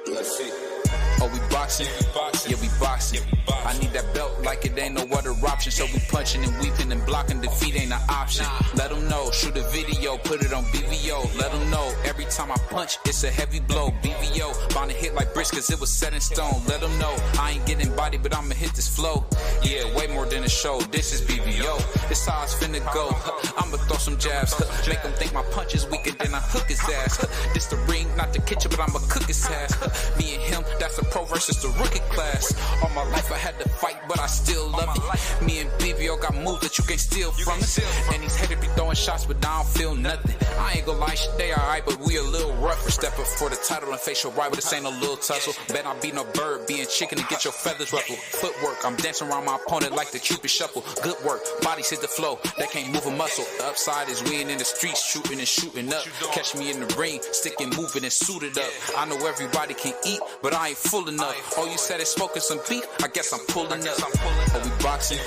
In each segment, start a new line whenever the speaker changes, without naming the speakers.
Let's see. Oh, we boxing? Yeah, we boxing. I need that belt like it ain't no other option. So we punching and weaving and blocking. Defeat ain't an option. Let them know. Shoot a video, put it on BVO. Let them know. Every time I punch, it's a heavy blow. BVO. Bound to hit like bricks cause it was set in stone. Let them know. I ain't getting body, but I'ma hit this flow. Yeah, way more than a show. This is BVO. This how it's finna go. I'ma throw some jabs. Make them think my punch is weaker than I hook his ass. This the ring, not the kitchen, but I'ma cook his ass. Me and him, that's the pro versus the rookie class. All my life I had to fight, but I still love it. Me and BVO got moves that you can't steal from us. And these haters be throwing shots, but I don't feel nothing. I ain't gonna lie, shit, they alright, but we a little rougher. Step up for the title and face your rival, this ain't no little tussle. Bet I beat no bird, being chicken to get your feathers ruffled. Footwork, I'm dancing around my opponent like the Cupid shuffle. Good work, bodies hit the flow, they can't move a muscle. The upside is we ain't in the streets, shooting and shooting up. Catch me in the ring, sticking, moving and suited up. I know everybody can eat, but I ain't full enough. Oh, you said it's smoking some beef, I guess I'm pulling up. Oh, we boxing?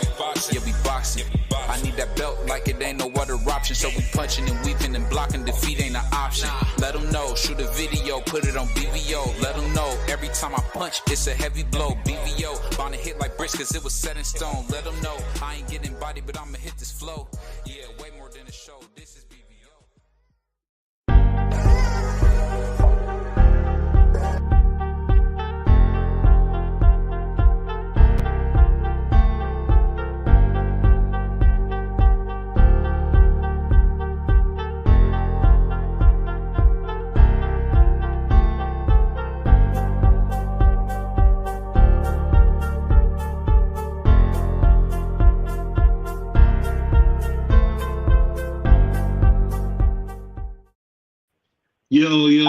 Yeah, we boxing. I need that belt like it ain't no other option. So we punching and weaving and blocking. Defeat ain't an option. Let them know. Shoot a video, put it on BVO. Let them know. Every time I punch, it's a heavy blow. BVO. Bound to hit like bricks cause it was set in stone. Let them know. I ain't getting body, but I'ma hit this flow. Yeah, way more than a show. This is BVO.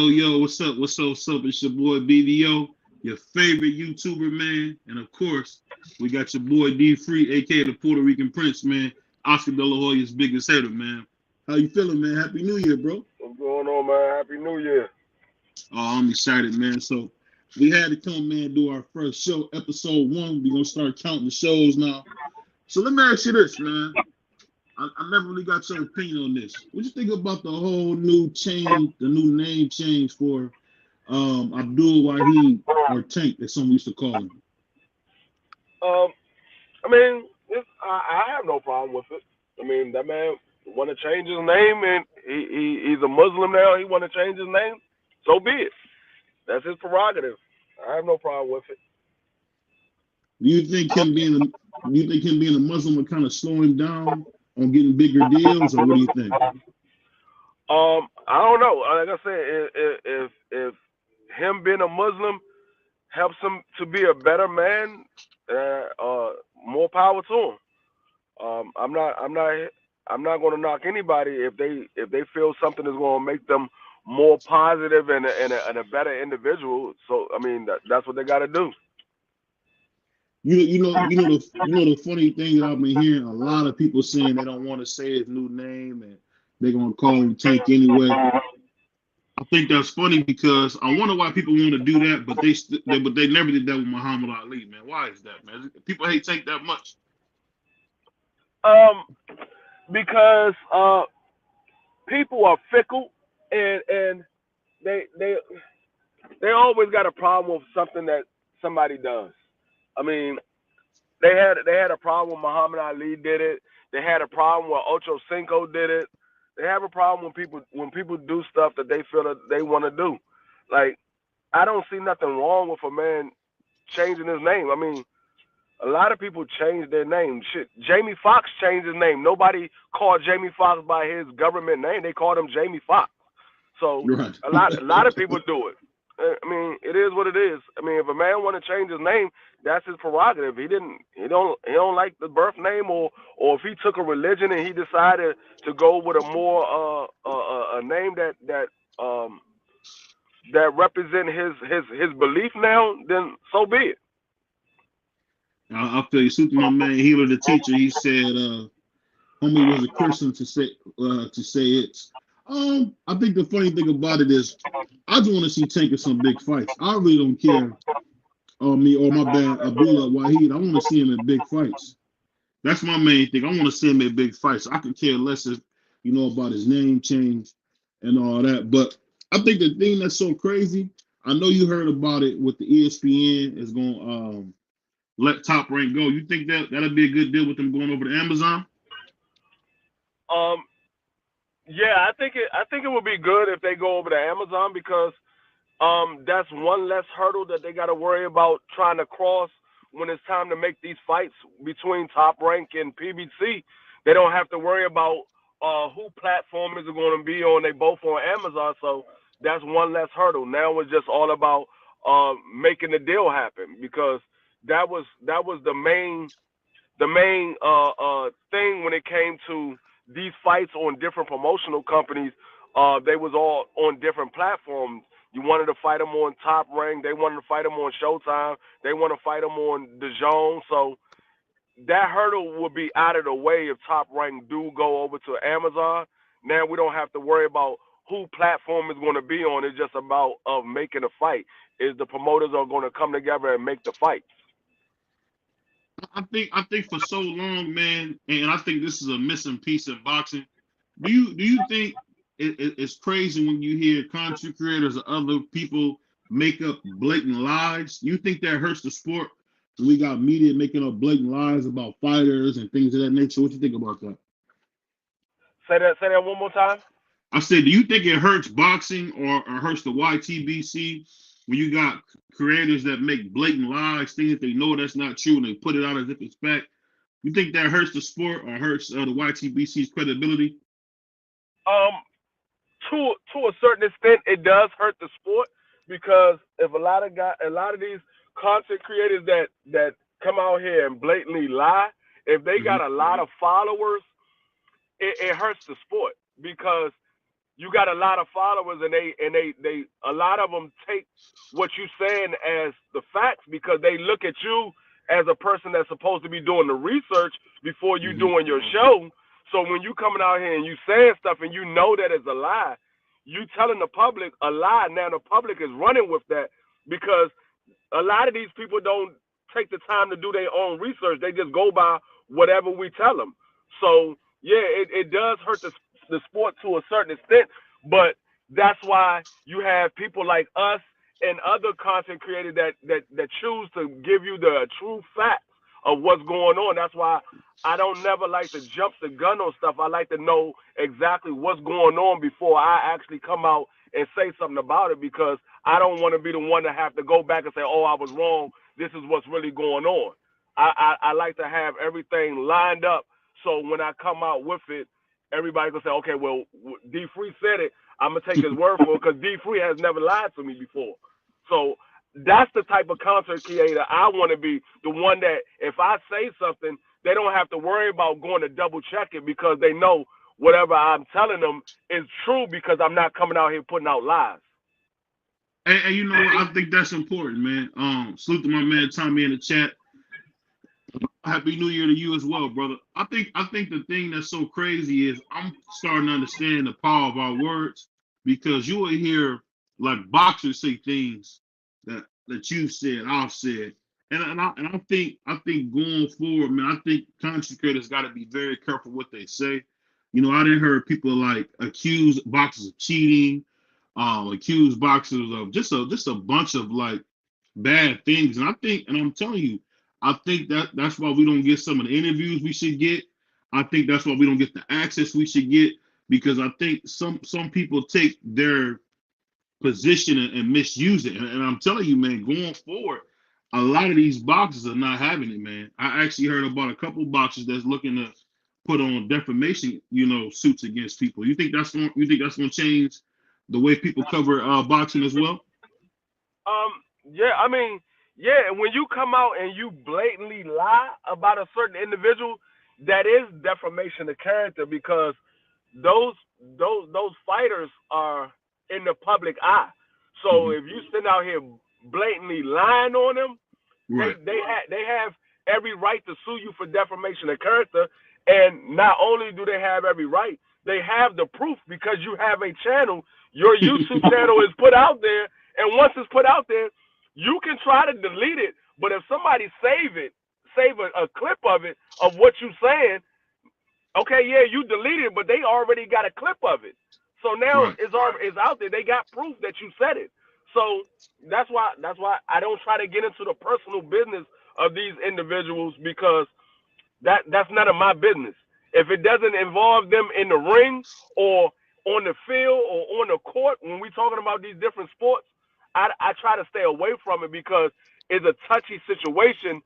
Yo, what's up? It's your boy BVO, your favorite YouTuber, man. And of course, we got your boy D-Free, aka the Puerto Rican Prince, man. Oscar De La Hoya's biggest hater, man. How you feeling, man? Happy New Year, bro.
What's going on, man? Happy New Year.
Oh, I'm excited, man. So we had to come, man, do our first show, episode 1. We're gonna start counting the shows now. So let me ask you this, man. I never really got your opinion on this. What you think about the whole new change, the new name change for Abdul Wahid, or Tank, as some used to call him?
I mean, I have no problem with it. I mean, that man want to change his name, and he's a Muslim now. He want to change his name, so be it. That's his prerogative. I have no problem with it.
Do you think him being a Muslim would kind of slow him down on getting bigger deals, or what do you think?
I don't know. Like I said, if him being a Muslim helps him to be a better man, more power to him. I'm not going to knock anybody if they feel something is going to make them more positive and a better individual. So I mean that's what they got to do.
You know the funny thing that I've been hearing, a lot of people saying they don't want to say his new name and they're gonna call him Tank anyway. I think that's funny because I wonder why people want to do that, but they never did that with Muhammad Ali, man. Why is that, man? People hate Tank that much.
Because people are fickle and they always got a problem with something that somebody does. I mean, they had a problem when Muhammad Ali did it. They had a problem when Ocho Cinco did it. They have a problem when people do stuff that they feel that they want to do. Like, I don't see nothing wrong with a man changing his name. I mean, a lot of people change their name. Shit, Jamie Foxx changed his name. Nobody called Jamie Foxx by his government name. They called him Jamie Foxx. So
right.
a lot of people do it. I mean, it is what it is. I mean, if a man want to change his name, that's his prerogative. He don't like the birth name, or if he took a religion and he decided to go with a more a name that represent his belief now, then so be it.
I feel you. Super, my man, Healer the teacher. He said, "Homie was a Christian to say it's." I think the funny thing about it is, I just want to see Tank in some big fights. I really don't care. Me or my bad, Abdullah Wahid. I want to see him in big fights. That's my main thing. I want to see him in big fights. I could care less if about his name change and all that. But I think the thing that's so crazy, I know you heard about it with the ESPN is going to let Top Rank go. You think that that'll be a good deal with them going over to Amazon?
Um, yeah, I think it would be good if they go over to Amazon because that's one less hurdle that they got to worry about trying to cross when it's time to make these fights between Top Rank and PBC. They don't have to worry about who platform is it going to be on. They both on Amazon, so that's one less hurdle. Now it's just all about making the deal happen because that was the main thing when it came to these fights on different promotional companies. They was all on different platforms. You wanted to fight them on Top Rank. They wanted to fight them on Showtime. They want to fight them on DAZN. So that hurdle would be out of the way if Top Rank do go over to Amazon. Now we don't have to worry about who platform is going to be on. It's just about making a fight. Is the promoters are going to come together and make the fight.
I think for so long, man, and I think this is a missing piece in boxing. Do you think it's crazy when you hear content creators or other people make up blatant lies? You think that hurts the sport? We got media making up blatant lies about fighters and things of that nature. What you think about that?
Say that one more time.
I said, do you think it hurts boxing or hurts the YTBC when you got creators that make blatant lies, things that they know that's not true, and they put it out as if it's fact? You think that hurts the sport or hurts the YTBC's credibility?
Um, to a certain extent, it does hurt the sport because if a lot of these content creators that come out here and blatantly lie, if they got a lot of followers, it hurts the sport because you got a lot of followers and they a lot of them take what you saying as the facts because they look at you as a person that's supposed to be doing the research before you doing your show. So when you coming out here and you saying stuff and you know that it's a lie, you telling the public a lie. Now the public is running with that because a lot of these people don't take the time to do their own research. They just go by whatever we tell them. So yeah, it does hurt the sport to a certain extent, but that's why you have people like us and other content creators that choose to give you the true facts of what's going on. That's why I don't never like to jump the gun on stuff. I like to know exactly what's going on before I actually come out and say something about it because I don't want to be the one to have to go back and say, oh, I was wrong. This is what's really going on. I like to have everything lined up so when I come out with it, everybody can say, okay, well, D Free said it. I'm going to take his word for it because D Free has never lied to me before. So that's the type of content creator I want to be, the one that if I say something, they don't have to worry about going to double check it because they know whatever I'm telling them is true because I'm not coming out here putting out lies.
And you know what? I think that's important, man. Salute to my man Tommy in the chat. Happy New Year to you as well, brother. I think the thing that's so crazy is I'm starting to understand the power of our words because you will hear like boxers say things that you said, I've said, and I think going forward, man, I think content creators got to be very careful what they say. You know, I didn't heard people like accuse boxers of cheating, accuse boxers of just a bunch of like bad things, and I'm telling you. I think that's why we don't get some of the interviews we should get. I think that's why we don't get the access we should get because I think some people take their position and misuse it. And I'm telling you, man, going forward, a lot of these boxers are not having it, man. I actually heard about a couple of boxers that's looking to put on defamation, suits against people. You think that's going to change the way people cover boxing as well?
Yeah, I mean. Yeah, when you come out and you blatantly lie about a certain individual, that is defamation of character because those fighters are in the public eye. So if you sit out here blatantly lying on them, right. they have every right to sue you for defamation of character. And not only do they have every right, they have the proof because you have a channel. Your YouTube channel is put out there, and once it's put out there, you can try to delete it, but if somebody save a clip of it, of what you saying, okay, yeah, you deleted it, but they already got a clip of it. So now
Right.
it's out there. They got proof that you said it. So that's why I don't try to get into the personal business of these individuals, because that's none of my business. If it doesn't involve them in the ring or on the field or on the court, when we talking about these different sports, I try to stay away from it, because it's a touchy situation.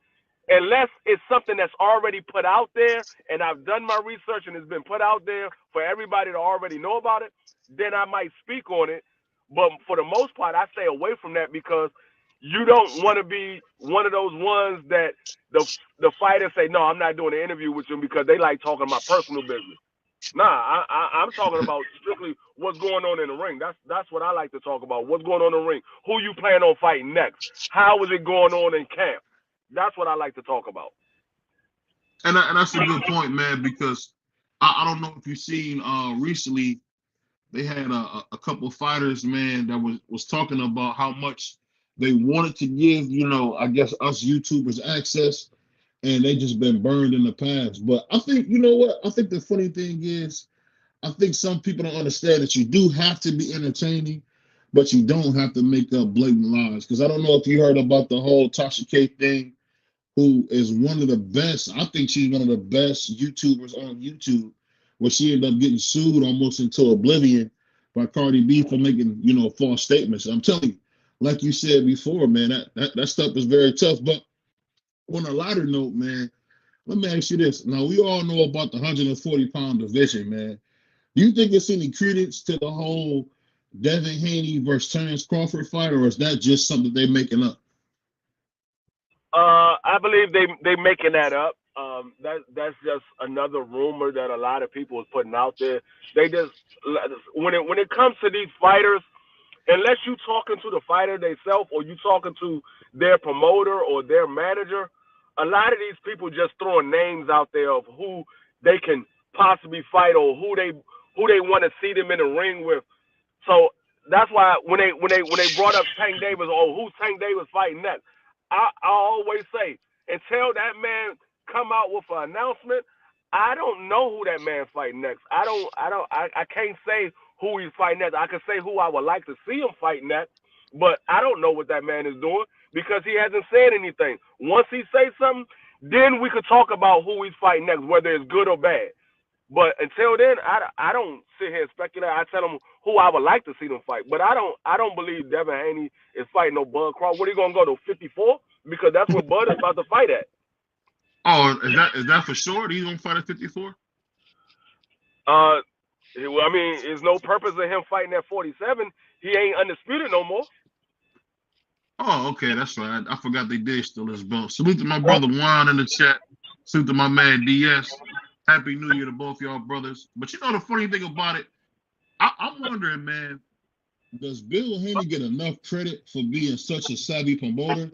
Unless it's something that's already put out there and I've done my research and it's been put out there for everybody to already know about it, then I might speak on it. But for the most part, I stay away from that, because you don't want to be one of those ones that the fighters say, no, I'm not doing an interview with you because they like talking my personal business. Nah, I'm talking about strictly what's going on in the ring. That's what I like to talk about. What's going on in the ring? Who you plan on fighting next? How is it going on in camp? That's what I like to talk about.
And that's a good point, man, because I don't know if you've seen recently they had a couple of fighters, man, that was talking about how much they wanted to give, I guess us YouTubers access, and they just been burned in the past. But I think, you know what? I think the funny thing is, I think some people don't understand that you do have to be entertaining, but you don't have to make up blatant lies. Because I don't know if you heard about the whole Tasha K thing, who is one of the best. I think she's one of the best YouTubers on YouTube, where she ended up getting sued almost into oblivion by Cardi B for making, false statements. I'm telling you, like you said before, man, that stuff is very tough. But on a lighter note, man, let me ask you this. Now, we all know about the 140-pound division, man. Do you think it's any credence to the whole Devin Haney versus Terence Crawford fight, or is that just something they're making up?
I believe they making that up. That's just another rumor that a lot of people is putting out there. They just, when it comes to these fighters, unless you talking to the fighter themselves or you talking to their promoter or their manager, a lot of these people just throwing names out there of who they can possibly fight or who they want to see them in the ring with. So that's why when they brought up Tank Davis, who's Tank Davis fighting next? I always say, until that man come out with an announcement, I don't know who that man fighting next. I can't say who he's fighting next. I can say who I would like to see him fighting next, but I don't know what that man is doing because he hasn't said anything. Once he says something, then we could talk about who he's fighting next, whether it's good or bad. But until then, I don't sit here and speculate. I tell them who I would like to see them fight. But I don't believe Devin Haney is fighting no Bud Crawford. What are you gonna go to 54? Because that's what Bud is about to fight at.
Oh, is that for sure? He's gonna fight at 54?
I mean, there's no purpose in him fighting at 47. He ain't undisputed no more.
Oh, okay, that's right. I forgot they did steal his belt. Salute to my brother Juan in the chat. Salute to my man DS. Happy New Year to both y'all brothers. But the funny thing about it, I'm wondering, man, does Bill Haney get enough credit for being such a savvy promoter?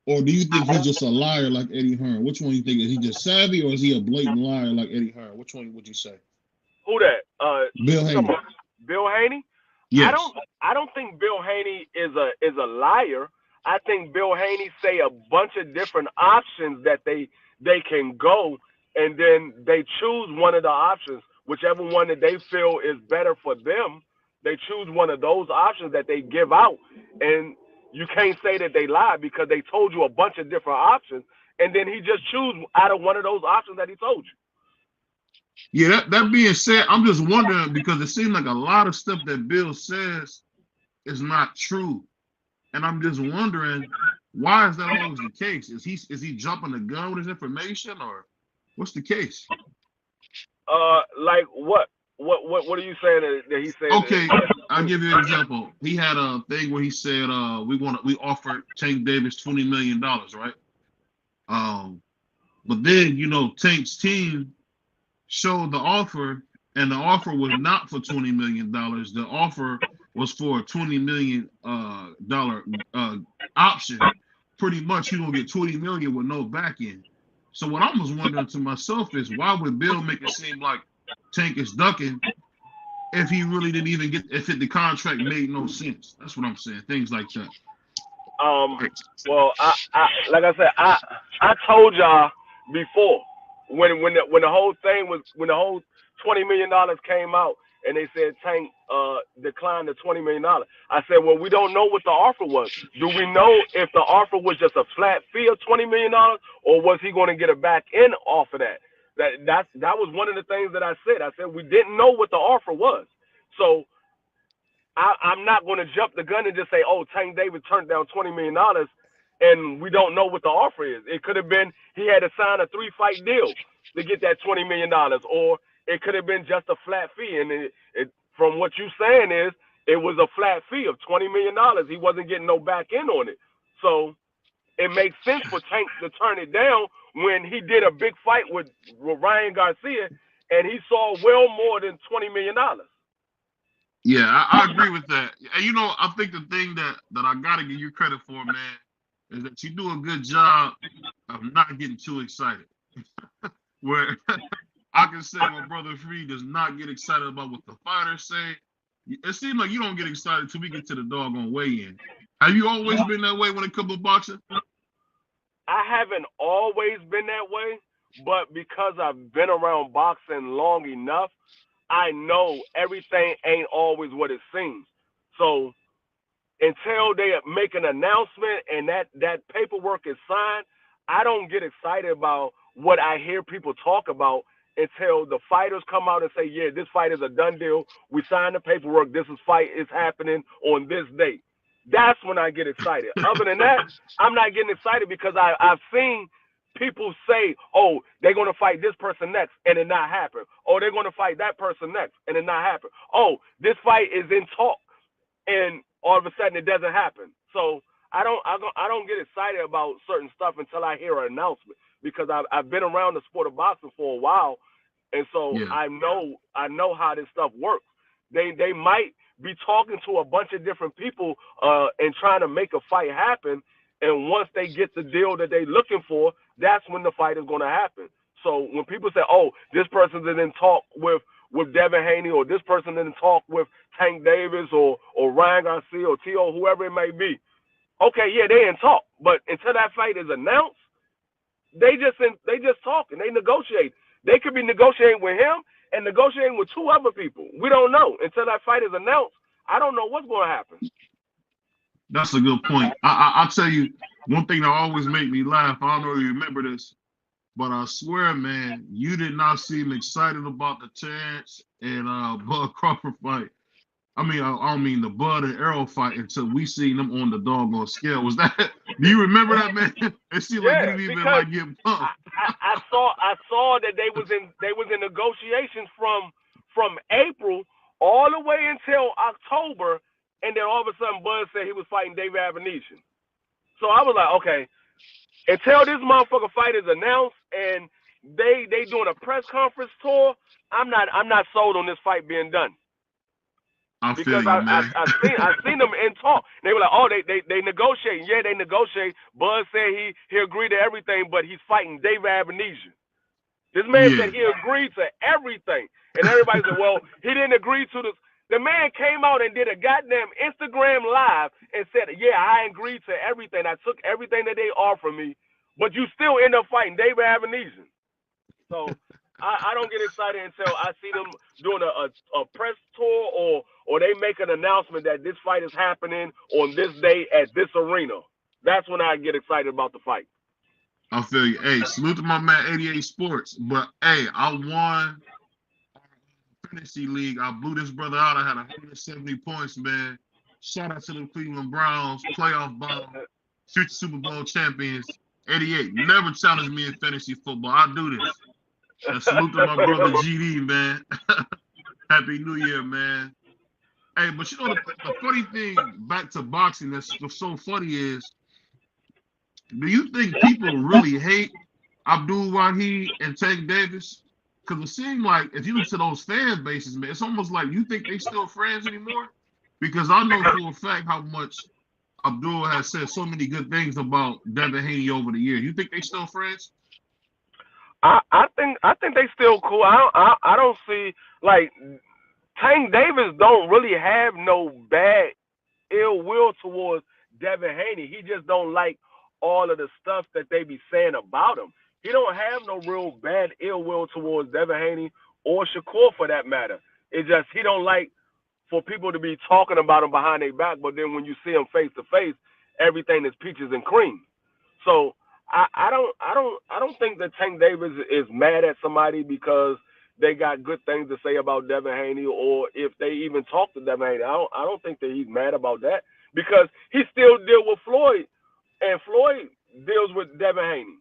Or do you think he's just a liar like Eddie Hearn? Which one do you think? Is he just savvy or is he a blatant liar like Eddie Hearn? Which one would you say?
Who that?
Bill Haney.
Bill Haney?
Yes.
I don't think Bill Haney is a liar. I think Bill Haney say a bunch of different options that they can go, and then they choose one of the options, whichever one that they feel is better for them. They choose one of those options that they give out, and you can't say that they lied because they told you a bunch of different options, and then he just choose out of one of those options that he told you.
Yeah, that being said, I'm just wondering because it seems like a lot of stuff that Bill says is not true. And I'm just wondering, why is that always the case? Is he jumping the gun with his information, or what's the case?
Like what? What are you saying that he said?
Okay, I'll give you an example. He had a thing where he said, we offered Tank Davis $20 million, right? But then Tank's team showed the offer, and the offer was not for $20 million. The offer was for a $20 million option. Pretty much, he gonna get $20 million with no back end. So what I was wondering to myself is, why would Bill make it seem like Tank is ducking if he really didn't even if the contract made no sense? That's what I'm saying. Things like that.
Well, I like I said, I told y'all before when the whole thing was, when the whole $20 million came out, and they said Tank declined the $20 million. I said, well, we don't know what the offer was. Do we know if the offer was just a flat fee of $20 million, or was he going to get a back end off of that? That was one of the things that I said. I said we didn't know what the offer was. So I'm not going to jump the gun and just say, oh, Tank Davis turned down $20 million and we don't know what the offer is. It could have been he had to sign a 3-fight deal to get that $20 million, or it could have been just a flat fee. And from what you're saying is it was a flat fee of $20 million. He wasn't getting no back end on it. So it makes sense for Tank to turn it down when he did a big fight with Ryan Garcia and he saw well more than $20 million.
Yeah, I agree with that. And I think the thing that I gotta give you credit for, man, is that you do a good job of not getting too excited. Where I can say my brother Free does not get excited about what the fighters say. It seems like you don't get excited until we get to the doggone weigh-in. Have you always been that way when it comes to boxing?
I haven't always been that way, but because I've been around boxing long enough, I know everything ain't always what it seems. So until they make an announcement and that paperwork is signed, I don't get excited about what I hear people talk about until the fighters come out and say, yeah, this fight is a done deal. We signed the paperwork. This fight is happening on this date. That's when I get excited. Other than that, I'm not getting excited because I've seen people say, oh, they're going to fight this person next and it not happen. Oh, they're going to fight that person next and it not happen. Oh, this fight is in talk and all of a sudden it doesn't happen. So I don't get excited about certain stuff until I hear an announcement because I've been around the sport of boxing for a while, and so yeah. I know how this stuff works. They might be talking to a bunch of different people and trying to make a fight happen, and once they get the deal that they're looking for, that's when the fight is going to happen. So when people say, oh, this person's in talk with Devin Haney, or this person in talk with Tank Davis or Ryan Garcia or T.O., whoever it may be, okay, yeah, they in talk. But until that fight is announced, they just talking. They negotiate. They could be negotiating with him and negotiating with 2 other people. We don't know. Until that fight is announced, I don't know what's going to happen.
That's a good point. I'll tell you one thing that always make me laugh. I don't know if you remember this, but I swear, man, you did not seem excited about the Terrence and Bud Crawford fight. I don't mean the Bud and Errol fight until we seen them on the doggone scale. Was that? Do you remember that, man? It seemed like you didn't even like getting pumped.
I saw that they was in negotiations from April all the way until October, and then all of a sudden Bud said he was fighting David Avanesyan. So I was like, okay, until this motherfucker fight is announced and they doing a press conference tour, I'm not sold on this fight being done. Because I seen them in talk. They were like, oh, they negotiating. Yeah, they negotiate. Bud said he agreed to everything, but he's fighting David Avanesyan. This man said he agreed to everything. And everybody said, well, he didn't agree to this. The man came out and did a goddamn Instagram live and said, yeah, I agreed to everything. I took everything that they offered me, but you still end up fighting David Avanesyan. So I don't get excited until I see them doing a press tour or they make an announcement that this fight is happening on this day at this arena. That's when I get excited about the fight.
I feel you. Hey, salute to my man 88 Sports. But hey, I won fantasy league. I blew this brother out. I had 170 points, man. Shout out to the Cleveland Browns, playoff bound, future Super Bowl champions. 88. Never challenge me in fantasy football. I do this. And salute to my brother GD, man. Happy New Year, man. Hey, but the funny thing back to boxing that's so funny is, do you think people really hate Abdul Wahid and Tank Davis? Because it seems like if you look to those fan bases, man, it's almost like you think they still friends anymore. Because I know for a fact how much Abdul has said so many good things about Devin Haney over the years. You think they still friends?
I think they still cool. I don't see, like, Tank Davis don't really have no bad ill will towards Devin Haney. He just don't like all of the stuff that they be saying about him. He don't have no real bad ill will towards Devin Haney or Shakur for that matter. It's just he don't like for people to be talking about him behind their back, but then when you see him face to face, everything is peaches and cream. So I don't think that Tank Davis is mad at somebody because they got good things to say about Devin Haney, or if they even talk to Devin Haney. I don't think that he's mad about that because he still deals with Floyd, and Floyd deals with Devin Haney.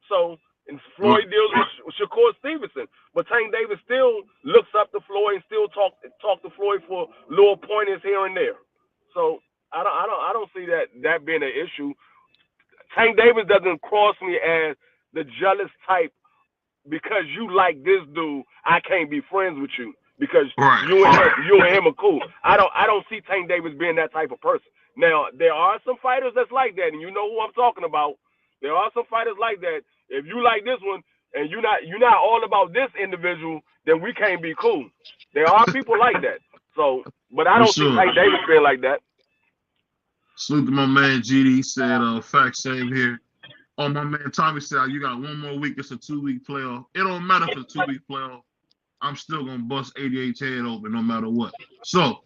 So and Floyd deals with Shakur Stevenson, but Tank Davis still looks up to Floyd and still talk to Floyd for little pointers here and there. So I don't see that being an issue. Tank Davis doesn't cross me as the jealous type because you like this dude. I can't be friends with you because you and him are cool. I don't see Tank Davis being that type of person. Now there are some fighters that's like that, and you know who I'm talking about. There are some fighters like that. If you like this one and you're not all about this individual, then we can't be cool. There are people like that. So, but I don't see Tank Davis being like that.
Salute to my man GD. He said, fact same here. Oh, my man Tommy said, you got one more week. It's a 2-week playoff. It don't matter if it's a 2-week playoff. I'm still gonna bust 88's head open no matter what. So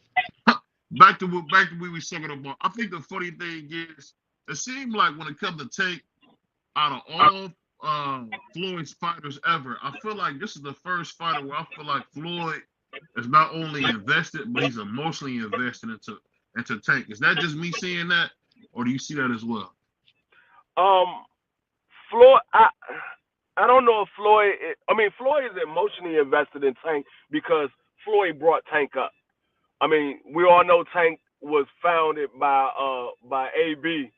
back to where we talking about. I think the funny thing is, it seemed like when it comes to Tank, out of all Floyd's fighters ever, I feel like this is the first fighter where I feel like Floyd is not only invested, but he's emotionally invested into Tank. Is that just me seeing that, or do you see that as well?
Floyd, I don't know if Floyd. Floyd is emotionally invested in Tank because Floyd brought Tank up. I mean, we all know Tank was founded by AB,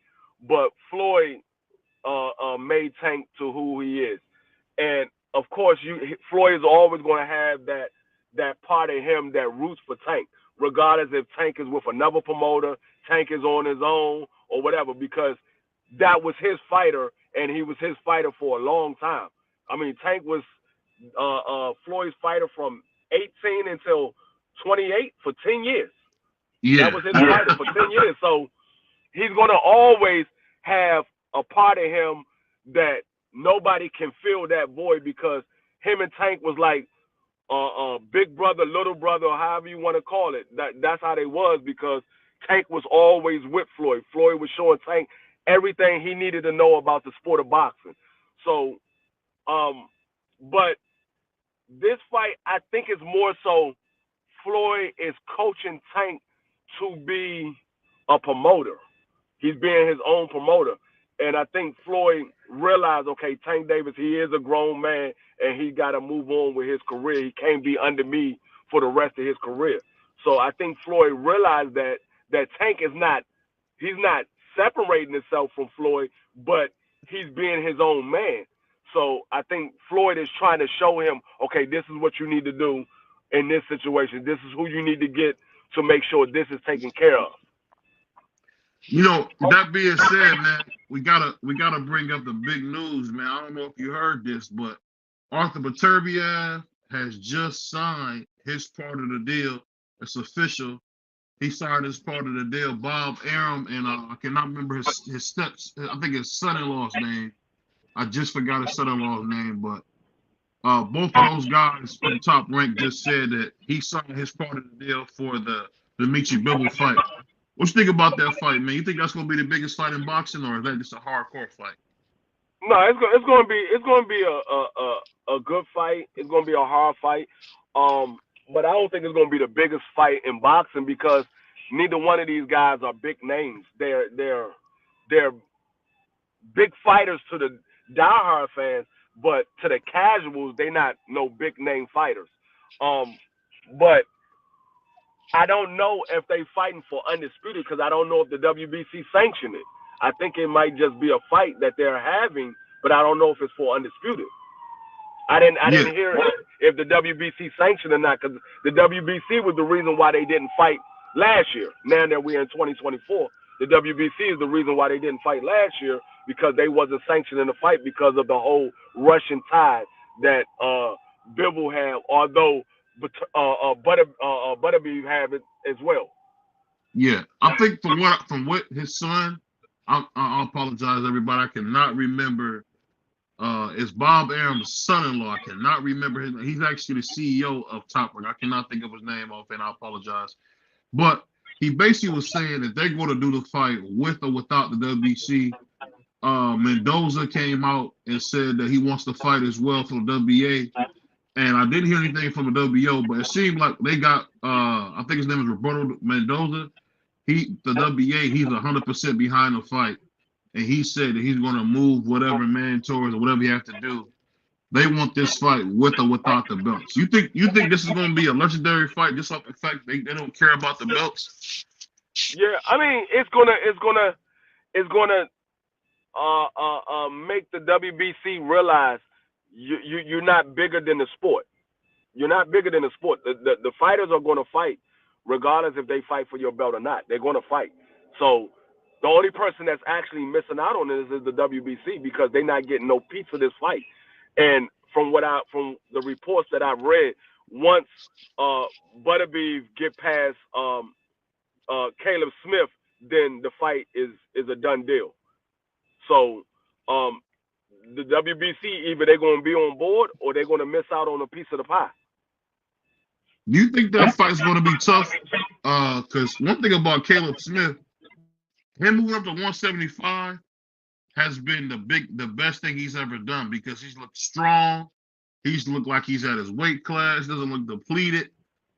but Floyd made Tank to who he is, and of course, Floyd is always going to have that part of him that roots for Tank, regardless if Tank is with another promoter, Tank is on his own, or whatever, because that was his fighter, and he was his fighter for a long time. I mean, Tank was Floyd's fighter from 18 until 28 for 10 years. Yeah. That was his fighter for 10 years. So he's going to always have a part of him that nobody can fill that void, because him and Tank was like big brother, little brother, or however you want to call it. That's how they was, because Tank was always with Floyd. Floyd was showing Tank everything he needed to know about the sport of boxing. So, but this fight, I think, is more so Floyd is coaching Tank to be a promoter. He's being his own promoter. And I think Floyd realized, okay, Tank Davis, he is a grown man, and he got to move on with his career. He can't be under me for the rest of his career. So I think Floyd realized that Tank is not, he's not separating himself from Floyd, but he's being his own man. So I think Floyd is trying to show him, okay, this is what you need to do in this situation. This is who you need to get to make sure this is taken care of.
You know, that being said, man, we gotta bring up the big news, man. I don't know if you heard this, but Arthur Beterbiev has just signed his part of the deal. It's official. He signed his part of the deal. Bob Arum, and I cannot remember his steps. I think his son-in-law's name. I just forgot his son-in-law's name, but both of those guys from the top rank just said that he signed his part of the deal for the Dimitri Bivol fight. What you think about that fight, man? You think that's going to be the biggest fight in boxing, or is that just a hardcore fight?
No, it's going to be a good fight. It's going to be a hard fight. But I don't think it's going to be the biggest fight in boxing, because neither one of these guys are big names. They're big fighters to the diehard fans, but to the casuals, they're not no big name fighters. But I don't know if they fighting for undisputed, because I don't know if the WBC sanctioned it. I think it might just be a fight that they're having, but I don't know if it's for undisputed. I didn't hear if the WBC sanctioned or not, because the WBC was the reason why they didn't fight last year. Now that we're in 2024, the WBC is the reason why they didn't fight last year, because they wasn't sanctioning the fight because of the whole Russian tie that Bivol had, although Beterbiev have it as well.
Yeah, I think from what his son, I apologize, everybody. I cannot remember It's Bob Arum's son-in-law. I cannot remember his name. He's actually the CEO of Top Rank. I cannot think of his name off, and I apologize. But he basically was saying that they're going to do the fight with or without the WBC. Mendoza came out and said that he wants to fight as well for the WBA. And I didn't hear anything from the WBO, but it seemed like they got, I think his name is Roberto Mendoza. The WBA, he's 100% behind the fight. And he said that he's going to move whatever mandatories or whatever he has to do. They want this fight with or without the belts. You think this is going to be a legendary fight just off the fact they don't care about the belts?
Yeah, I mean it's gonna make the WBC realize you're not bigger than the sport. You're not bigger than the sport. The fighters are going to fight regardless if they fight for your belt or not. They're going to fight. So the only person that's actually missing out on this is the WBC because they're not getting no piece of this fight. And from the reports that I've read, once Butterbeef get past Caleb Smith, then the fight is a done deal. So the WBC, either they're going to be on board or they're going to miss out on a piece of the pie.
Do you think that fight's going to be tough? Because one thing about Caleb Smith, him moving up to 175 has been the best thing he's ever done because he's looked strong. He's looked like he's at his weight class. Doesn't look depleted.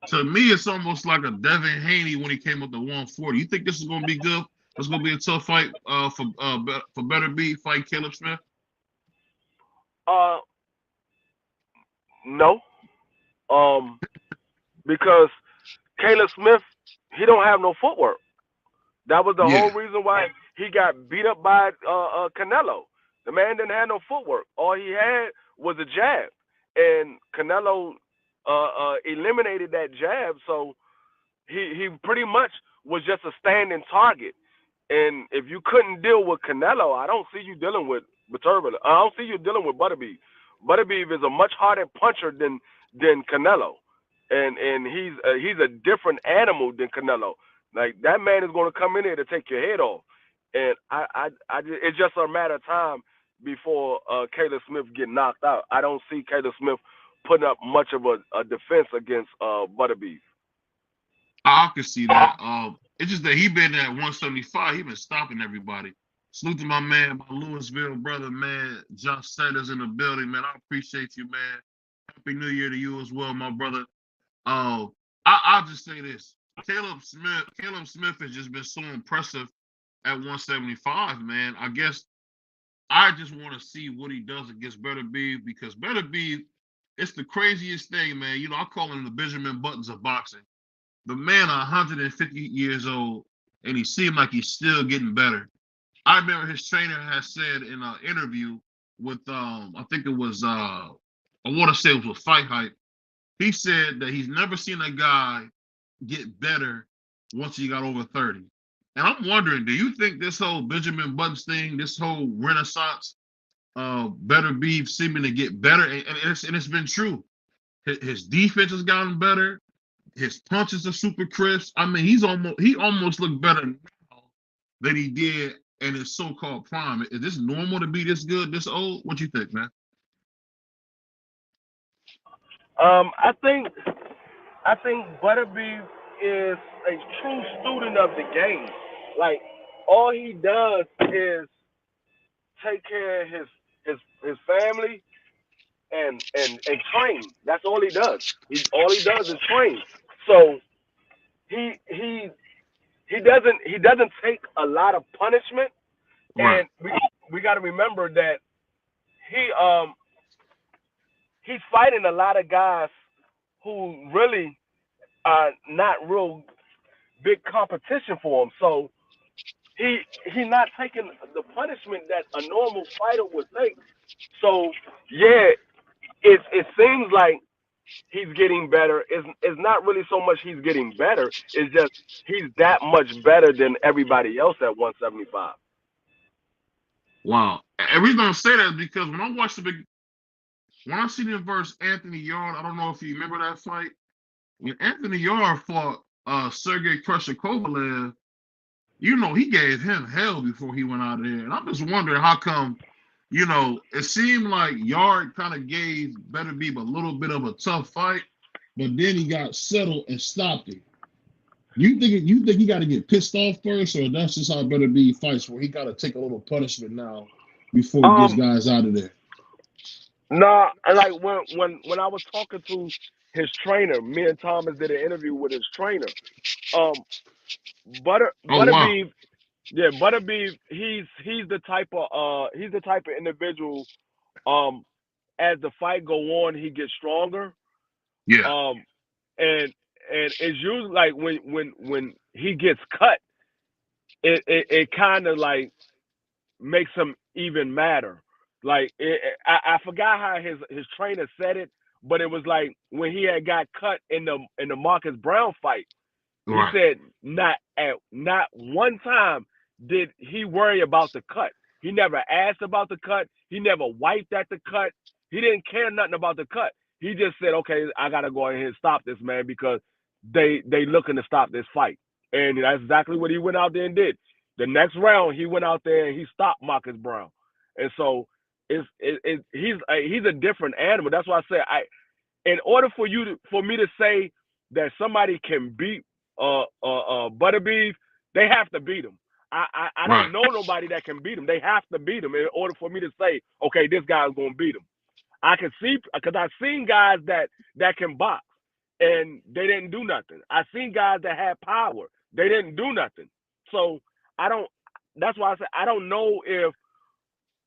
To me, it's almost like a Devin Haney when he came up to 140. You think this is going to be good? It's going to be a tough fight for Better Beef fight Caleb Smith?
No. Because Caleb Smith, he don't have no footwork. That was the whole reason why he got beat up by Canelo. The man didn't have no footwork. All he had was a jab, and Canelo eliminated that jab. So he pretty much was just a standing target. And if you couldn't deal with Canelo, I don't see you dealing with Butterbeef. I don't see you dealing with Butterbeef. Butterbeef is a much harder puncher than Canelo, and he's a different animal than Canelo. Like that man is going to come in here to take your head off, and it's just a matter of time before Caleb Smith get knocked out. I don't see Caleb Smith putting up much of a defense against Butterbeef.
I can see that. It's just that he been at 175. He been stopping everybody. Salute to my man, my Louisville brother, man. Josh Sanders in the building, man. I appreciate you, man. Happy New Year to you as well, my brother. I'll just say this. Caleb Smith has just been so impressive at 175, man. I guess I just want to see what he does against Better Beef because Better Beef, it's the craziest thing, man. You know, I call him the Benjamin Buttons of boxing. The man 150 years old, and he seemed like he's still getting better. I remember his trainer has said in an interview with, I think it was, I want to say it was with Fight Hype. He said that he's never seen a guy get better once he got over 30. And I'm wondering, do you think this whole Benjamin Buttons thing, this whole renaissance, Better Beef seeming to get better, and it's been true. His defense has gotten better. His punches are super crisp. I mean, he almost looked better now than he did in his so-called prime. Is this normal to be this good, this old? What you think, man?
I think Butterbeef is a true student of the game. Like all he does is take care of his family and train. That's all he does. All he does is train. So he doesn't take a lot of punishment,
Right.
and we got to remember that he's fighting a lot of guys who really are not real big competition for him. So he's not taking the punishment that a normal fighter would take. So yeah, it seems like he's getting better. It's not really so much he's getting better. It's just he's that much better than everybody else at 175.
Wow. And the reason I say that is because when I seen him versus Anthony Yarde, I don't know if you remember that fight. When Anthony Yarde fought Sergey Crusher Kovalev, you know, he gave him hell before he went out of there. And I'm just wondering how come you know, it seemed like Yard kind of gave Better Beef a little bit of a tough fight, but then he got settled and stopped it. You think he got to get pissed off first, or that's just how Better Beef fights, where he got to take a little punishment now before he gets
Um,
guys out of there?
nah, and like when I was talking to his trainer, me and Thomas did an interview with his trainer. Um,
Oh wow,
Butterbeef, yeah, Butterbeef, he's the type of individual. Um, as the fight go on, he gets stronger.
yeah,
Um, and it's usually like when he gets cut, it kind of like makes him even madder. Like I forgot how his trainer said it, but it was like when he had got cut in the Marcus Brown fight. He
right,
said not one time did he worry about the cut. He never asked about the cut. He never wiped at the cut. He didn't care nothing about the cut. He just said, "Okay, I gotta go ahead and stop this man because they looking to stop this fight." And that's exactly what he went out there and did. The next round, he went out there and he stopped Marcus Brown. And so he's a different animal. That's why I say in order for me to say that somebody can beat Butterbeef, they have to beat him. I
right.
don't know nobody that can beat him. They have to beat him in order for me to say, okay, this guy's gonna beat him. I can see because I've seen guys that can box and they didn't do nothing. I've seen guys that had power. They didn't do nothing. So I don't. That's why I say I don't know if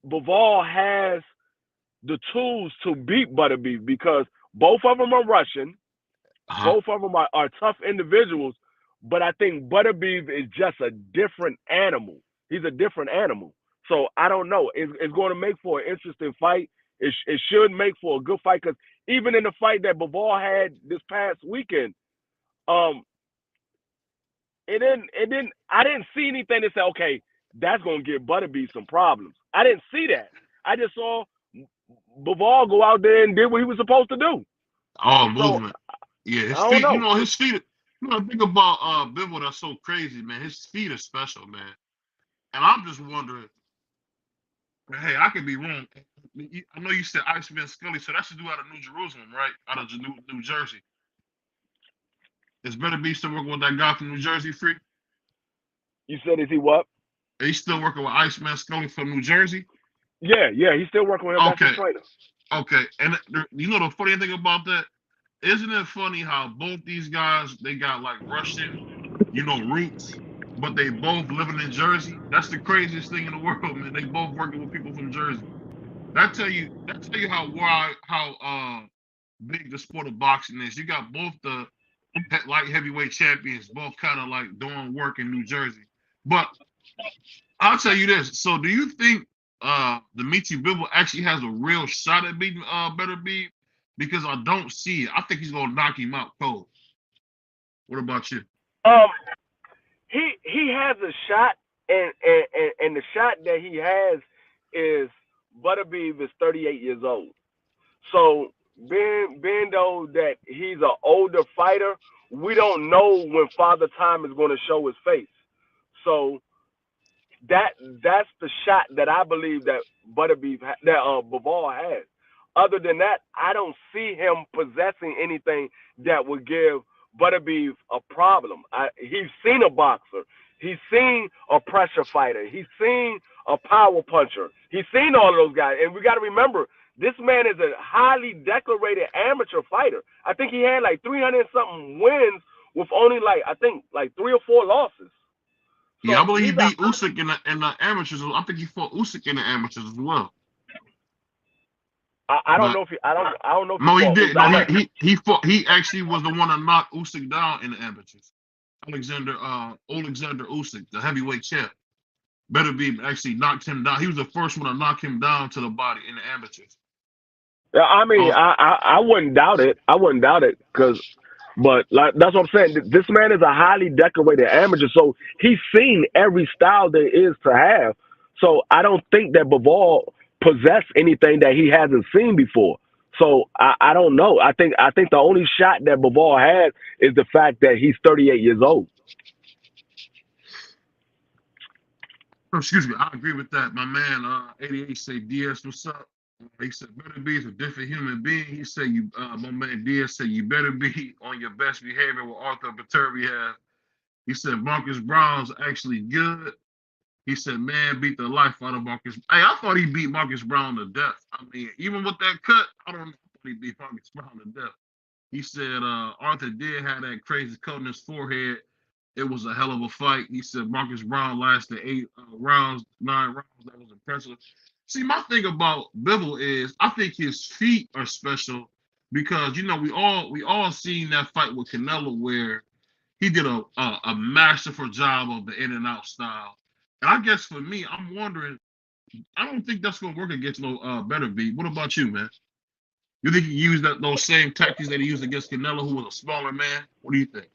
Bivol has the tools to beat Butterbeef because both of them are Russian.
Uh-huh.
Both of them are tough individuals, but I think Butterbeef is just a different animal. He's a different animal. So I don't know. It's going to make for an interesting fight. It should make for a good fight because even in the fight that Bivol had this past weekend, um, I didn't see anything to say, okay, that's going to give Butterbeef some problems. I didn't see that. I just saw Bivol go out there and did what he was supposed to do.
All
So
movement. Yeah, his
I don't
feet.
know.
His feet. You know, think about Bivol. That's so crazy, man. His feet are special, man. And I'm just wondering. Hey, I could be wrong. I know you said Iceman Scully, so that's the dude out of New Jerusalem, right? Out of New Jersey. It's Better Be still working with that guy from New Jersey, Free.
You said, is he what?
He's still working with Iceman Scully from New Jersey.
Yeah, he's still working with him. That's his
Okay,
trainer.
okay. And you know the funny thing about that? Isn't it funny how both these guys they got like Russian, roots, but they both living in Jersey? That's the craziest thing in the world, man. They both working with people from Jersey. That tell you how big the sport of boxing is. You got both the light heavyweight champions, both kind of like doing work in New Jersey. But I'll tell you this. So do you think Dimitri Bivol actually has a real shot at beating Better Beef? Because I don't see it. I think he's gonna knock him out cold. What about you?
Um, he has a shot, and the shot that he has is Butterbeef is 38 years old. So being though that he's an older fighter, we don't know when Father Time is going to show his face. So that's the shot that I believe that Bivol has. Other than that, I don't see him possessing anything that would give Butterbeef a problem. He's seen a boxer. He's seen a pressure fighter. He's seen a power puncher. He's seen all of those guys. And we got to remember, this man is a highly decorated amateur fighter. I think he had like 300 something wins with only I think 3 or 4 losses. So
yeah, I believe he beat Usyk in the amateurs. I think he fought Usyk in the amateurs as well.
I don't know if he. I don't know if
no,
he
did.
Usyk.
No, he fought. He actually was the one that knocked Usyk down in the amateurs. Alexander Usyk, the heavyweight champ. Better Be actually knocked him down. He was the first one to knock him down to the body in the amateurs.
Yeah, I mean, I wouldn't doubt it. I wouldn't doubt it but that's what I'm saying. This man is a highly decorated amateur, so he's seen every style there is to have. So I don't think that Bivol possess anything that he hasn't seen before. So I don't know. I think the only shot that Bivol has is the fact that he's 38 years old.
Oh, excuse me. I agree with that. My man, 88 say DS, what's up? He said better be is a different human being. He said you, my man DS said you better be on your best behavior with Arthur Paterbi has. He said Marcus Brown's actually good. He said, man, beat the life out of Marcus. Hey, I thought he beat Marcus Brown to death. I mean, even with that cut, I don't know if he beat Marcus Brown to death. He said Arthur did have that crazy cut on his forehead. It was a hell of a fight. He said Marcus Brown lasted 9 rounds. That was impressive. See, my thing about Bivol is I think his feet are special because we all seen that fight with Canelo where he did a masterful job of the in and out style. And I guess for me, I'm wondering. I don't think that's gonna work against no better beat. What about you, man? You think he used those same tactics that he used against Canelo, who was a smaller man? What do you think?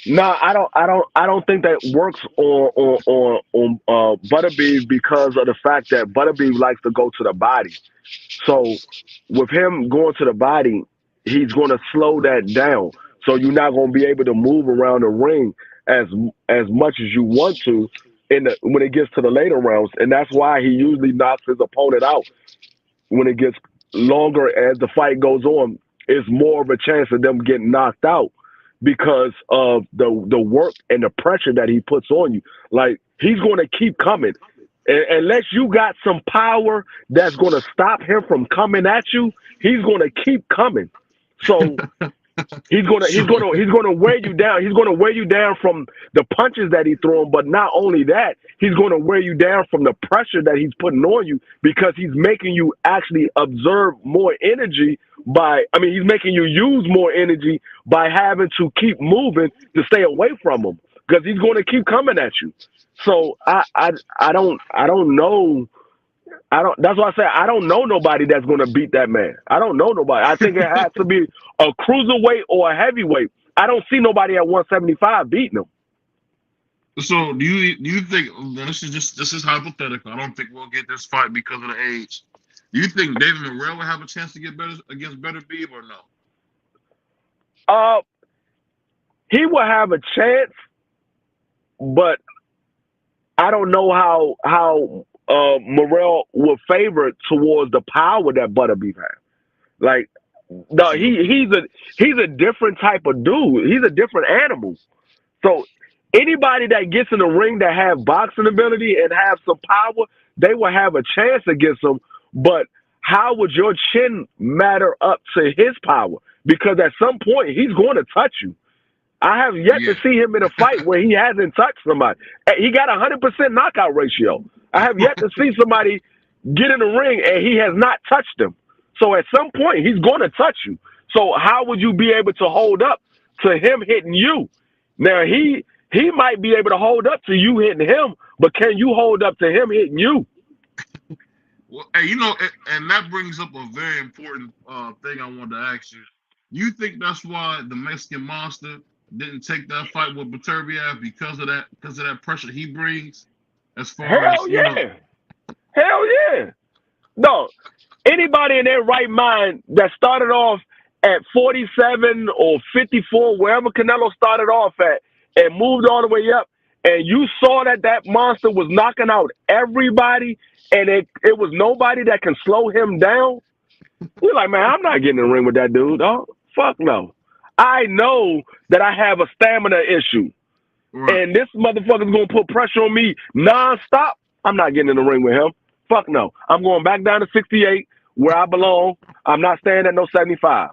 No, I don't think that works on Butterbean because of the fact that Butterbean likes to go to the body. So with him going to the body, he's going to slow that down. So you're not going to be able to move around the ring as much as you want to when it gets to the later rounds, and that's why he usually knocks his opponent out when it gets longer as the fight goes on. It's more of a chance of them getting knocked out because of the work and the pressure that he puts on you. Like he's going to keep coming. Unless you got some power that's going to stop him from coming at you, he's going to keep coming. So he's going to wear you down. He's going to wear you down from the punches that he's throwing, but not only that, he's going to wear you down from the pressure that he's putting on you because he's making you actually observe more energy he's making you use more energy by having to keep moving to stay away from him because he's going to keep coming at you. So I don't know. That's why I say I don't know nobody that's going to beat that man. I don't know nobody. I think it has to be a cruiserweight or a heavyweight. I don't see nobody at 175 beating him.
So do you think this is hypothetical? I don't think we'll get this fight because of the age. Do you think David Morrell will have a chance to get better against Better Beef or no?
He will have a chance, but I don't know how Morrell will favor towards the power that Butterbeef has. Like, no, he's a different type of dude. He's a different animal. So anybody that gets in the ring that have boxing ability and have some power, they will have a chance against him. But how would your chin matter up to his power? Because at some point he's going to touch you. I have yet to see him in a fight where he hasn't touched somebody. He got 100% knockout ratio. I have yet to see somebody get in the ring and he has not touched him. So at some point, he's going to touch you. So how would you be able to hold up to him hitting you? Now, he might be able to hold up to you hitting him, but can you hold up to him hitting you?
Well, hey, and that brings up a very important thing I wanted to ask you. You think that's why the Mexican Monster didn't take that fight with Beterbiev because of that pressure he brings? As far
Hell
as
yeah. Hell yeah. No, anybody in their right mind that started off at 47 or 54, wherever Canelo started off at, and moved all the way up, and you saw that monster was knocking out everybody, and it was nobody that can slow him down, you're like, man, I'm not getting in the ring with that dude, dog. Fuck no. I know that I have a stamina issue. Right. And this motherfucker's going to put pressure on me nonstop. I'm not getting in the ring with him. Fuck no. I'm going back down to 68 where I belong. I'm not staying at no 75.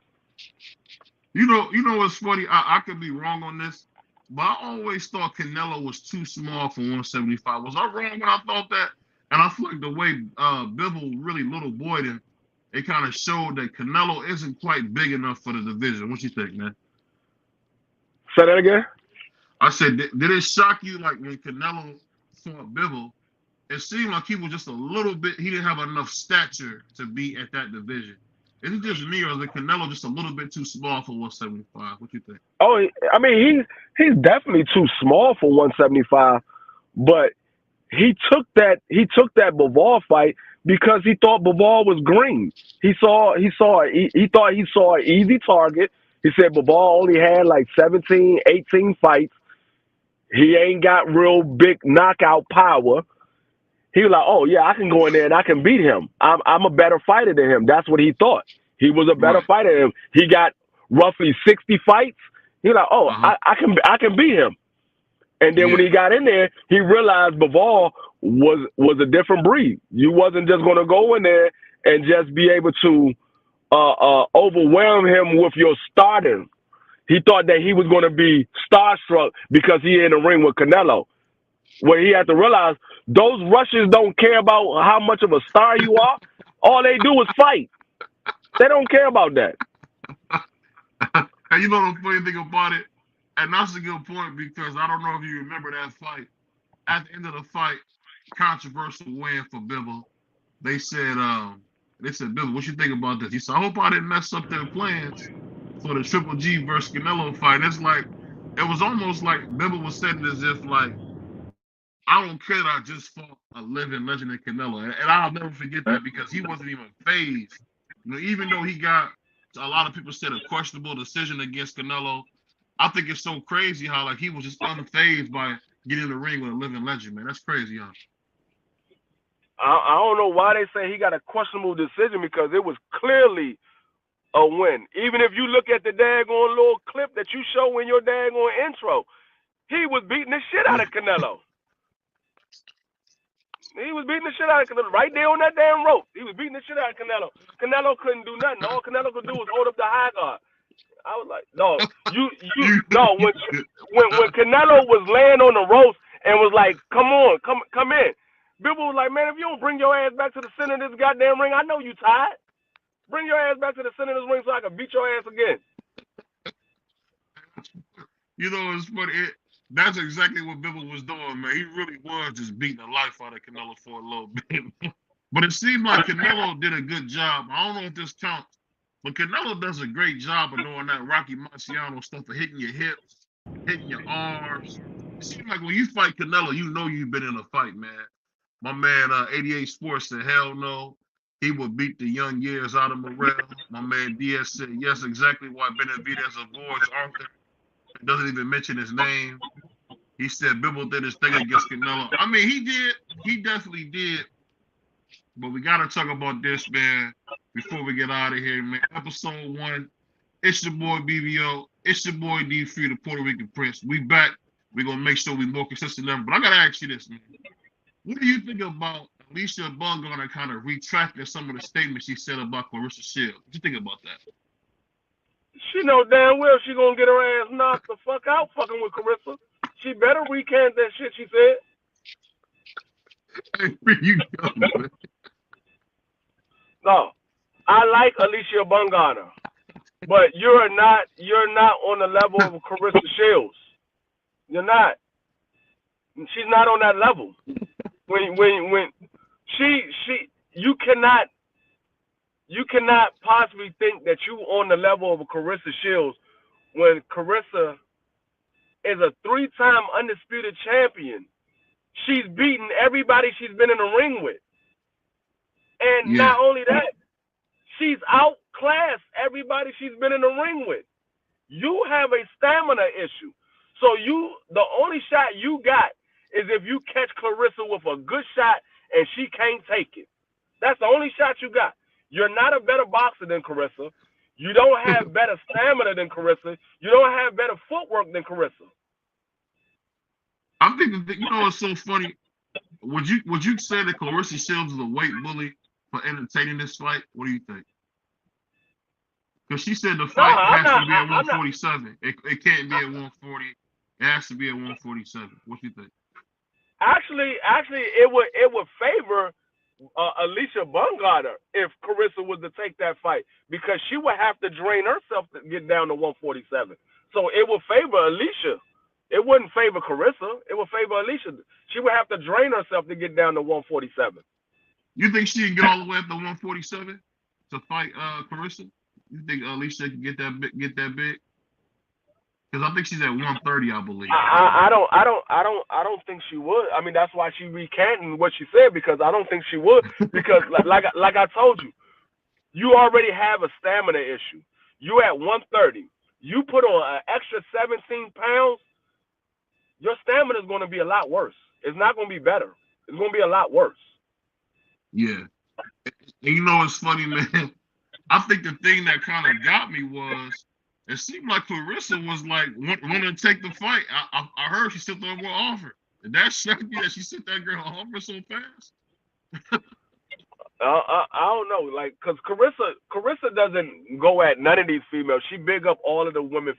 You know what's funny? I could be wrong on this, but I always thought Canelo was too small for 175. Was I wrong when I thought that? And I feel like the way Bivol really little boyed him, it kind of showed that Canelo isn't quite big enough for the division. What you think, man?
Say that again?
I said, did it shock you like when Canelo fought Bivol? It seemed like he was just a little bit, he didn't have enough stature to be at that division. Is it just me or is the Canelo just a little bit too small for 175? What you think?
Oh, I mean, he's definitely too small for 175, but he took that Bivol fight because he thought Bivol was green. He thought he saw an easy target. He said Bivol only had like 17, 18 fights. He ain't got real big knockout power. he was like, oh yeah, I can go in there and I can beat him. I'm a better fighter than him. That's what he thought. He was a better fighter than him. He got roughly 60 fights. He was like, oh, I can beat him. And then when he got in there, he realized Bivol was a different breed. You wasn't just going to go in there and just be able to overwhelm him with your starting. He thought that he was going to be starstruck because he in the ring with Canelo. Where he had to realize those Russians don't care about how much of a star you are. All they do is fight. They don't care about that.
And you know the funny thing about it? And that's a good point because I don't know if you remember that fight. At the end of the fight, controversial win for Bivol. They said, Bivol, what you think about this? He said, I hope I didn't mess up their plans for the Triple G versus Canelo fight. And it's like, it was almost like Bivol was saying as if like, I don't care that I just fought a living legend in Canelo. And I'll never forget that because he wasn't even phased. You know, even though he got, a lot of people said, a questionable decision against Canelo, I think it's so crazy how like he was just unfazed by getting in the ring with a living legend, man. That's crazy, huh?
I don't know why they say he got a questionable decision because it was clearly a win. Even if you look at the daggone little clip that you show in your daggone intro, he was beating the shit out of Canelo. He was beating the shit out of Canelo right there on that damn rope. He was beating the shit out of Canelo. Canelo couldn't do nothing. All Canelo could do was hold up the high guard. I was like, no, when Canelo was laying on the ropes and was like, come on, come in. Bivol was like, man, if you don't bring your ass back to the center of this goddamn ring, I know you tired. Bring your ass back to the center of this ring so I can beat your ass again.
You know, it's funny. That's exactly what Bivol was doing, man. He really was just beating the life out of Canelo for a little bit. But it seemed like Canelo did a good job. I don't know if this counts, but Canelo does a great job of doing that Rocky Marciano stuff of hitting your hips, hitting your arms. It seems like when you fight Canelo, you know you've been in a fight, man. My man, 88 Sports said, hell no. He would beat the young years out of Morrell. My man Diaz said, yes, exactly why Benavidez avoids Arthur. Doesn't even mention his name. He said Bivol did his thing against Canelo. I mean, he did. He definitely did. But we got to talk about this, man, before we get out of here, man. Episode 1. It's your boy BBO. It's your boy D3, the Puerto Rican Prince. We back. We're going to make sure we're more consistent than ever. But I got to ask you this, man. What do you think about Alicia Bungana kind of retracting some of the statements she said about Claressa Shields? What you think about that?
She know damn well she gonna get her ass knocked the fuck out fucking with Claressa. She better recant that shit she said.
Hey, you go, man.
No, I like Alicia Bungana, but you're not on the level of Claressa Shields. You're not. She's not on that level. When you cannot possibly think that you on the level of a Claressa Shields when Claressa is a 3-time undisputed champion. She's beaten everybody she's been in the ring with. And not only that, she's outclassed everybody she's been in the ring with. You have a stamina issue. So the only shot you got is if you catch Claressa with a good shot and she can't take it. That's the only shot you got. You're not a better boxer than Claressa. You don't have better stamina than Claressa. You don't have better footwork than Claressa.
I'm thinking that, you know what's so funny? Would you say that Claressa Shields is a weight bully for entertaining this fight? What do you think? Because she said the fight has to be at 147. It can't be at 140. It has to be at 147. What do you think?
Actually, it would favor Alicia Bungana if Claressa was to take that fight because she would have to drain herself to get down to 147. So it would favor Alicia. It wouldn't favor Claressa. It would favor Alicia. She would have to drain herself to get down to 147.
You think she can get all the way up to 147 to fight Claressa? You think Alicia can get that big? Because I think she's at 130, I believe.
I don't think she would. I mean, that's why she recanting what she said because I don't think she would. Because like I told you, you already have a stamina issue. You at 130. You put on an extra 17 pounds, your stamina is going to be a lot worse. It's not going to be better. It's gonna be a lot worse.
Yeah. And you know what's funny, man? I think the thing that kind of got me was it seemed like Clarissa was like wanting to take the fight. I heard she sent the offer. Did that shock you that she sent that girl offer so fast?
I don't know, like, cause Carissa doesn't go at none of these females. She big up all of the women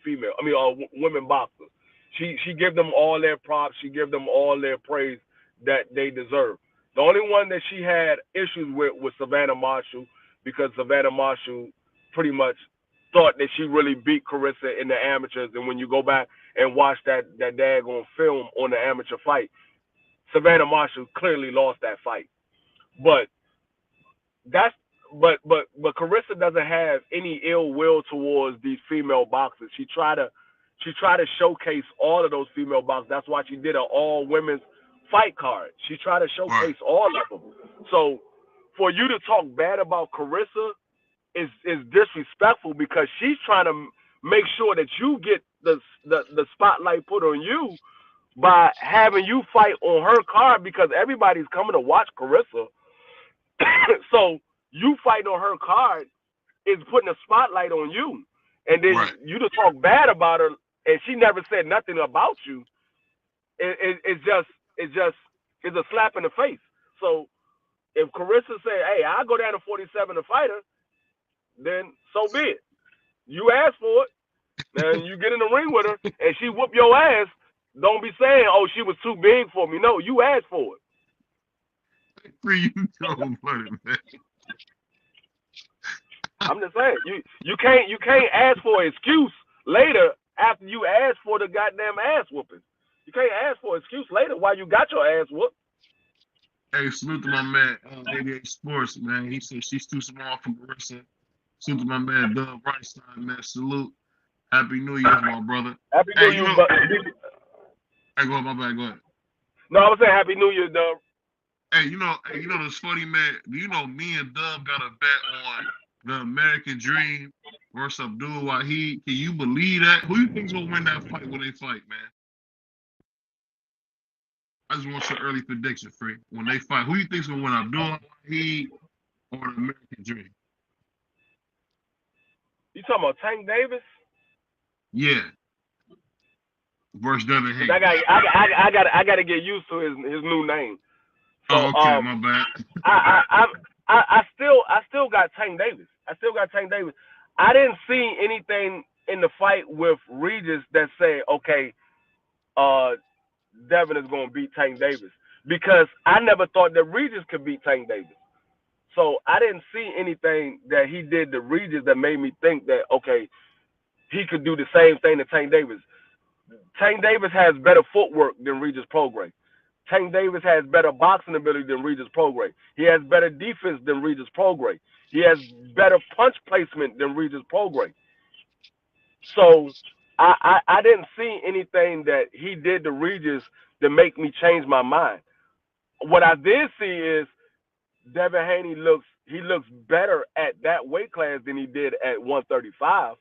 women boxers. She give them all their props. She give them all their praise that they deserve. The only one that she had issues with was Savannah Marshall, because Savannah Marshall pretty much thought that she really beat Carissa in the amateurs. And when you go back and watch that daggone film on the amateur fight, Savannah Marshall clearly lost that fight. But but Carissa doesn't have any ill will towards these female boxers. She try to showcase all of those female boxers. That's why she did an all women's fight card. She tried to showcase all of them. So for you to talk bad about Carissa is disrespectful, because she's trying to make sure that you get the spotlight put on you by having you fight on her card, because everybody's coming to watch Carissa. So you fighting on her card is putting a spotlight on you. And then you to talk bad about her and she never said nothing about you, it's a slap in the face. So if Carissa say, hey, I'll go down to 47 to fight her, then so be it. You asked for it, and you get in the ring with her, and she whoop your ass. Don't be saying, oh, she was too big for me. No, you asked for it.
Free you don't put it, man.
I'm just saying, you can't ask for an excuse later after you asked for the goddamn ass whooping. You can't ask for an excuse later while you got your ass whooped.
Hey, salute to my man, 88 Sports, man. He said she's too small for Carissa. Salute to my man, Doug Reistein, man. Salute. Happy New Year, my brother.
Happy New Year,
Hey, go ahead, my bad, go ahead.
No, I was saying Happy New Year, Doug.
Hey, you know this funny, man. Do you know me and Dub got a bet on the American Dream versus Abdul Wahid? Can you believe that? Who you think's gonna win that fight when they fight, man? I just want your early prediction, Free. When they fight, who you think's gonna win, Abdul Wahid or the American Dream?
You talking about Tank Davis?
Yeah. Versus Devin Haney.
I got to get used to his new name. So,
okay, my bad.
I still got Tank Davis. I didn't see anything in the fight with Regis that said, okay, Devin is going to beat Tank Davis, because I never thought that Regis could beat Tank Davis. So I didn't see anything that he did to Regis that made me think that, okay, he could do the same thing to Tank Davis. Tank Davis has better footwork than Regis Prograis. Tank Davis has better boxing ability than Regis Prograis. He has better defense than Regis Prograis. He has better punch placement than Regis Prograis. So I didn't see anything that he did to Regis to make me change my mind. What I did see is Devin Haney looks better at that weight class than he did at 135.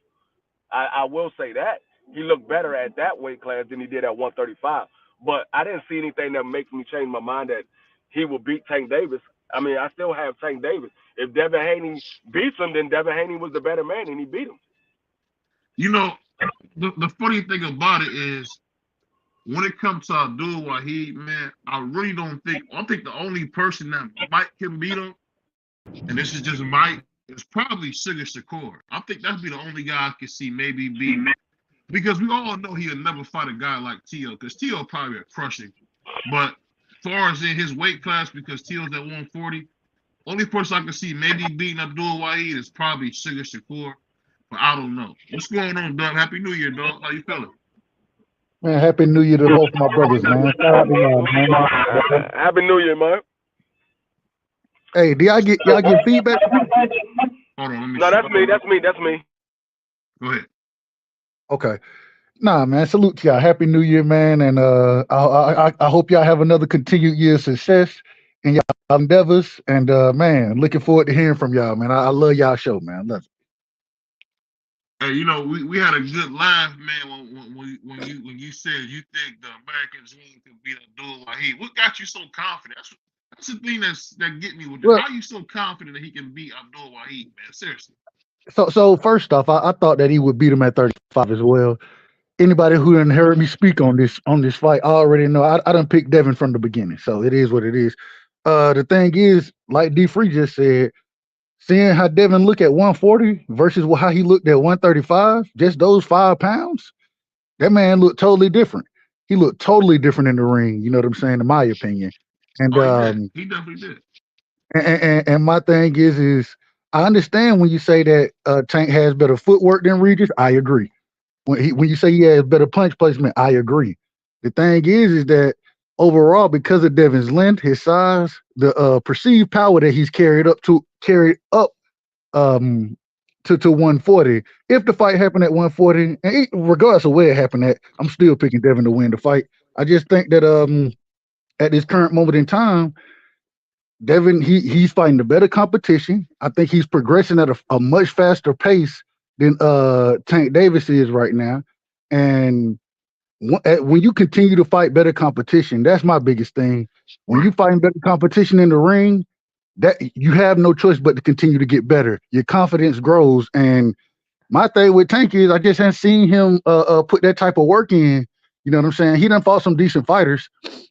I will say that. He looked better at that weight class than he did at 135. But I didn't see anything that makes me change my mind that he will beat Tank Davis. I mean, I still have Tank Davis. If Devin Haney beats him, then Devin Haney was the better man, and he beat him.
You know, the funny thing about it is, when it comes to Abdul Wahid, man, I really don't think. I think the only person that might can beat him, and this is just might, is probably Sugar Shakur. I think that'd be the only guy I could see maybe beat. Because we all know he'll never fight a guy like Tio, because Tio probably would crush him. But as far as in his weight class, because Tio's at 140, only person I can see maybe beating Abdul Wahid is probably Sugar Shakur. But I don't know. What's going on, Doug? Happy New Year, dog. How you feeling?
Man, Happy New Year to both my brothers, man.
Happy New Year, man.
Hey, do y'all get feedback?
Hold on, let me.
No, that's me.
Go ahead.
Okay. Nah, man. Salute to y'all. Happy New Year, man. And I hope y'all have another continued year of success in y'all endeavors. And man, looking forward to hearing from y'all, man. I love y'all show, man. I love it.
Hey, you know, we had a good laugh, man, when you said you think the American dream could beat Abdul Wahid. What got you so confident? That's the thing that get me with it.
Well,
How you so confident that he can beat Abdul Wahid, man? Seriously.
so first off, I thought that he would beat him at 35 as well. Anybody who didn't heard me speak on this fight, I already know I done picked Devin from the beginning. So it is what it is. The thing is, like D Free just said, seeing how Devin look at 140 versus how he looked at 135, just those 5 pounds, that man looked totally different. He looked totally different in the ring. You know what I'm saying? In my opinion. And
Oh, he did. He definitely did.
and my thing is I understand when you say that Tank has better footwork than Regis. I agree. When you say he has better punch placement, I agree. The thing is that overall, because of Devin's length, his size, the perceived power that he's carried up to 140. If the fight happened at 140, and regardless of where it happened at, I'm still picking Devin to win the fight. I just think that at this current moment in time, Devin he's fighting the better competition. I think he's progressing at a much faster pace than Tank Davis is right now. And when you continue to fight better competition, that's my biggest thing. When you fighting better competition in the ring, that you have no choice but to continue to get better. Your confidence grows. And my thing with Tank is I just haven't seen him put that type of work in. You know what I'm saying? He done fought some decent fighters,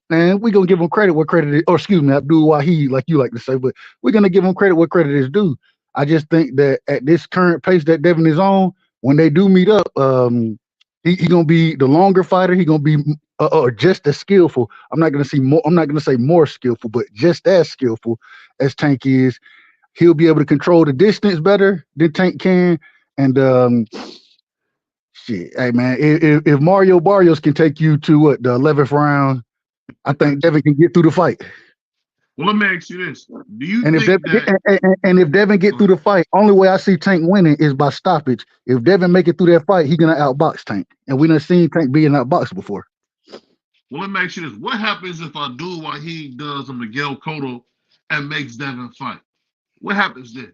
and we're gonna give him credit where credit is, or excuse me, Abdul Wahid, like you like to say, but we're gonna give him credit where credit is due. I just think that at this current pace that Devin is on, when they do meet up, he gonna be the longer fighter. He gonna be just as skillful. I'm not gonna say more skillful, but just as skillful as Tank is. He'll be able to control the distance better than Tank can. And shit, hey man, if Mario Barrios can take you to what, the 11th round, I think Devin can get through the fight.
Well, let me ask you this: do you
And if
think
Devin
that?
and if Devin get through the fight, only way I see Tank winning is by stoppage. If Devin make it through that fight, he gonna outbox Tank, and we done seen Tank being outboxed before.
Well, let me ask you this: what happens if Abdul Wahid does a Miguel Cotto and makes Devin fight? What happens then?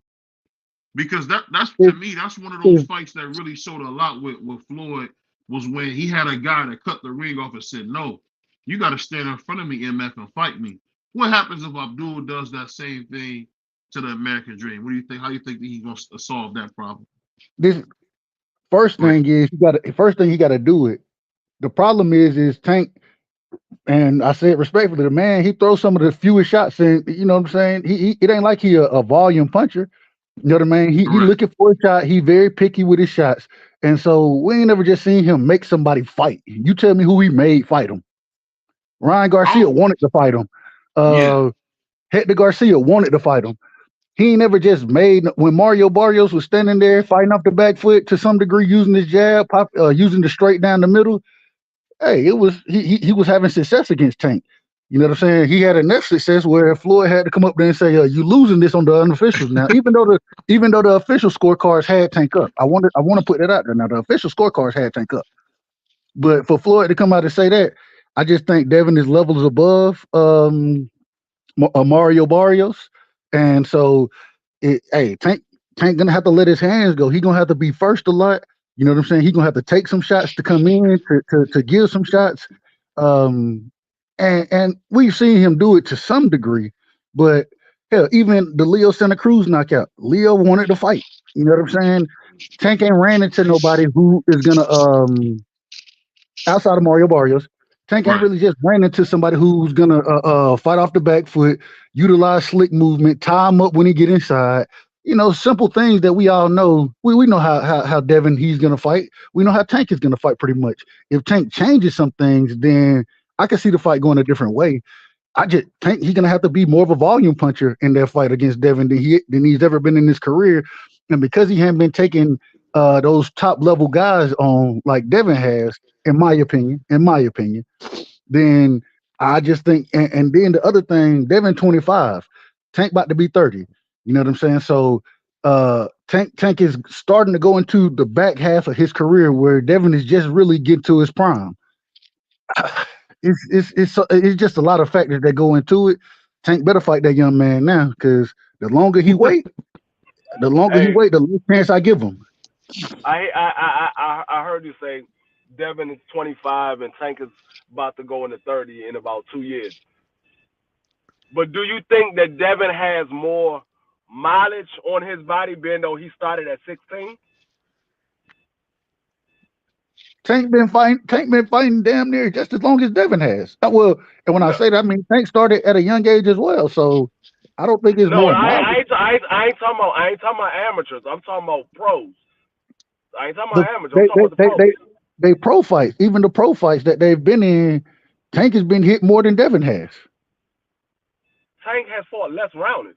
Because that's to
If,
me, that's one of those
if,
fights that really showed a lot with Floyd, was when he had a guy that cut the ring off and said, "No, you got to stand in front of me, MF, and fight me." What happens if Abdul does that same thing to the American Dream? What do you think? How do you think that he's going to solve that problem?
this first
Right.
thing is first thing he got to do it. The problem is Tank, and I say it respectfully, the man, he throws some of the fewest shots in. You know what I'm saying? It ain't like he a volume puncher. You know what I mean? He
Correct.
looking for a shot. He very picky with his shots. And so we ain't never just seen him make somebody fight. You tell me who he made fight him. Ryan Garcia
Oh,
wanted to fight him.
yeah.
Hector Garcia wanted to fight him. He ain't never just made, when Mario Barrios was standing there fighting off the back foot to some degree, using his jab, using the straight down the middle. Hey, it was he was having success against Tank. You know what I'm saying? He had enough success where Floyd had to come up there and say, "You losing this on the unofficials now." Even though the official scorecards had Tank up, I want to put that out there. Now the official scorecards had Tank up, but for Floyd to come out and say that, I just think Devin is levels above Mario Barrios, and so Tank gonna have to let his hands go. He gonna have to be first a lot. You know what I'm saying? He gonna have to take some shots to come in to give some shots. Um, and we've seen him do it to some degree, but hell, even the Leo Santa Cruz knockout, Leo wanted to fight. You know what I'm saying? Tank ain't ran into nobody who is gonna outside of Mario Barrios. Tank ain't
Right.
really just ran into somebody who's gonna fight off the back foot, utilize slick movement, tie him up when he get inside. You know, simple things that we all know. We know how Devin he's gonna fight. We know how Tank is gonna fight pretty much. If Tank changes some things, then I can see the fight going a different way. I just think he's gonna have to be more of a volume puncher in that fight against Devin than he's ever been in his career. And because he hadn't been taking those top level guys on like Devin has, in my opinion, then I just think, and then the other thing, Devin 25, Tank about to be 30. You know what I'm saying? So Tank is starting to go into the back half of his career where Devin is just really getting to his prime. It's just a lot of factors that go into it. Tank better fight that young man now because the longer he wait, the
Hey,
less chance I give him.
I heard you say Devin is 25 and Tank is about to go into 30 in about 2 years. But do you think that Devin has more mileage on his body, being though he started at 16?
Tank been fighting damn near just as long as Devin has. Well, and when I
No,
say that, I mean Tank started at a young age as well. So I don't think it's
no,
more
I,
mileage.
I, ain't, I ain't talking about amateurs. I'm talking about pros. I ain't talking
The,
about amateurs. I'm talking about the pros.
they pro fights, even the pro fights that they've been in, Tank has been hit more than Devin has.
Tank has fought less roundage.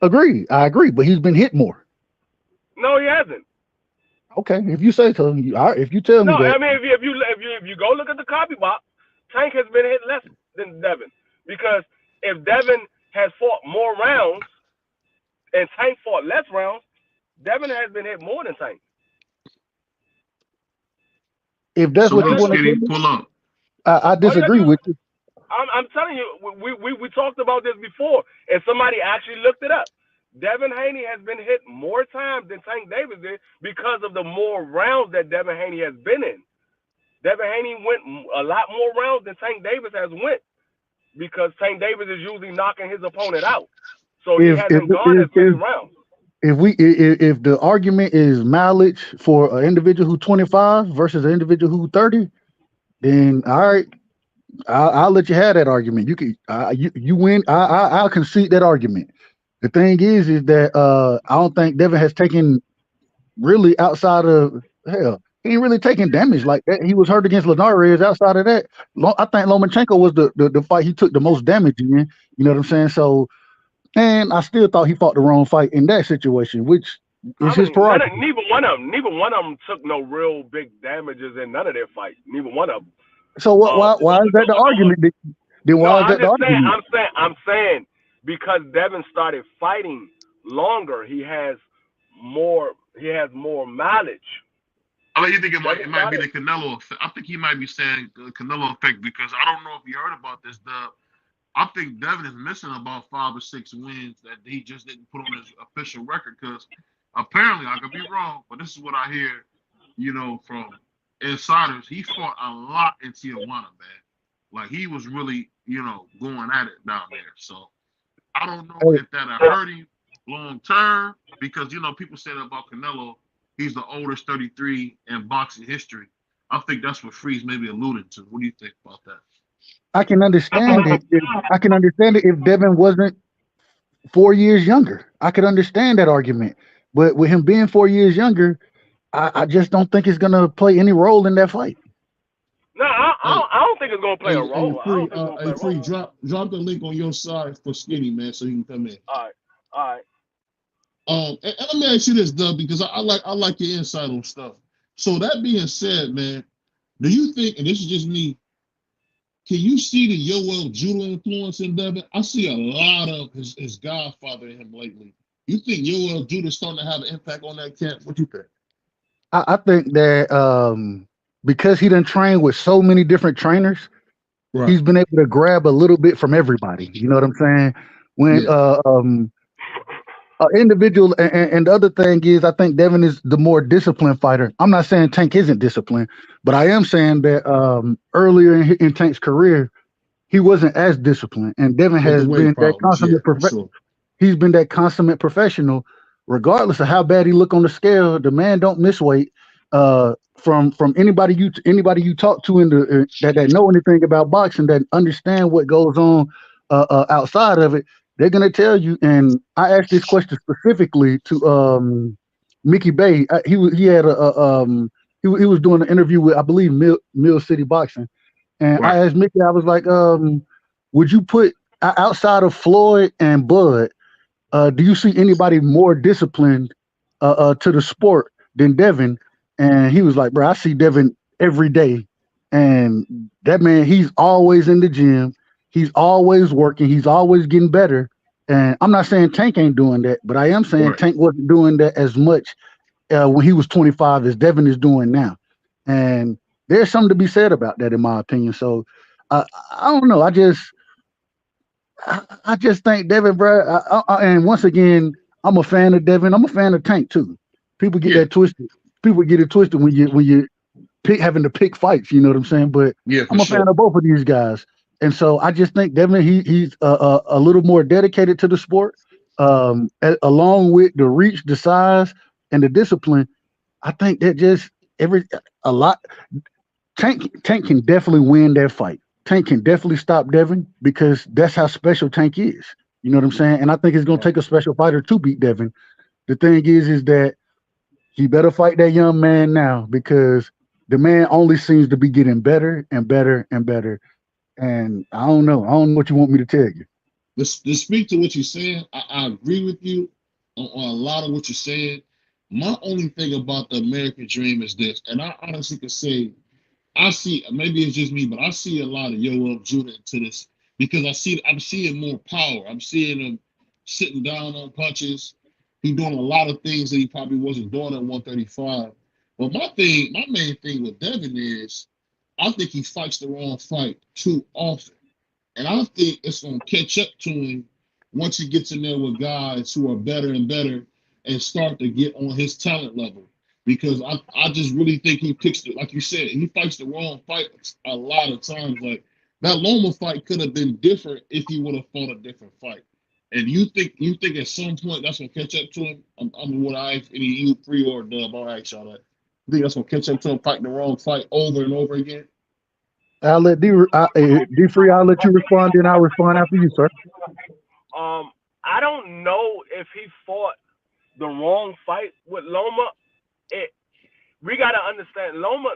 Agree, I agree, but he's been hit more.
No, he hasn't.
Okay, if you say so, if you tell me
No,
that,
I mean if you go look at the copy box, Tank has been hit less than Devin, because if Devin has fought more rounds and Tank fought less rounds, Devin has been hit more than Tank.
if that's
So
what you
look,
want to
Skinny,
do,
pull up.
I
Oh yeah,
disagree with you.
I'm telling you, we talked about this before, and somebody actually looked it up. Devin Haney has been hit more times than Tank Davis did because of the more rounds that Devin Haney has been in. Devin Haney went a lot more rounds than Tank Davis has went, because Tank Davis is usually knocking his opponent out. So he
If if
hasn't gone
if
as many
if,
rounds.
if the argument is mileage for an individual who's 25 versus an individual who's 30, then all right, I'll let you have that argument. You can you win. I'll concede that argument. The thing is that I don't think Devin has taken really outside of hell. He ain't really taking damage like that. He was hurt against Linares. Outside of that, I think Lomachenko was the fight he took the most damage in. You know what I'm saying? So, and I still thought he fought the wrong fight in that situation, which is
I
his
mean,
prerogative.
neither one of them took no real big damages in none of their fights. Neither one of them.
So why is that the argument? Then
No,
why is
I'm
that the
just saying.
argument?
I'm saying because Devin started fighting longer, he has more. He has more mileage.
I think you think
Devin
it might be
started.
the Canelo effect. I think he might be saying Canelo effect because I don't know if you heard about this. I think Devin is missing about 5 or 6 wins that he just didn't put on his official record because apparently I could be wrong, but this is what I hear, from insiders. He fought a lot in Tijuana, man. Like he was really, going at it down there. So I don't know
Hey,
if that'll hurt him long term because people say that about Canelo. He's the oldest 33 in boxing history. I think that's what Freeze may be alluding to. What do you think about that?
I can understand it. I can understand it if Devin wasn't 4 years younger. I could understand that argument. But with him being 4 years younger, I just don't think it's gonna play any role in that fight.
No,
Hey,
I don't think it's gonna play a
hey,
role. I
free,
don't think it's gonna play
hey,
a role.
free. Drop the link on your side for Skinny, man, so he can come in.
All right, all right.
And let me ask you this, Doug, because I like your insight on stuff. So that being said, man, do you think, and this is just me, can you see the Yoel Judah influence in Devin? I see a lot of his godfather in him lately. You think Yoel Judah starting to have an impact on that camp? What you think?
I think that because he done trained with so many different trainers,
Right.
he's been able to grab a little bit from everybody. You know what I'm saying? When
Yeah.
individual and the other thing is, I think Devin is the more disciplined fighter. I'm not saying Tank isn't disciplined, but I am saying that earlier in Tank's career, he wasn't as disciplined, and Devin
With the
has
weight
been that
problems, yeah, for sure.
he's been that consummate professional, regardless of how bad he look on the scale. The man don't miss weight. From anybody you talk to in the that know anything about boxing, that understand what goes on outside of it, they're gonna tell you. And I asked this question specifically to Mickey Bay. He had he was doing an interview with, I believe, Mill City Boxing, and I
Right.
asked Mickey, I was like, would you put outside of Floyd and Bud, do you see anybody more disciplined to the sport than Devin? And he was like, bro, I see Devin every day. And that man, he's always in the gym. He's always working. He's always getting better. And I'm not saying Tank ain't doing that, but I am saying
Right.
Tank wasn't doing that as much when he was 25 as Devin is doing now. And there's something to be said about that, in my opinion. So I don't know. I just think Devin, bro. And once again, I'm a fan of Devin. I'm a fan of Tank too. People get
Yeah.
that twisted. People get it twisted when you having to pick fights. You know what I'm saying? But
Yeah,
I'm
for
a fan
sure.
of both of these guys, and so I just think Devin he's a little more dedicated to the sport, along with the reach, the size, and the discipline. I think that just a lot. Tank can definitely win that fight. Tank can definitely stop Devin because that's how special Tank is. You know what I'm saying? And I think it's gonna
Right.
take a special fighter to beat Devin. The thing is that he better fight that young man now because the man only seems to be getting better and better and better. And I don't know. I don't know what you want me to tell you.
To speak to what you're saying, I agree with you on a lot of what you're saying. My only thing about the American dream is this, and I honestly could say, I see, maybe it's just me, but I see a lot of Yoel Judah into this because I'm seeing more power. I'm seeing him sitting down on punches. He's doing a lot of things that he probably wasn't doing at 135. But my main thing with Devin is, I think he fights the wrong fight too often. And I think it's going to catch up to him once he gets in there with guys who are better and better and start to get on his talent level. Because I just really think he picks it, like you said, he fights the wrong fight a lot of times. Like that Loma fight could have been different if he would have fought a different fight. And you think at some point that's gonna catch up to him? I'm what I any you free or dub, I'll ask y'all that. You think that's gonna catch up to him fighting the wrong fight over and over again?
I'll let D Free. I'll let you respond, then I'll respond after you, sir.
I don't know if he fought the wrong fight with Loma. We gotta understand Loma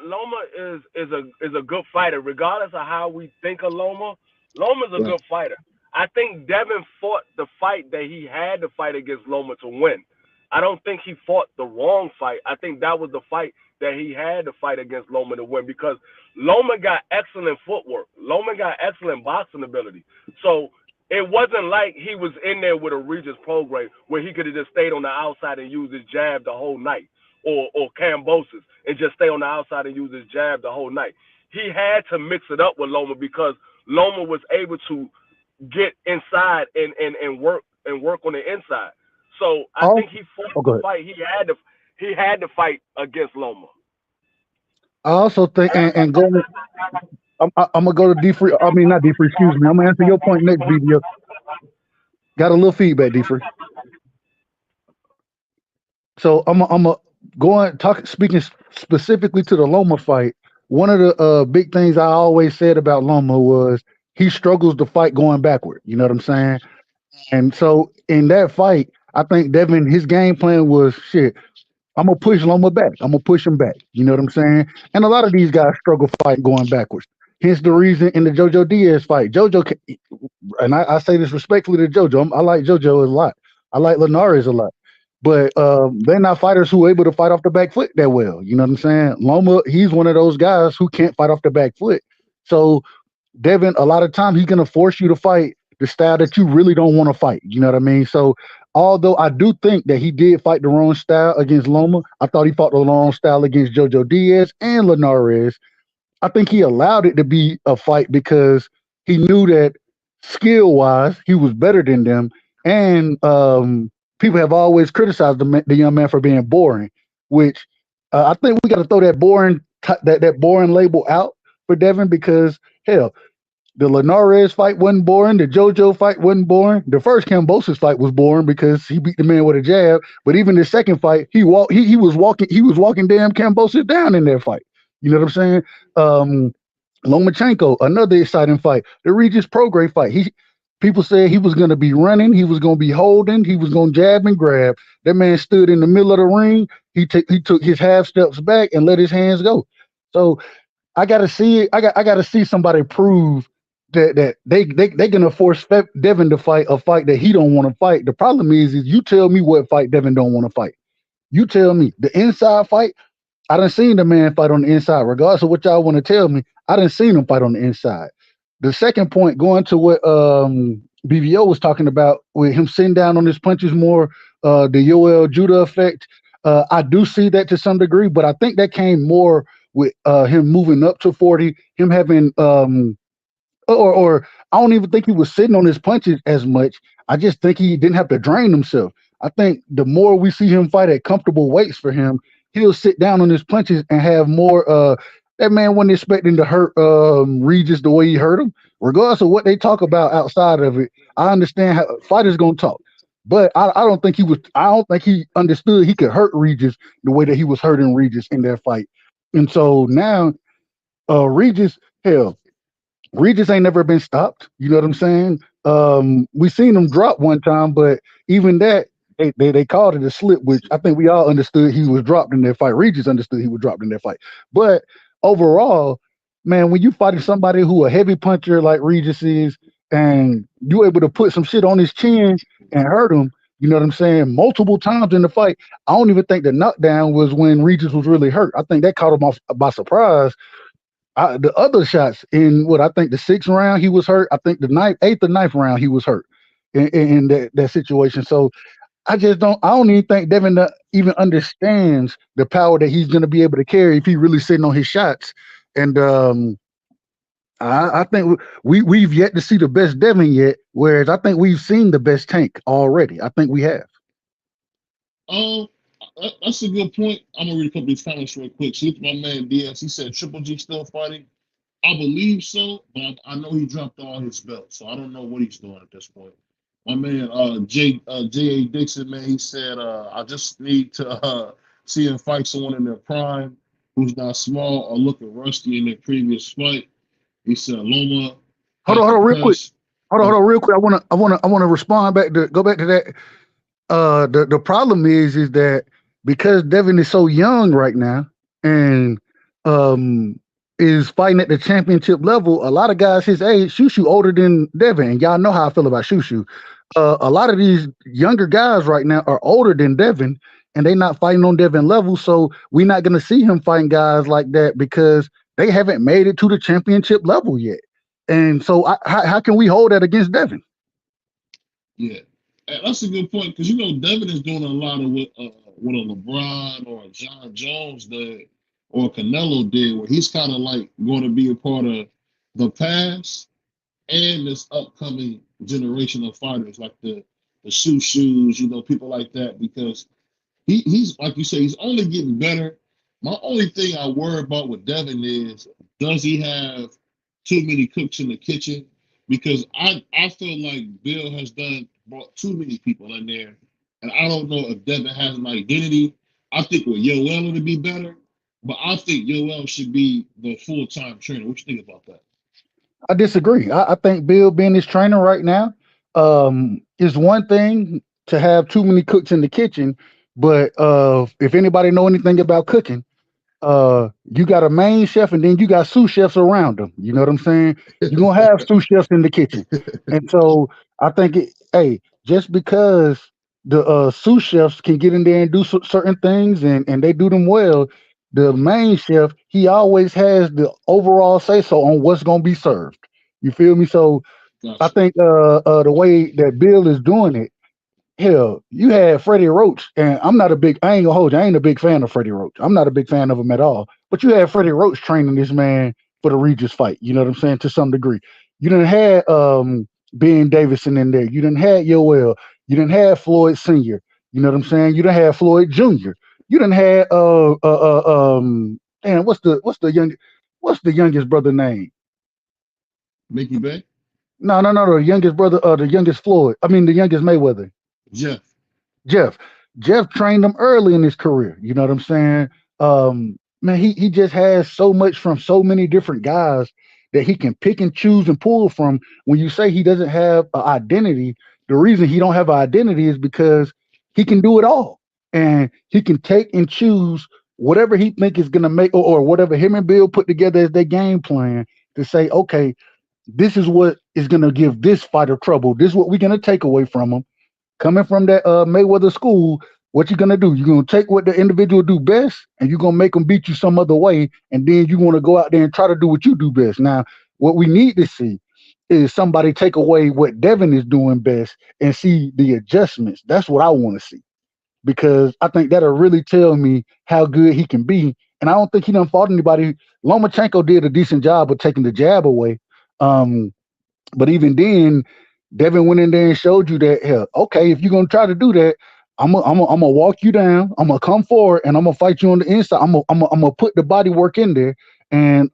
is a good fighter, regardless of how we think of Loma. Loma's a
Right.
good fighter. I think Devin fought the fight that he had to fight against Loma to win. I don't think he fought the wrong fight. I think that was the fight that he had to fight against Loma to win because Loma got excellent footwork. Loma got excellent boxing ability. So it wasn't like he was in there with a Regis Prograis where he could have just stayed on the outside and used his jab the whole night, or Cambosis and just stay on the outside and use his jab the whole night. He had to mix it up with Loma because Loma was able to get inside and work on the inside. So I
Oh,
think he fought
go
the
ahead.
fight. He had to fight against Loma.
I also think, and going, I'm gonna go to D Free. I mean, not D Free. Excuse me. I'm gonna answer your point next video. Got a little feedback, D Free. So I'm a going talk speaking specifically to the Loma fight. One of the big things I always said about Loma was he struggles to fight going backward. You know what I'm saying? And so in that fight, I think Devin his game plan was shit. I'm gonna push Loma back. I'm gonna push him back. You know what I'm saying? And a lot of these guys struggle fighting going backwards. Hence the reason in the JoJo Diaz fight, and I say this respectfully to JoJo. I like JoJo a lot. I like Linares a lot. But they're not fighters who are able to fight off the back foot that well. You know what I'm saying? Loma, he's one of those guys who can't fight off the back foot. So Devin, a lot of times he's gonna force you to fight the style that you really don't want to fight. You know what I mean? So although I do think that he did fight the wrong style against Loma, I thought he fought the wrong style against JoJo Diaz and Linares. I think he allowed it to be a fight because he knew that skill wise he was better than them, and people have always criticized the young man for being boring, which I think we got to throw that that boring label out for Devin because hell, the Linares fight wasn't boring. The JoJo fight wasn't boring. The first Cambosis fight was boring because he beat the man with a jab. But even the second fight, he was walking damn Cambosis down in that fight. You know what I'm saying? Lomachenko, another exciting fight. The Regis Prograis fight. People said he was going to be running, he was going to be holding, he was going to jab and grab. That man stood in the middle of the ring. He took his half steps back and let his hands go. So I got to see it. I got to see somebody prove that they're gonna force Devin to fight a fight that he don't want to fight. The problem is you tell me what fight Devin don't want to fight. You tell me the inside fight. I done seen the man fight on the inside. Regardless of what y'all want to tell me, I done seen him fight on the inside. The second point, going to what BVO was talking about with him sitting down on his punches more, the Yoel Judah effect. I do see that to some degree, but I think that came more with him moving up to 40, him having or I don't even think he was sitting on his punches as much. I just think he didn't have to drain himself. I think the more we see him fight at comfortable weights for him, he'll sit down on his punches and have more. That man wasn't expecting to hurt Regis the way he hurt him. Regardless of what they talk about outside of it, I understand how fighters gonna talk. But I don't think he was. I don't think he understood he could hurt Regis the way that he was hurting Regis in that fight. And so now, Regis, hell, Regis ain't never been stopped. You know what I'm saying? We seen him drop one time, but even that they called it a slip, which I think we all understood he was dropped in that fight. Regis understood he was dropped in that fight. But overall, man, when you fighting somebody who a heavy puncher like Regis is, and you able to put some shit on his chin and hurt him, you know what I'm saying, multiple times in the fight. I don't even think the knockdown was when Regis was really hurt. I think that caught him off by surprise. The other shots in what I think the 6th round he was hurt. I think the 8th or 9th round he was hurt in that situation. So I don't even think Devin even understands the power that he's going to be able to carry if he really sitting on his shots. And I think we've yet to see the best Devin yet, whereas I think we've seen the best Tank already. I think we have.
That's a good point. I'm gonna read a couple of these comments real quick. So my man DS, he said Triple G still fighting. I believe so, but I know he dropped all his belts, so I don't know what he's doing at this point. My man J.A. Dixon, man, he said I just need to see him fight someone in their prime who's not small or looking rusty in their previous fight. He said Loma.
Hold on, real quick. Hold on, real quick. I wanna respond back to go back to that. The problem is that because Devin is so young right now and is fighting at the championship level, a lot of guys his age, Shushu older than Devin, and y'all know how I feel about Shushu. A lot of these younger guys right now are older than Devin, and they're not fighting on Devin level, so we're not going to see him fighting guys like that because they haven't made it to the championship level yet. And so how can we hold that against Devin?
Yeah, that's a good point because Devin is doing a lot of what a LeBron or a John Jones did or Canelo did, where he's kind of like going to be a part of the past and this upcoming generation of fighters like the Shoes, people like that, because he's like you say, he's only getting better. My only thing I worry about with Devin is, does he have too many cooks in the kitchen? Because I feel like Bill has brought too many people in there, and I don't know if Devin has an identity. I think with Yoel it'll be better, but I think Yoel should be the full-time trainer. What you think about that?
I disagree. I think Bill being his trainer right now is one thing to have too many cooks in the kitchen, but if anybody know anything about cooking, you got a main chef and then you got sous chefs around them. You know what I'm saying? You're gonna have sous chefs in the kitchen. And so I think just because the sous chefs can get in there and do certain things and they do them well, the main chef, he always has the overall say so on what's gonna be served. You feel me? So I think the way that Bill is doing it, hell, you had Freddie Roach, and I ain't gonna hold you, I ain't a big fan of Freddie Roach. I'm not a big fan of him at all. But you had Freddie Roach training this man for the Regis fight, you know what I'm saying, to some degree. You done had Ben Davison in there, you done had Yoel, you done had Floyd Sr., you know what I'm saying? You done had Floyd Jr., you done had what's the youngest brother name?
Mickey Bay?
No, the youngest brother, the youngest Floyd. I mean the youngest Mayweather. Jeff trained him early in his career. You know what I'm saying? Man, he just has so much from so many different guys that he can pick and choose and pull from. When you say he doesn't have an identity, the reason he don't have an identity is because he can do it all. And he can take and choose whatever he think is going to make, or whatever him and Bill put together as their game plan to say, okay, this is what is going to give this fighter trouble. This is what we're going to take away from him. Coming from that Mayweather school, what you going to do? You're going to take what the individual do best, and you're going to make them beat you some other way, and then you want to go out there and try to do what you do best. Now, what we need to see is somebody take away what Devin is doing best and see the adjustments. That's what I want to see, because I think that'll really tell me how good he can be. And I don't think he done fought anybody. Lomachenko did a decent job of taking the jab away. But even then, Devin went in there and showed you that, hell, okay, if you're going to try to do that, I'm gonna walk you down. I'm gonna come forward and I'm gonna fight you on the inside. I'm gonna put the body work in there, and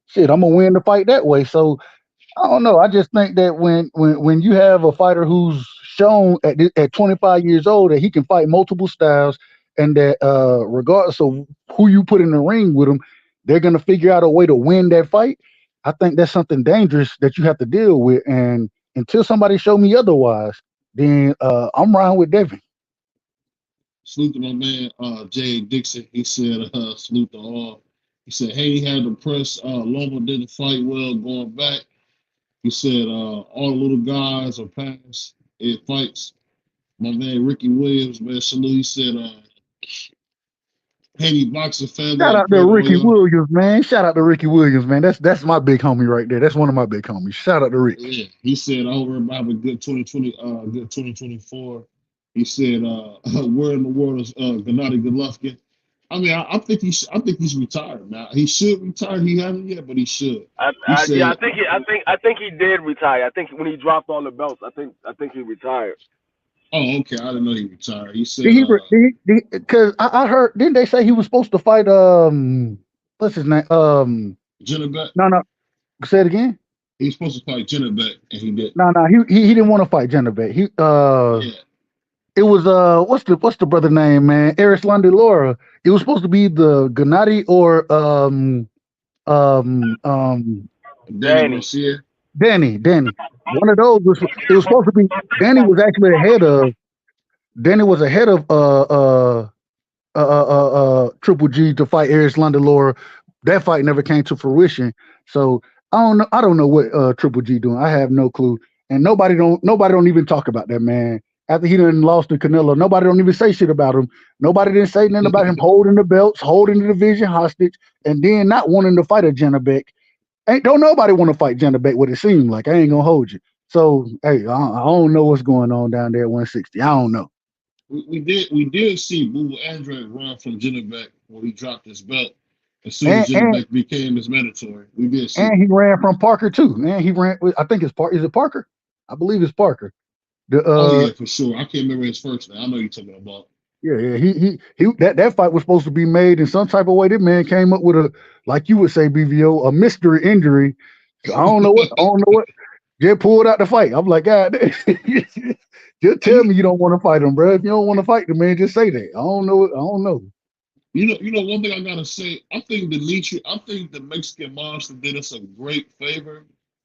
shit, I'm gonna win the fight that way. So I don't know. I just think that when you have a fighter who's shown at 25 years old that he can fight multiple styles, and that regardless of who you put in the ring with him, they're gonna figure out a way to win that fight. I think that's something dangerous that you have to deal with. And until somebody show me otherwise, then I'm riding with Devin.
Salute to my man Jay Dixon. He said salute to all. He said, hey, he had the press. Loma didn't fight well going back. He said all the little guys are past it fights. My man Ricky Williams, man, salute. He said Haiti boxing family
Shout
and
out to
pray for
Ricky
you.
Williams, man. Shout out to Ricky Williams, man. That's my big homie right there. That's one of my big homies. Shout out to Rick.
Yeah, he said I hope everybody have a good 2020, good 2024. He said, where in the world is Gennady Golovkin? I mean, I think I think he's retired now. He should retire. He hasn't yet, but he should. He said,
Yeah, I think he did retire. I think when he dropped all the belts, I think he retired.
oh, okay. I didn't know he retired. He said,
Because I heard, didn't they say he was supposed to fight what's his name?
Jenabek.
No, say it again.
He was supposed to fight Jenabek, and he did.
No, he didn't want to fight Jenabek.
Yeah.
It was what's the brother name, man? Erislandy Lara. It was supposed to be the Gennady or
Danny Garcia.
Danny. One of those was it was supposed to be. Danny was actually ahead of Triple G to fight Erislandy Lara. That fight never came to fruition. So I don't know what Triple G doing. I have no clue. And nobody don't even talk about that man. After he done lost to Canelo, nobody don't even say shit about him. Nobody didn't say nothing about him holding the belts, holding the division hostage, and then not wanting to fight a Janabek. Don't nobody want to fight Janabek, what it seemed like. I ain't gonna hold you. So hey, I don't know what's going on down there at 160. I don't know.
We did see Boo Andre run from Janabek when he dropped his belt. As soon as Janabek became his mandatory, we did see.
And he ran from Parker too. And he ran. I think it's Is it Parker? I believe it's Parker.
Oh yeah, for sure. I can't remember his first name. I know you're talking about.
Yeah. He that fight was supposed to be made in some type of way. That man came up with a, like you would say, BVO, a mystery injury. I don't know what. Just pulled out the fight. I'm like, God, just tell me you don't want to fight him, bro. If you don't want to fight the man, just say that. I don't know.
You know, one thing I gotta say, I think the Mexican Monster did us a great favor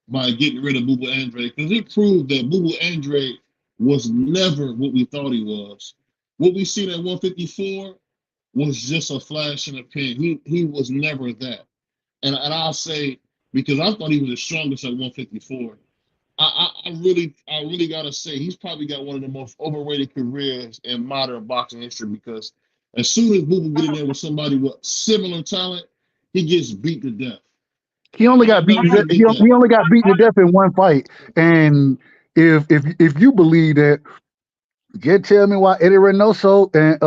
by getting rid of Boo Andre, because it proved that Boo Andre was never what we thought he was. What we seen at 154 was just a flash in the pan. He was never that. And I'll say, because I thought he was the strongest at 154. I really gotta say he's probably got one of the most overrated careers in modern boxing history, because as soon as Boo get in there with somebody with similar talent, he gets beat to death.
He only got beat to death. He only got beat to death in one fight. And if you believe that, just tell me why Eddie Reynoso and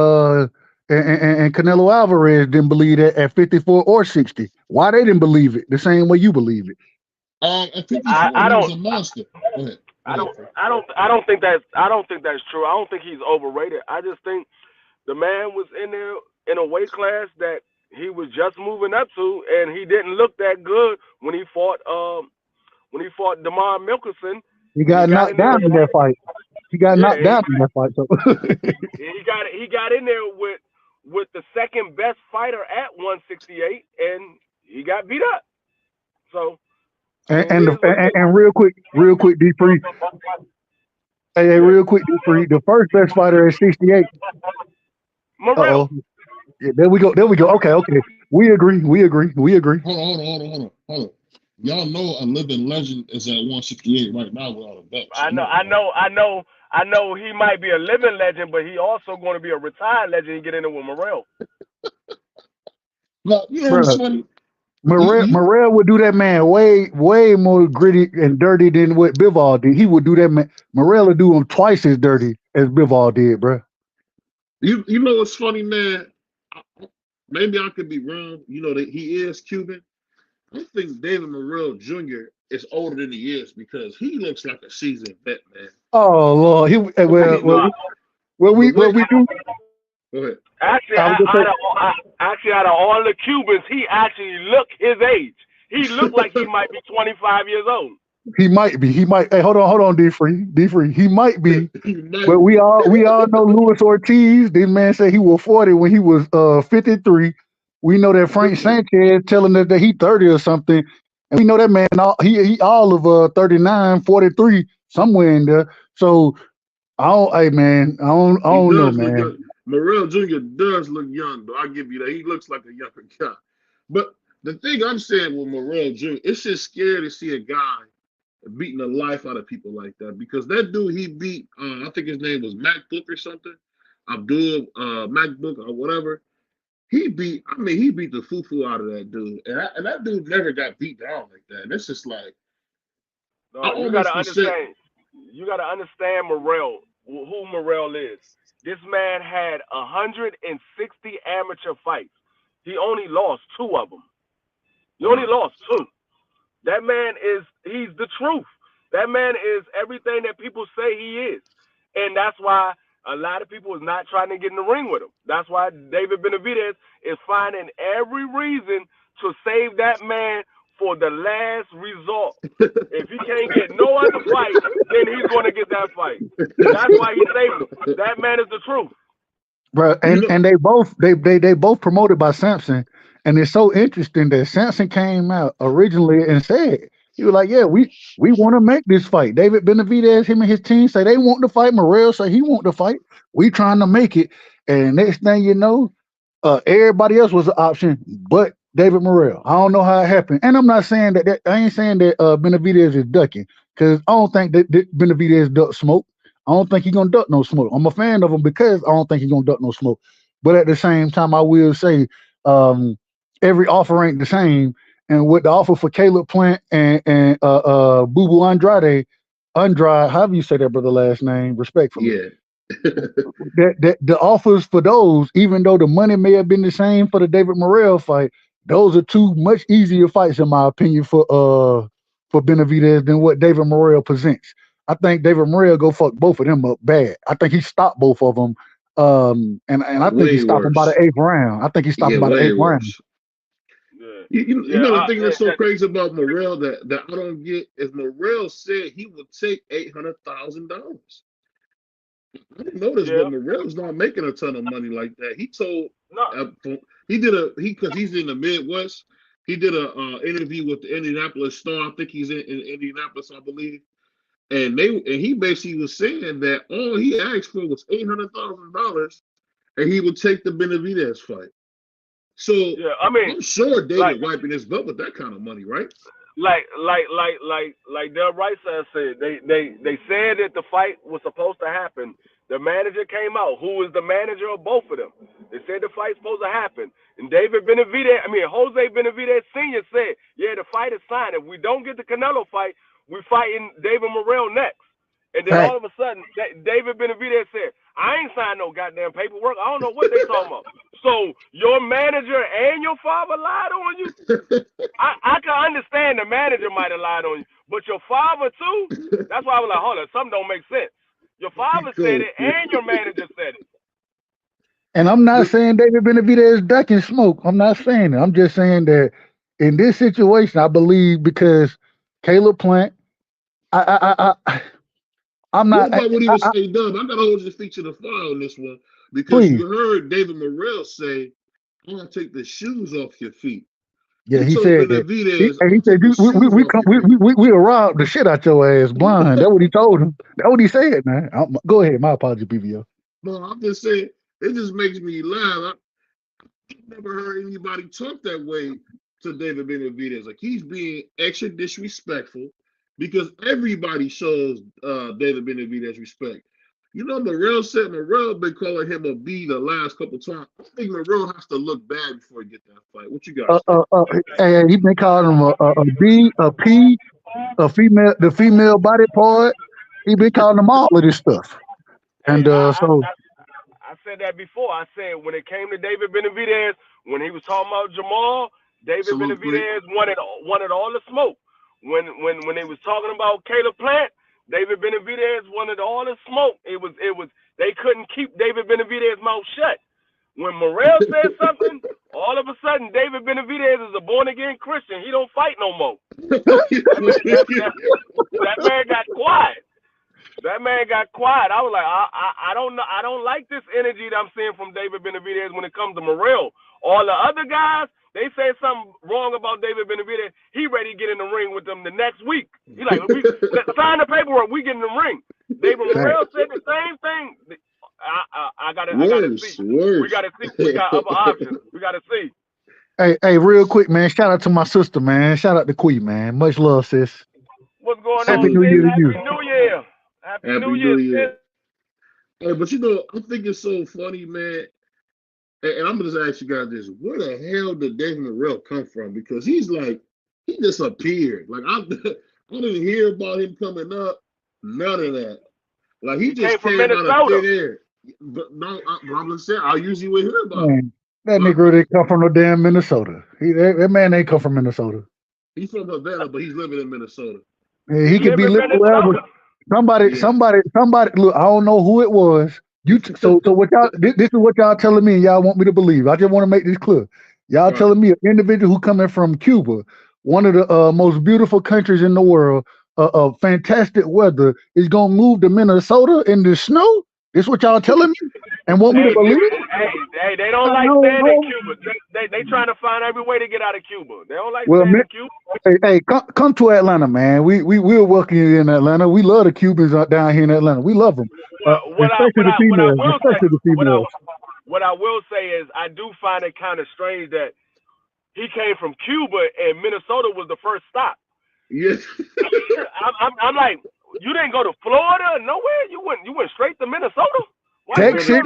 Canelo Alvarez didn't believe it at 54 or 60. Why they didn't believe it the same way you believe it?
At 54, he was a monster. Go ahead.
I don't think that's true. I don't think he's overrated. I just think the man was in there in a weight class that he was just moving up to, and he didn't look that good when he fought Demar Milkerson.
He got knocked down in that fight. He got knocked down in that fight. So
he got in there with the second best fighter at 168, and he got beat up. So
and real quick, D3. Hey, real quick, D3. The first best fighter at 68.
Morrell.
Yeah, there we go. Okay. We agree.
Hold on. Y'all know a living legend is at 168 right now with all the belts.
I know he might be a living legend, but he also going to be a retired legend and get in there with Morrell.
Look, you know what's funny?
Morrell would do that man way more gritty and dirty than what Bivol did. He would do that man. Morrell would do him twice as dirty as Bivol did, bro.
You know what's funny, man? Maybe I could be wrong. You know that he is Cuban. I think David Morrell Jr. is older than he is, because he looks like a seasoned vet, man.
Oh Lord, What we do?
Go ahead.
Actually,
I was gonna say,
out of all the Cubans, he actually looked his age. He looked like he might be 25 years old.
he might be. He might. Hey, hold on, D Free. He might be. But we all know Luis Ortiz. This man said he was 40 when he was 53. We know that Frank Sanchez telling us that he 30 or something. And we know that man, he all of 39, 43, somewhere in there. So I don't know, man.
Morrell Jr. does look young, though. I'll give you that. He looks like a younger guy. But the thing I'm saying with Morrell Jr., it's just scary to see a guy beating the life out of people like that, because that dude he beat, I think his name was MacBook or something, Abdul MacBook or whatever. He beat the foo out of that dude, and that dude never got beat down like that. And it's just like,
no, you gotta understand. You gotta understand Morrell, who Morrell is. This man had 160 amateur fights. He only lost 2 of them. He only lost 2. That man he's the truth. That man is everything that people say he is. And that's why a lot of people is not trying to get in the ring with him. That's why David Benavidez is finding every reason to save that man for the last resort. If he can't get no other fight, then he's going to get that fight. That's why he saved him. That man is the truth.
Bro, and they both promoted by Samson. And it's so interesting that Samson came out originally and said, he was like, yeah, we want to make this fight. David Benavidez, him and his team say they want to fight. Morrell say he want to fight. We trying to make it. And next thing you know, everybody else was an option but David Morrell. I don't know how it happened. And I'm not saying that I ain't saying that Benavidez is ducking, because I don't think that Benavidez duck smoke. I don't think he's gonna duck no smoke. I'm a fan of him because I don't think he's gonna duck no smoke. But at the same time, I will say every offer ain't the same. And with the offer for Caleb Plant and Boo Boo Andrade, however you say that brother last name, respectfully.
Yeah.
that the offers for those, even though the money may have been the same for the David Morrell fight, those are 2 much easier fights in my opinion for Benavidez than what David Morrell presents. I think David Morrell go fuck both of them up bad. I think he stopped both of them. And I think he stopped him by the 8th round. I think he stopped him by the 8th round.
You know the thing that's so crazy about Morrell that I don't get is Morrell said he would take $800,000. I didn't notice, but Morrell's not making a ton of money like that. He told because he's in the Midwest. He did a interview with the Indianapolis Star. I think he's in Indianapolis, I believe. And he basically was saying that all he asked for was $800,000, and he would take the Benavidez fight. So I'm sure David wiping his butt with that kind of money, right?
Like Del Rice said, they said that the fight was supposed to happen. The manager came out, who is the manager of both of them. They said the fight's supposed to happen. And Jose Benavidez Sr. said, yeah, the fight is signed. If we don't get the Canelo fight, we're fighting David Morrell next. And then all of a sudden, David Benavidez said, I ain't signed no goddamn paperwork. I don't know what they talking about. So your manager and your father lied on you? I can understand the manager might have lied on you, but your father too? That's why I was like, hold on, something don't make sense. Your father said it and your manager said it.
And I'm not saying David Benavidez is ducking smoke. I'm not saying it. I'm just saying that in this situation, I believe because Caleb Plant, I'm not.
What about what he was saying, Dub? I gotta hold your feet to the fire on this one, because you heard David Morrell say, "I'm gonna take the shoes off your feet."
Yeah, he said that. He said, "We robbed the shit out your ass, blind." That's what he told him. That's what he said, man. Go ahead. My apologies, BVO.
No, I'm just saying. It just makes me laugh. I've never heard anybody talk that way to David Benavidez. Like, he's being extra disrespectful, because everybody shows David Benavidez respect. You know, Morrell been calling him a B the last couple times. I think Morrell has to look bad before he get that fight. What you got?
And he been calling him a B, a P, the female body part. He been calling them all of this stuff. And
I said that before. I said when it came to David Benavidez, when he was talking about Jamal, David Benavidez wanted all the smoke. When they was talking about Caleb Plant, David Benavidez wanted all the smoke. They they couldn't keep David Benavidez's mouth shut. When Morrell said something, all of a sudden David Benavidez is a born-again Christian. He don't fight no more. That man got quiet. That man got quiet. I was like, I don't know. I don't like this energy that I'm seeing from David Benavidez when it comes to Morrell. All the other guys, they say something wrong about David Benavidez. He ready to get in the ring with them the next week. He like, sign the paperwork. We get in the ring. David Morrell said the same thing. I gotta see. We gotta see. We got other options. We gotta see.
Hey, real quick, man. Shout out to my sister, man. Shout out to Queen, man. Much love, sis.
What's going
Happy
on?
New Year to you.
Happy New Year. Happy New Year.
Hey, but you know, I think it's so funny, man. And I'm gonna just ask you guys this: where the hell did David Morrell come from? Because he disappeared. Like I didn't hear about him coming up. None of that. Like he just came out of thin air. But no, I'm just saying, I usually would hear about him.
That Negro didn't come from no damn Minnesota. That man ain't come from Minnesota.
He's from Havana, but he's living in Minnesota.
Yeah, he could be living wherever. Somebody. Look, I don't know who it was. So what y'all? This is what y'all telling me. Y'all want me to believe. I just want to make this clear. Y'all telling me an individual who coming from Cuba, one of the most beautiful countries in the world, fantastic weather, is gonna move to Minnesota in the snow? This what y'all telling me? And want me to believe?
Hey, they don't like staying in Cuba. They trying to find every way to get out of Cuba. They don't like staying in Cuba.
Hey, come to Atlanta, man. We'll welcome you in Atlanta. We love the Cubans down here in Atlanta. We love them.
What I will say is I do find it kind of strange that he came from Cuba and Minnesota was the first stop.
Yes.
I'm like, you didn't go to Florida, nowhere. You went straight to Minnesota.
Texas,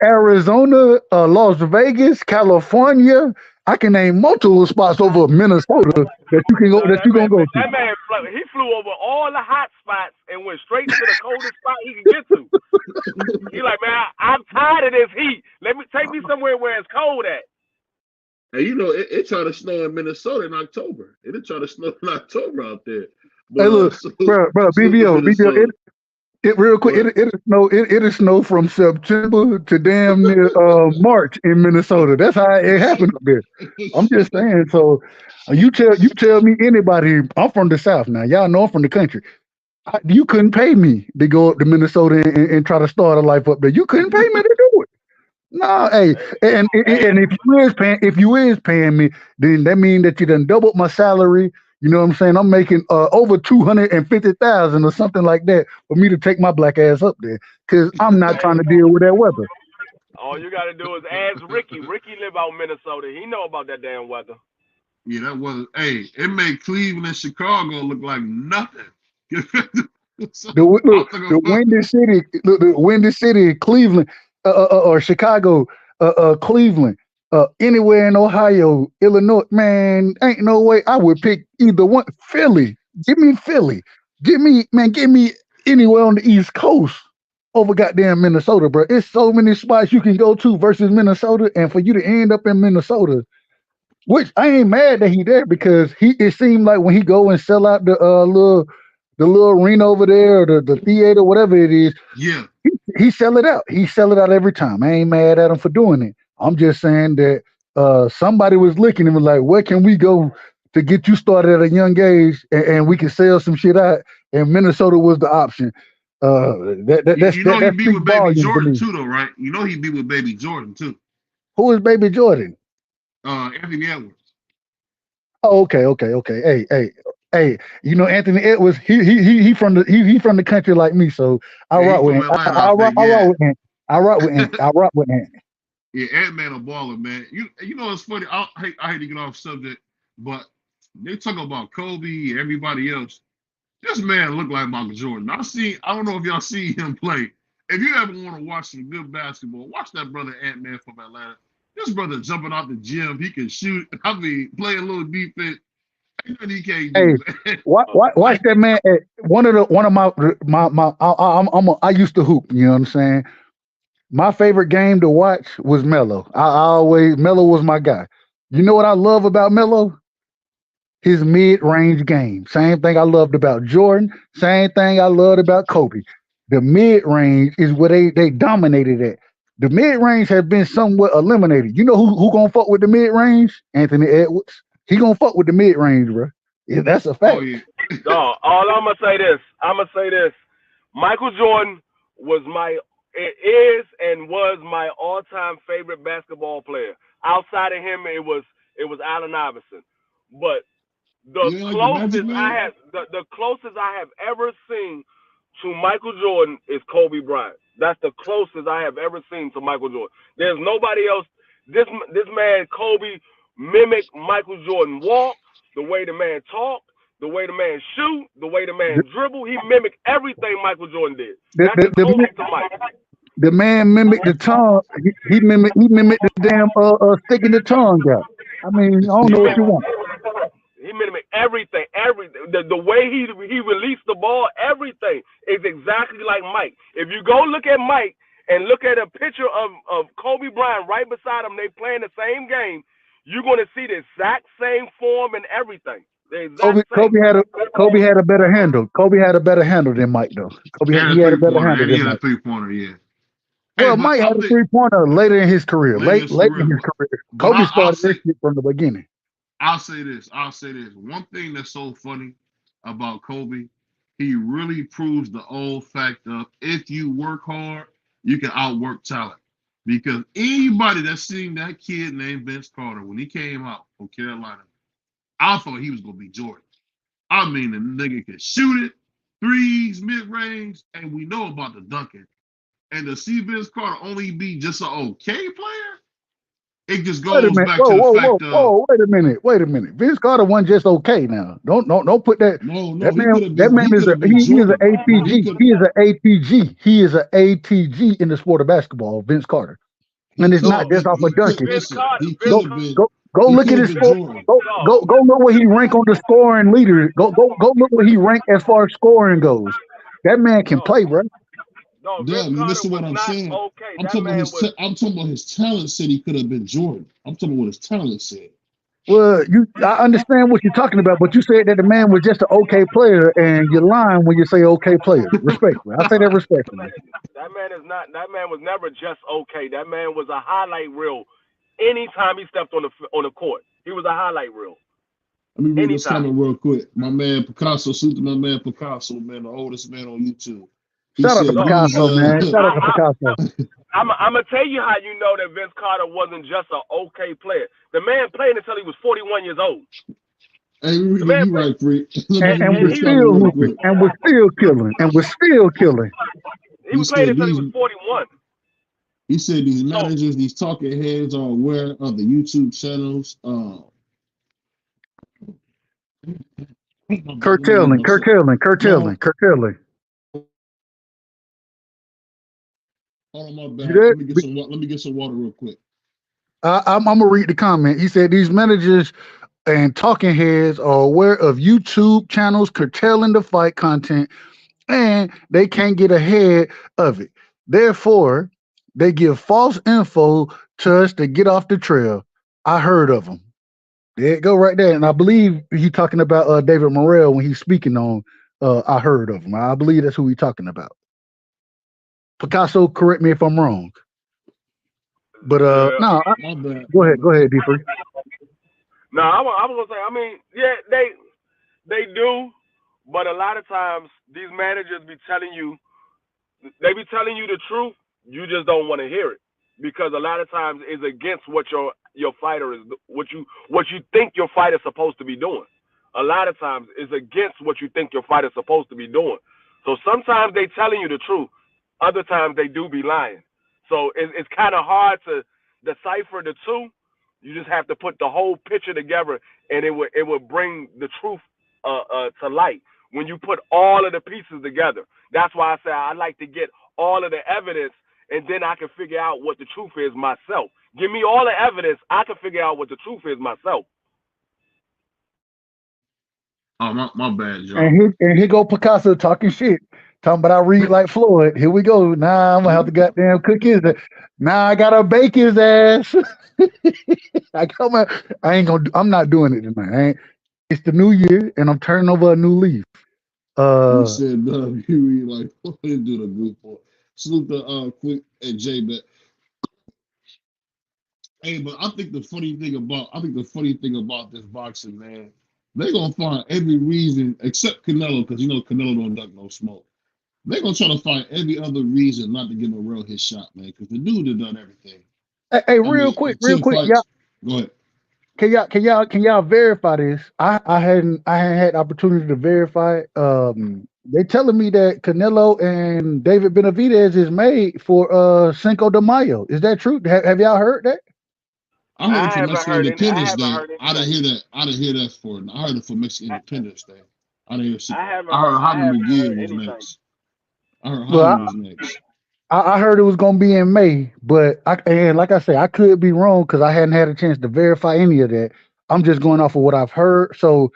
Arizona, Las Vegas, California. I can name multiple spots over Minnesota that you can go. That you gonna go to.
That man, he flew over all the hot spots and went straight to the coldest spot he could get to. He like, man, I'm tired of this heat. Take me somewhere where it's cold at.
And you know, it tried to snow in Minnesota in October. It tried to snow in October out there.
But, hey, look, bro, BBO, it real quick. It'll snow from September to damn near March in Minnesota. That's how it happened up there. I'm just saying. So you tell me anybody. I'm from the South now. Y'all know I'm from the country. You couldn't pay me to go up to Minnesota and try to start a life up there. You couldn't pay me to do it. No, hey, and if you is paying me, then that means that you done doubled my salary. You know what I'm saying? I'm making over $250,000 or something like that for me to take my black ass up there because I'm not trying to deal with that weather.
All you got to do is ask Ricky. Ricky live out in Minnesota. He know about that damn weather.
Yeah, that weather. Hey, it made Cleveland and Chicago look like nothing.
The windy city, Cleveland or Chicago, Cleveland. Anywhere in Ohio, Illinois, man, ain't no way I would pick either one. Philly, give me Philly. Give me anywhere on the East Coast over goddamn Minnesota, bro. It's so many spots you can go to versus Minnesota, and for you to end up in Minnesota, which I ain't mad that he there because it seemed like when he go and sell out the little arena over there, or the theater, whatever it is,
yeah,
he sell it out. He sell it out every time. I ain't mad at him for doing it. I'm just saying that somebody was looking and was like, where can we go to get you started at a young age and we can sell some shit out? And Minnesota was the option. That's
he be with Baby Jordan too, though, right? You know he be with Baby Jordan too.
Who is Baby Jordan?
Anthony Edwards.
Oh, okay. Hey, you know Anthony Edwards. He from the country like me, so I rock with him. I rock with him.
Yeah, Ant-Man a baller, man. You know it's funny. I hate to get off subject, but they talk about Kobe, everybody else. This man look like Michael Jordan. I don't know if y'all see him play. If you ever want to watch some good basketball, watch that brother Ant-Man from Atlanta. This brother jumping out the gym, he can shoot. I mean, play a little defense. He can't do
watch that man. I used to hoop. You know what I'm saying? My favorite game to watch was Melo. Melo was my guy. You know what I love about Melo? His mid-range game. Same thing I loved about Jordan. Same thing I loved about Kobe. The mid range is where they dominated at. The mid range has been somewhat eliminated. You know who gonna fuck with the mid range? Anthony Edwards. He gonna fuck with the mid range, bro. Yeah, that's a fact.
Oh yeah.
No, all I'm gonna say this. Michael Jordan is and was my all-time favorite basketball player. Outside of him, it was Allen Iverson. But the closest I have ever seen to Michael Jordan is Kobe Bryant. That's the closest I have ever seen to Michael Jordan. There's nobody else. This man Kobe mimicked Michael Jordan walk, the way the man talked, the way the man shoot, the way the man dribble. He mimicked everything Michael Jordan did. That's the closest to Mike.
The man mimicked the tongue. He mimicked the damn sticking the tongue out. I mean, I don't know what you want.
He mimicked everything. The way he released the ball, everything is exactly like Mike. If you go look at Mike and look at a picture of Kobe Bryant right beside him, they playing the same game, you're gonna see the exact same form and everything.
Kobe had a better handle. Kobe had a better handle than Mike though. He had a better handle than Mike.
3-pointer, yeah.
Well, Mike had a 3-pointer later in his career. Late in his career. Kobe started this shit from the beginning.
I'll say this. One thing that's so funny about Kobe, he really proves the old fact of if you work hard, you can outwork talent. Because anybody that's seen that kid named Vince Carter when he came out from Carolina, I thought he was gonna be Jordan. I mean, the nigga could shoot it, threes, mid-range, and we know about the dunking. And to see Vince Carter only be just an okay player, it just goes back to the fact of.
Wait a minute. Vince Carter wasn't just okay now. Don't put that.
No,
that man is an ATG. He is an ATG in the sport of basketball, Vince Carter. And it's not just off of dunking. Go look at his score. Go look where he rank on the scoring leader. Go look where he rank as far as scoring goes. That man can play, bro.
No,
listen to what I'm saying.
Okay.
I'm talking about his talent said he could have been Jordan. I'm talking about what his talent said.
Well, I understand what you're talking about, but you said that the man was just an okay player, and you're lying when you say okay player. Respectfully, I say that respectfully.
That man was never just okay. That man was a highlight reel. Anytime he stepped on the court, he was a highlight reel.
Let me read this comment real quick. My man Picasso, my man Picasso, man, the oldest man on YouTube.
Shout out to Picasso, man. Shout out to Picasso.
I'm gonna tell you how you know that Vince Carter wasn't just an okay player. The man played until he was 41 years old.
Hey, you right, Freak.
And we're still hooping, and we're still killing,
He played until he was 41.
He said these managers, these talking heads are aware of the YouTube channels.
Curtailing.
Hold on, my bad. Let me get some water real quick.
I'm gonna read the comment. He said these managers and talking heads are aware of YouTube channels curtailing the fight content, and they can't get ahead of it. Therefore, they give false info to us to get off the trail. I heard of them. There you go, right there. And I believe he's talking about David Morrell when he's speaking on. I heard of him. I believe that's who he's talking about. Picasso, correct me if I'm wrong. But no, go ahead, D3.
No, I was gonna say. I mean, yeah, they do, but a lot of times these managers be telling you the truth. You just don't want to hear it because a lot of times it's against what your fighter is, what you think your fighter's supposed to be doing. A lot of times it's against what you think your fighter's supposed to be doing. So sometimes they telling you the truth. Other times they do be lying. So it's kind of hard to decipher the two. You just have to put the whole picture together, and it would bring the truth to light when you put all of the pieces together. That's why I say I like to get all of the evidence, and then I can figure out what the truth is myself. Give me all the evidence, I can figure out what the truth is myself.
Oh, my bad, Joe.
And here go Picasso talking shit. Talking about I read like Floyd. Here we go. Nah, I'm gonna have to goddamn cook his ass. Nah, I gotta bake his ass. I'm not doing it tonight. It's the new year and I'm turning over a new leaf.
He
Uh,
said, you like, what do the group for? Salute the quick and J bet. Hey, but I think the funny thing about this boxing, man, they gonna find every reason except Canelo, because you know Canelo don't duck no smoke. They gonna try to find every other reason not to give him a real his shot, man, because the dude has done everything.
hey,
I mean,
real
10
quick, y'all.
fights. Go ahead.
Can y'all verify this? I hadn't had opportunity to verify it. They telling me that Canelo and David Benavidez is made for Cinco de Mayo. Is that true? Have y'all heard that?
I heard it for Mexican
I
Independence
haven't
Day.
heard
I didn't
anything.
hear that. I didn't hear that for. I heard it for Mexican
I,
Independence Day. I didn't hear shit.
I haven't
I heard
I
Javi
haven't heard
McGill was
anything.
next. I heard
Well,
Javi was next.
I heard it was gonna be in May, but and like I say, I could be wrong because I hadn't had a chance to verify any of that. I'm just going off of what I've heard. So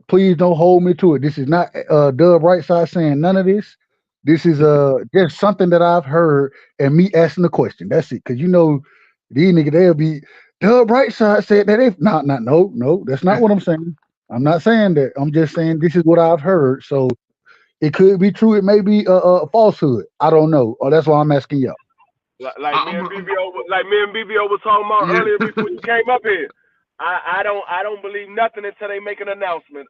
please don't hold me to it. This is not Dub Right Side saying none of this. This is just something that I've heard and me asking the question. That's it. Cause you know these niggas they'll be Dub Right Side said that if not no, that's not what I'm saying. I'm not saying that. I'm just saying this is what I've heard. So it could be true. It may be a falsehood. I don't know. Or that's why I'm asking y'all.
Like me and
I'm,
BBO was talking about
yeah.
earlier before you came up here. I don't believe nothing until they make an announcement.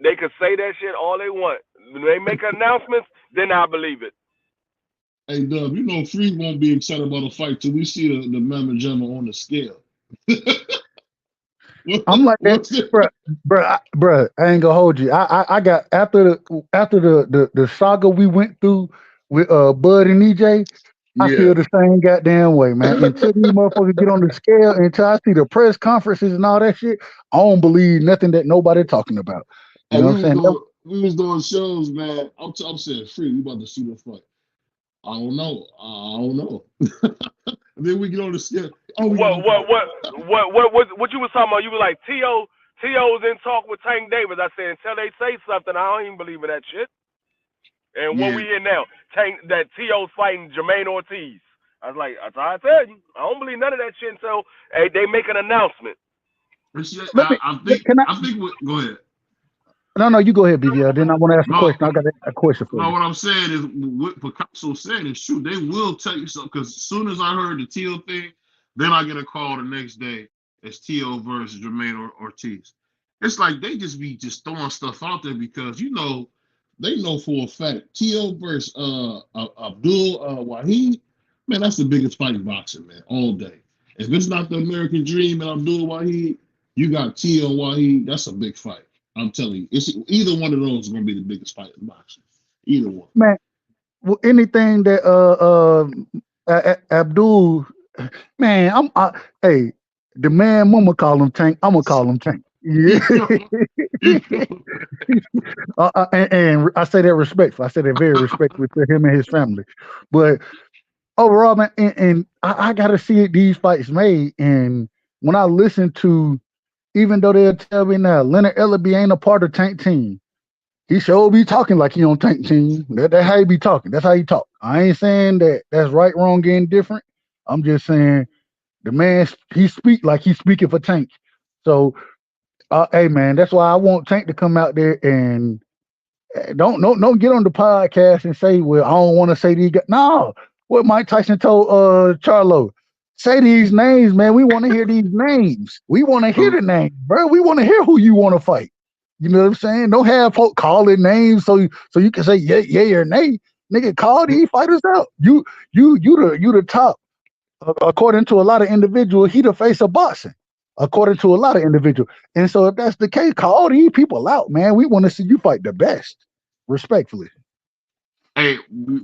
They could say that shit all they want. When they make announcements, then I believe it.
Hey, Dub, you know Free won't be excited about a fight till we see the Mamma Jamma on the scale.
I'm like that,
What's it?
bro. I ain't gonna hold you. I got after the saga we went through with Bud and EJ. I
Yeah.
feel the same goddamn way, man. Until these motherfuckers get on the scale, until I see the press conferences and all that shit, I don't believe nothing that nobody talking about. You
And
know what I'm saying?
we was doing shows, man. I'm saying Free, we about to see the fight. I don't know. And then we get on the scale. Oh, we got
What
no
what
fight.
what what you was talking about? You were like T.O.'s in talk with Tank Davis. I said until they say something, I don't even believe in that shit. And what
Yeah.
we hear now, that T.O.'s fighting Jermaine Ortiz. I was like, that's how I tell you. I don't believe none of that shit until they make an announcement.
Let me. Can I?
I think what. Go ahead.
No. You go ahead, BBL. Then I want to ask a
No,
question. I got a question for
no.
you.
What I'm saying is what Picasso said is true. They will tell you something because as soon as I heard the T.O. thing, then I get a call the next day. It's T.O. versus Jermaine Ortiz. It's like they just be just throwing stuff out there because they know for a fact T.O. versus Abdul Wahid, man, that's the biggest fight in boxing, man, all day. If it's not the American Dream and Abdul Wahid, you got T.O. Wahid. That's a big fight. I'm telling you, it's either one of those is going to be the biggest fight in boxing. Either one.
Man, well, anything that Abdul, man, hey, the man mama call him Tank. I'm gonna call him Tank. Yeah. And I say that respectful. I say that very respectful to him and his family. But overall, man, and I gotta see these fights made. And when I listen to, even though they'll tell me now, Leonard Ellaby ain't a part of Tank team. He sure be talking like he on Tank team. That's how he be talking. That's how he talk. I ain't saying that that's right, wrong, and different. I'm just saying the man he speak like he's speaking for Tank. So, hey man, that's why I want Tank to come out there and don't get on the podcast and say, well, I don't want to say these guys. No, what Mike Tyson told Charlo, say these names, man. We want to hear these names. We want to hear the names, bro. We want to hear who you want to fight. You know what I'm saying? Don't have folk calling names so you can say yay or nay. Nigga, call these fighters out. You the top. According to a lot of individuals, he the face of boxing. According to a lot of individuals. And so if that's the case, call these people out, man. We want to see you fight the best. Respectfully.
Hey,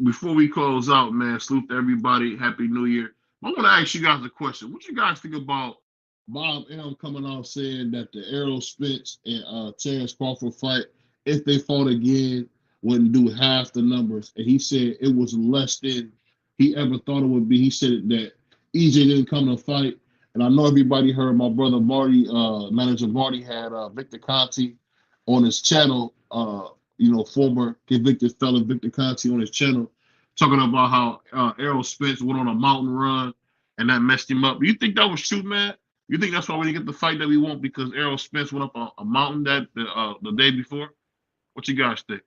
before we close out, man, salute to everybody. Happy New Year. I want to ask you guys a question. What you guys think about Bob M coming out saying that the Errol Spence and Terrence Crawford fight, if they fought again, wouldn't do half the numbers? And he said it was less than he ever thought it would be. He said that EJ didn't come to fight. And I know everybody heard my brother Marty, manager Marty, had Victor Conti on his channel. Former convicted felon Victor Conti on his channel, talking about how Errol Spence went on a mountain run and that messed him up. Do you think that was true, man? You think that's why we didn't get the fight that we want because Errol Spence went up a mountain the day before? What you guys think?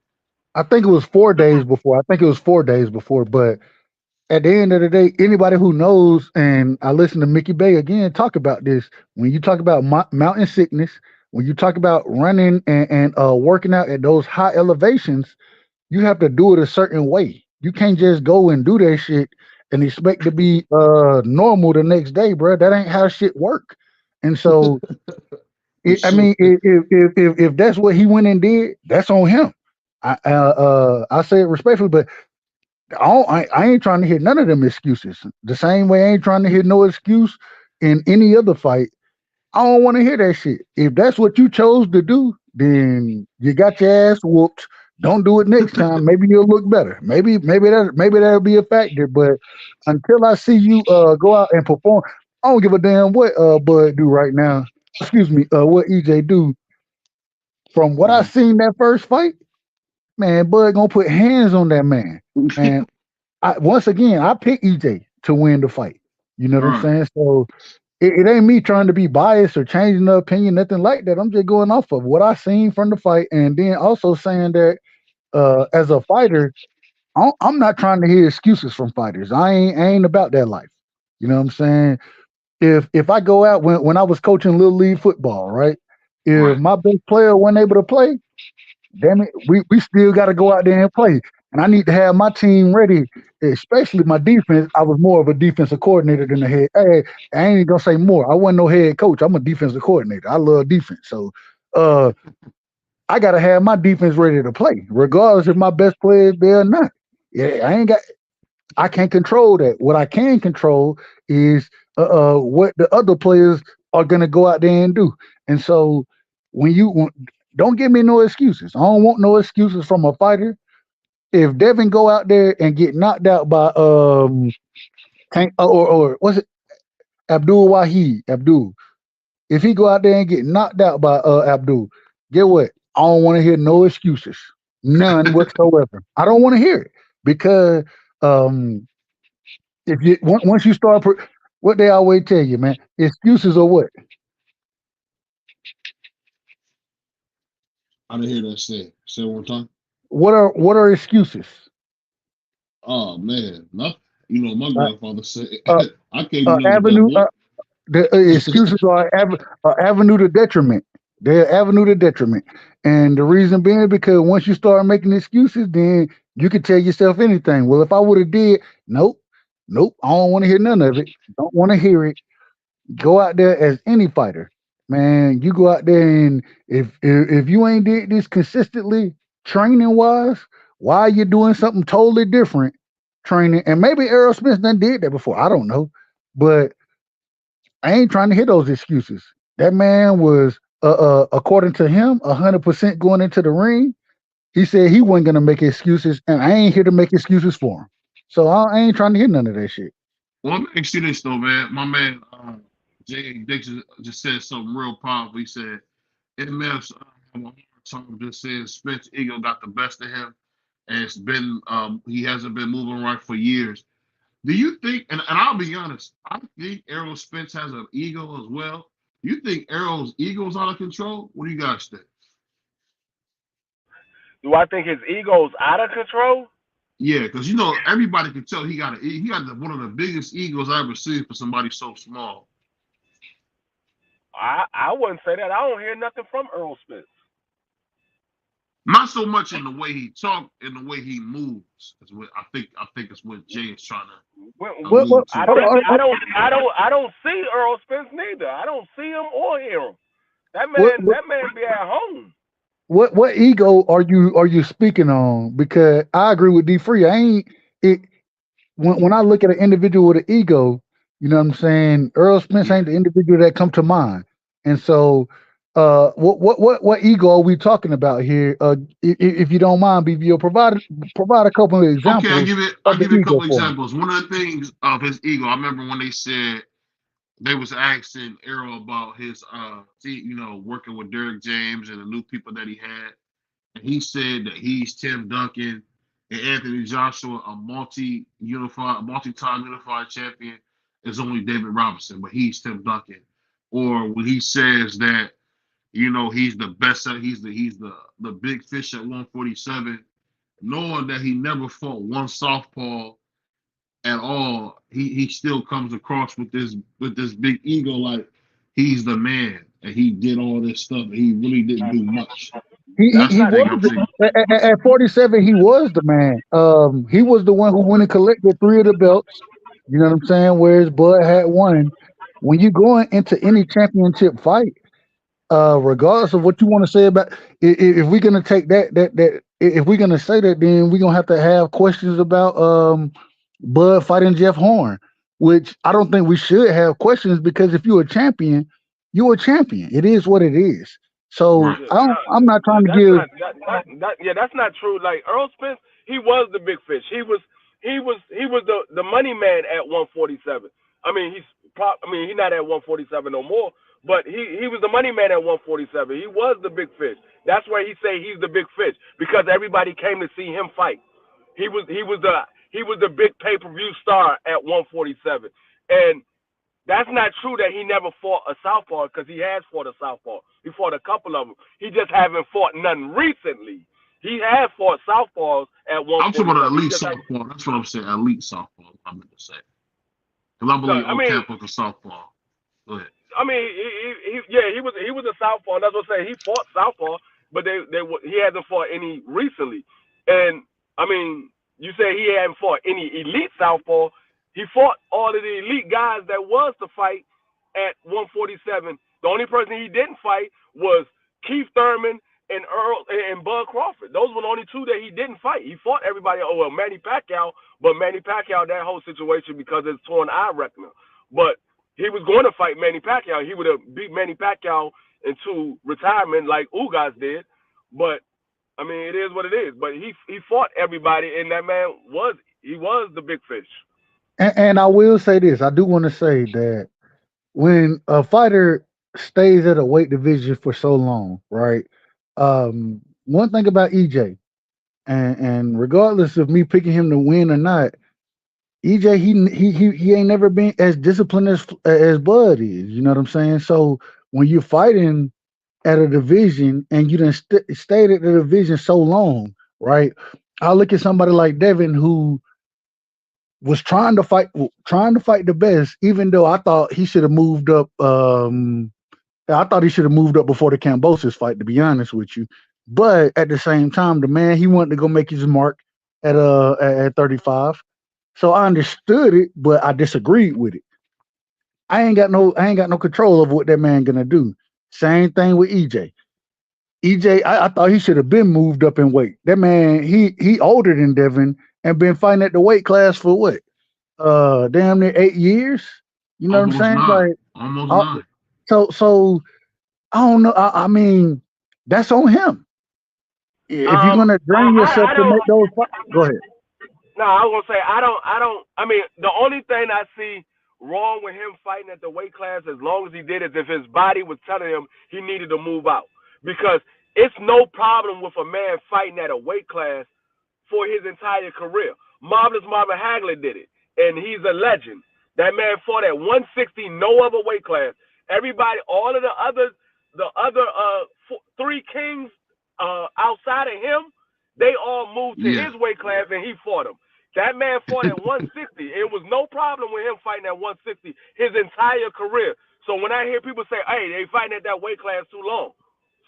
I think it was 4 days before. I think it was 4 days before. But at the end of the day, anybody who knows, and I listen to Mickey Bay again talk about this. When you talk about mountain sickness, when you talk about running and working out at those high elevations, you have to do it a certain way. You can't just go and do that shit and expect to be normal the next day, bro. That ain't how shit work. And so,
For
I
sure.
mean, if that's what he went and did, that's on him. I say it respectfully, but I ain't trying to hear none of them excuses. The same way I ain't trying to hear no excuse in any other fight. I don't want to hear that shit. If that's what you chose to do, then you got your ass whooped. Don't do it next time. Maybe you'll look better. Maybe that'll be a factor. But until I see you go out and perform, I don't give a damn what Bud do right now. Excuse me, what EJ do. From what I
Mhm.
seen that first fight, man, Bud gonna put hands on that man. And once again, I pick EJ to win the fight. You know what I'm
Right.
saying? So it ain't me trying to be biased or changing the opinion, nothing like that. I'm just going off of what I seen from the fight, and then also saying that as a fighter, I'm not trying to hear excuses from fighters. I ain't about that life. You know what I'm saying? If I go out when I was coaching little league football, right? If
Right.
my best player wasn't able to play, damn it, we still got to go out there and play. And I need to have my team ready, especially my defense. I was more of a defensive coordinator than a head. Hey, I ain't gonna say more. I wasn't no head coach. I'm a defensive coordinator. I love defense. So uh I gotta have my defense ready to play, regardless if my best player is there or not. Yeah, I can't control that. What I can control is what the other players are gonna go out there and do. And so don't give me no excuses. I don't want no excuses from a fighter. If Devin go out there and get knocked out by or what's it, Abdul Wahid Abdul, if he go out there and get knocked out by Abdul, get what? I don't want to hear no excuses, none whatsoever. I don't want to hear it because um, if you once you start, what they always tell you, man, excuses are what?
I didn't hear that said. Say it one time.
What are excuses?
Oh man, no. You know my
Uh,
grandfather said
uh,
I can't do nothing with that
Avenue.
boy.
The excuses are avenue to detriment. They're avenue to detriment. And the reason being because once you start making excuses, then you can tell yourself anything. Well, if I would have did, nope, nope, I don't want to hear none of it. Don't want to hear it. Go out there as any fighter, man. You go out there and if you ain't did this consistently, training wise, why are you doing something totally different? Training, and maybe Errol Smith done did that before. I don't know, but I ain't trying to hear those excuses. That man was, according to him, 100% going into the ring. He said he wasn't gonna make excuses, and I ain't here to make excuses for him. So I ain't trying to hear none of that shit.
Well, let me ask you this though, man. My man Jay Dixon just said something real powerful. He said MF's have a hard time just saying Spence ego got the best of him, and it's been he hasn't been moving right for years. Do you think, and I'll be honest, I think Errol Spence has an ego as well. You think Errol's ego is out of control? What do you guys think?
Do I think his ego's out of control?
Yeah, because you know everybody can tell he got one of the biggest egos I ever seen for somebody so small.
I wouldn't say that. I don't hear nothing from Earl Smith.
Not so much in the way he talked, in the way he moves. Is what I think is what Jay is trying to
What?
allude
I
to.
don't, I don't see Earl Spence neither. I don't see him or hear him.
What? What?
That man be at home.
What ego are you speaking on? Because I agree with D Free. I ain't it when I look at an individual with an ego, you know what I'm saying? Earl Spence
Yeah.
ain't the individual that come to mind. And so what ego are we talking about here? If you don't mind, BVO, provide a couple of
Okay,
examples
I'll
of the
give you a
ego
couple
for me.
examples. One of the things of his ego, I remember when they said they was asking Errol about his working with Derrick James and the new people that he had. And he said that he's Tim Duncan and Anthony Joshua, a multi-time unified champion, is only David Robinson, but he's Tim Duncan. Or when he says that you know, he's the best. He's the big fish at 147. Knowing that he never fought one southpaw at all, he still comes across with this big ego, like he's the man and he did all this stuff and he really didn't do much. That's
He
the thing
was
I'm saying.
at 47. He was the man. He was the one who went and collected 3 of the belts. You know what I'm saying? Whereas Bud had 1. When you going into any championship fight, regardless of what you want to say about, if we're gonna take that, if we're gonna say that, then we're gonna have to have questions about Bud fighting Jeff Horn, which I don't think we should have questions, because if you're a champion, you're a champion. It is what it is. So
Right.
I'm not trying to give.
That's not true. Like Earl Spence, he was the big fish. He was the money man at 147. I mean, he's not at 147 no more, but he was the money man at 147. He was the big fish. That's why he say he's the big fish, because everybody came to see him fight. He was the big pay-per-view star at 147. And that's not true that he never fought a southpaw, because he has fought a southpaw. He fought a couple of them. He just haven't fought none recently. He has fought southpaws at 147.
I'm talking about elite southpaw. That's what I'm saying. Elite southpaw. I'm going to say. Because I believe Ocampo was a southpaw. Go ahead.
I mean, he was a southpaw. That's what I'm saying. He fought southpaw, but he hasn't fought any recently. And I mean, you say he hadn't fought any elite southpaw. He fought all of the elite guys that was to fight at 147. The only person he didn't fight was Keith Thurman and Bud Crawford. Those were the only 2 that he didn't fight. He fought everybody. Oh, well, Manny Pacquiao, but Manny Pacquiao, that whole situation because it's torn eye retina. But he was going to fight Manny Pacquiao. He would have beat Manny Pacquiao into retirement like Ugas did. But I mean, it is what it is. But he fought everybody, and that man was the big fish.
And I will say this. I do want to say that when a fighter stays at a weight division for so long, right? One thing about EJ, and regardless of me picking him to win or not, EJ he ain't never been as disciplined as Bud is. You know what I'm saying? So when you're fighting at a division and you done stayed at the division so long, right? I look at somebody like Devin who was trying to fight the best, even though I thought he should have moved up. I thought he should have moved up before the Kambosos fight, to be honest with you. But at the same time, the man, he wanted to go make his mark at 35. So I understood it, but I disagreed with it. I ain't got no control of what that man gonna do. Same thing with EJ. I thought he should have been moved up in weight. That man, he older than Devin and been fighting at the weight class for what? Damn near 8 years. You know
Almost
what I'm saying?
9.
Like
Almost 9.
So I don't know. I mean, that's on him. If you're gonna drain yourself to make those fights, go ahead.
No, I was gonna say I mean, the only thing I see wrong with him fighting at the weight class, as long as he did, is if his body was telling him he needed to move out. Because it's no problem with a man fighting at a weight class for his entire career. Marvelous Marvin Hagler did it, and he's a legend. That man fought at 160, no other weight class. Everybody, all of the other 3 kings outside of him, they all moved to his weight class, and he fought them. That man fought at 160. It was no problem with him fighting at 160 his entire career. So when I hear people say, hey, they fighting at that weight class too long,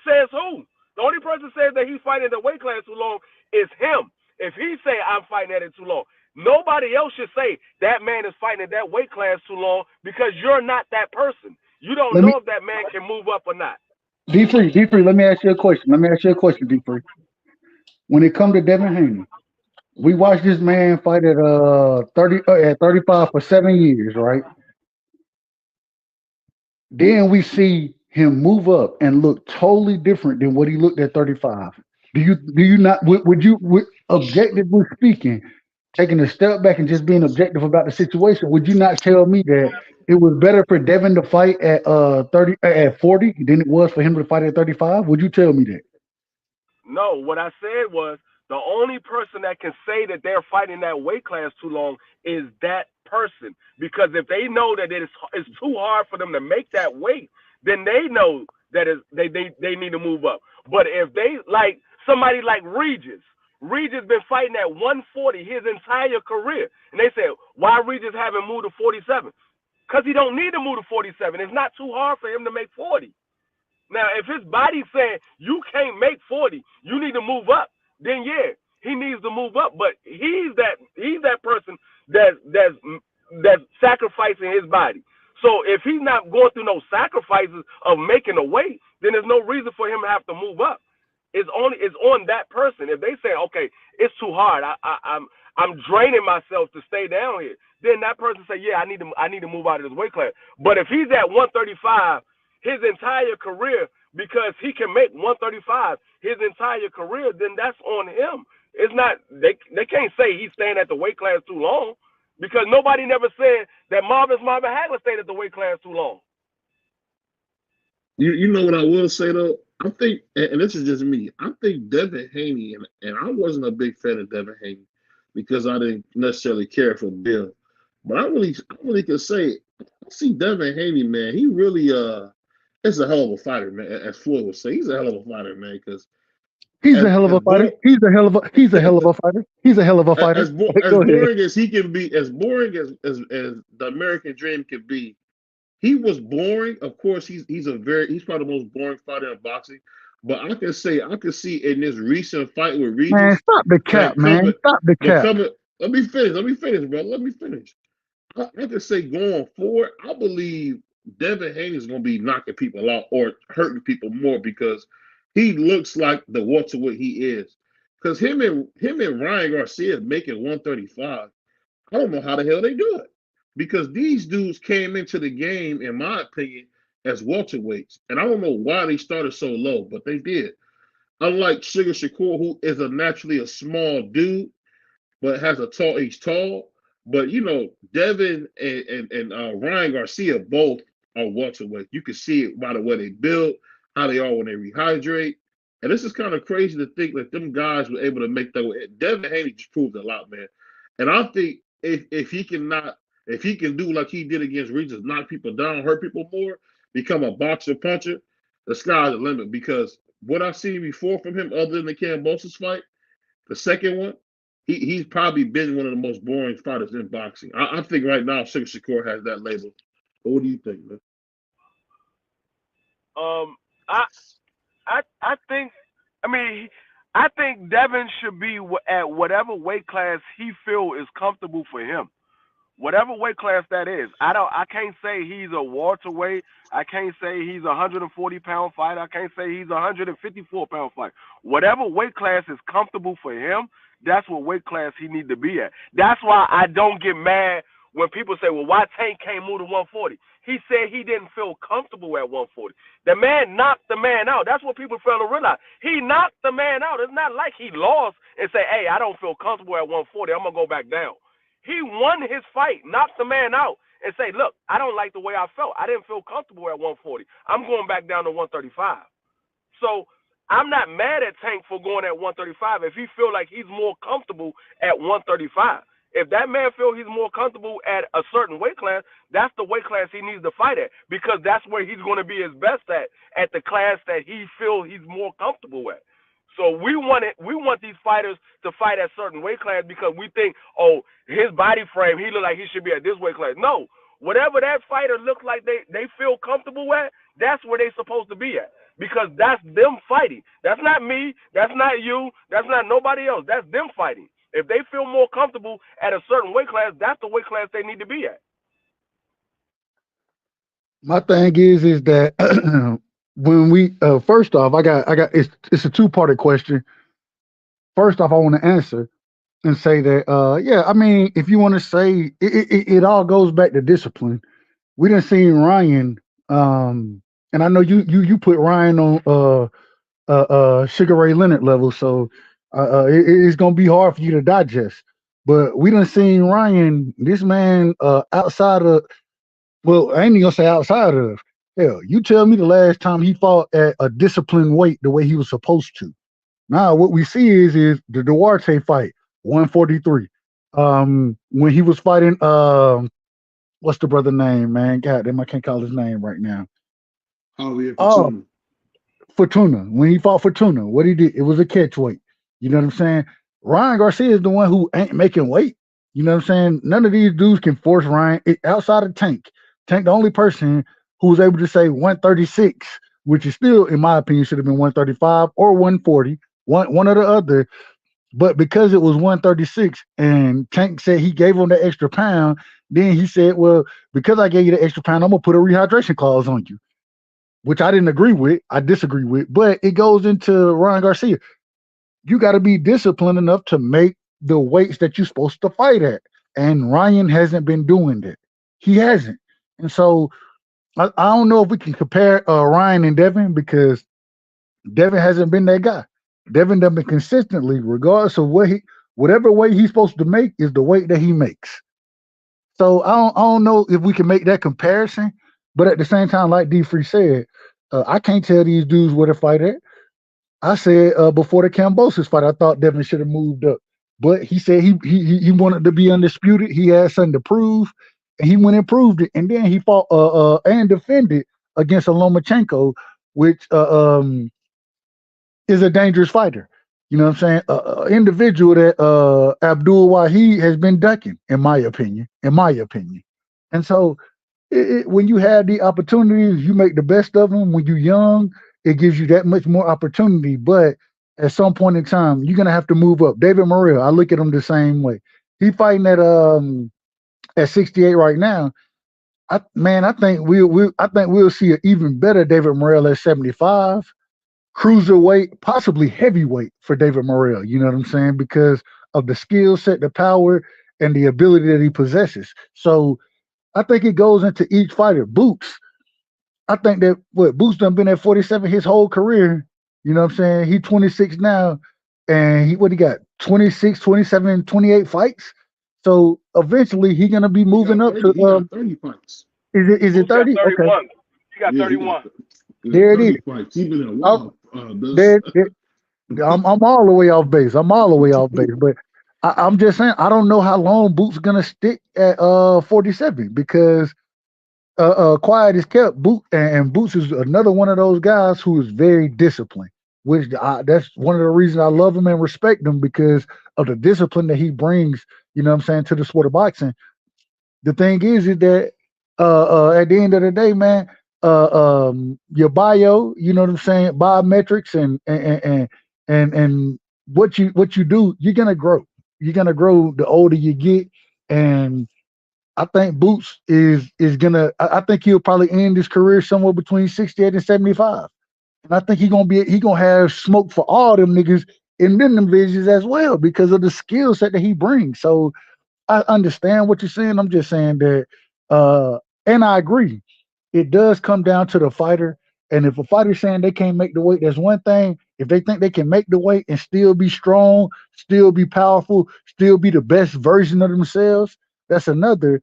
says who? The only person says that he's fighting at the weight class too long is him. If he say I'm fighting at it too long, nobody else should say that man is fighting at that weight class too long, because you're not that person. You don't know if that man can move up or not.
D3, let me ask you a question. D3. When it comes to Devin Haney, we watched this man fight at 35 for 7 years, right? Then we see him move up and look totally different than what he looked at 35. Do you not? Would you, objectively speaking, taking a step back and just being objective about the situation, would you not tell me that it was better for Devin to fight at 40 than it was for him to fight at 35? Would you tell me that?
No, what I said was the only person that can say that they're fighting that weight class too long is that person. Because if they know that it's too hard for them to make that weight, then they know that is they need to move up. But if they like somebody like Regis been fighting at 140 his entire career, and they say why Regis haven't moved to 47? Because he don't need to move to 47. It's not too hard for him to make 40. Now, if his body's saying you can't make 40, you need to move up, then yeah, he needs to move up. But he's that person that's sacrificing his body. So if he's not going through no sacrifices of making a weight, then there's no reason for him to have to move up. It's on that person. If they say, okay, it's too hard, I'm draining myself to stay down here, then that person say, yeah, I need to move out of this weight class. But if he's at 135 his entire career, because he can make 135 his entire career, then that's on him. It's not they can't say he's staying at the weight class too long, because nobody never said that Marvin Hagler stayed at the weight class too long.
You know what I will say though? I think, and this is just me, I think Devin Haney, and I wasn't a big fan of Devin Haney because I didn't necessarily care for Bill. But I really can say, I see Devin Haney, man, he really is a hell of a fighter, man. As Floyd would say, he's a hell of a fighter, man, because
he's a hell of a fighter. He's a hell of a fighter. He's a hell of a fighter.
As boring as he can be, as boring as the American Dream can be, he was boring. Of course, he's probably the most boring fighter in boxing. But I can see in this recent fight with Regis.
Man, stop the cap, man. Stop the cap.
Let me finish, bro. Let me finish. I can say going forward, I believe Devin Haney is going to be knocking people out or hurting people more because he looks like the welterweight he is. Because him and Ryan Garcia making 135, I don't know how the hell they do it. Because these dudes came into the game, in my opinion, as welterweights. And I don't know why they started so low, but they did. Unlike Sugar Shakur, who is naturally a small dude, but he's tall. But, you know, Devin and Ryan Garcia both are welterweight. You can see it by the way they build, how they are when they rehydrate. And this is kind of crazy to think that them guys were able to make that way. Devin Haney just proved a lot, man. And I think if he can do like he did against Regis, knock people down, hurt people more, become a boxer puncher, the sky's the limit. Because what I've seen before from him, other than the Kambosos fight, the second one, he's probably been one of the most boring fighters in boxing. I think right now Sugar Shakur has that label. But what do you think, man?
I think Devin should be at whatever weight class he feel is comfortable for him. Whatever weight class that is. I can't say he's a welterweight. I can't say he's a 140-pound fighter. I can't say he's a 154-pound fighter. Whatever weight class is comfortable for him, that's what weight class he need to be at. That's why I don't get mad when people say, well, why Tank can't move to 140? He said he didn't feel comfortable at 140. The man knocked the man out. That's what people fail to realize. He knocked the man out. It's not like he lost and say, hey, I don't feel comfortable at 140. I'm going to go back down. He won his fight, knocked the man out, and say, look, I don't like the way I felt. I didn't feel comfortable at 140. I'm going back down to 135. So I'm not mad at Tank for going at 135 if he feel like he's more comfortable at 135. If that man feels he's more comfortable at a certain weight class, that's the weight class he needs to fight at, because that's where he's going to be his best at the class that he feels he's more comfortable at. So we want these fighters to fight at certain weight class because we think, oh, his body frame, he look like he should be at this weight class. No, whatever that fighter looks like they feel comfortable at, that's where they're supposed to be at, because that's them fighting. That's not me. That's not you. That's not nobody else. That's them fighting. If they feel more comfortable at a certain weight class, that's the weight class they need to be at.
My thing is that when we first off, I got it's a two-parted question. First off, I want to answer and say that yeah, I mean, if you want to say it all goes back to discipline. We done seen Ryan, and I know you put Ryan on Sugar Ray Leonard level, so it's gonna be hard for you to digest. But we done seen Ryan, this man, outside of, well, I ain't even gonna say outside of. Hell, you tell me the last time he fought at a disciplined weight the way he was supposed to. Now what we see is the Duarte fight, 143. When he was fighting, what's the brother name, man? God damn, I can't call his name right now.
Javier Fortuna.
Fortuna. When he fought Fortuna, what he did, it was a catch weight. You know what I'm saying? Ryan Garcia is the one who ain't making weight. You know what I'm saying? None of these dudes can force Ryan outside of Tank. Tank, the only person who was able to say 136, which is still, in my opinion, should have been 135 or 140, one or the other. But because it was 136 and Tank said he gave him the extra pound, then he said, well, because I gave you the extra pound, I'm going to put a rehydration clause on you, which I didn't agree with. I disagree with. But it goes into Ryan Garcia. You got to be disciplined enough to make the weights that you're supposed to fight at. And Ryan hasn't been doing that. He hasn't. And so I don't know if we can compare Ryan and Devin, because Devin hasn't been that guy. Devin done been consistently, regardless of whatever weight he's supposed to make is the weight that he makes. So I don't know if we can make that comparison, but at the same time, like D Free said, I can't tell these dudes where to fight at. I said before the Kambosos fight, I thought Devin should have moved up, but he said he wanted to be undisputed. He had something to prove, and he went and proved it. And then he fought and defended against a Lomachenko, which is a dangerous fighter. You know what I'm saying? Individual that Abdul Wahid has been ducking, in my opinion. And so when you have the opportunities, you make the best of them. When you're young, it gives you that much more opportunity. But at some point in time, you're gonna have to move up. David Morrell, I look at him the same way. He fighting at 68 right now. I think we'll see an even better David Morrell at 75. Cruiserweight, possibly heavyweight for David Morrell. You know what I'm saying? Because of the skill set, the power, and the ability that he possesses. So I think it goes into each fighter. Boots, I think that Boots done been at 47 his whole career. You know what I'm saying? He 26 now, and he got 26, 27, 28 fights. So eventually he's gonna be moving up to
30 fights.
Is it 30? Okay.
He got 31.
There it is.
Fights. He's been a while.
I'm all the way off base. But I'm just saying, I don't know how long Boots gonna stick at 47, because quiet is kept. Boots is another one of those guys who is very disciplined, which that's one of the reasons I love him and respect him, because of the discipline that he brings, you know what I'm saying, to the sport of boxing. The thing is that at the end of the day, man, your bio, you know what I'm saying, biometrics and what you do, you're gonna grow. You're gonna grow the older you get. And I think Boots is gonna. I think he'll probably end his career somewhere between 68 and 75. And I think he gonna have smoke for all them niggas in them divisions as well, because of the skill set that he brings. So I understand what you're saying. I'm just saying that, and I agree. It does come down to the fighter. And if a fighter's saying they can't make the weight, that's one thing. If they think they can make the weight and still be strong, still be powerful, still be the best version of themselves, that's another.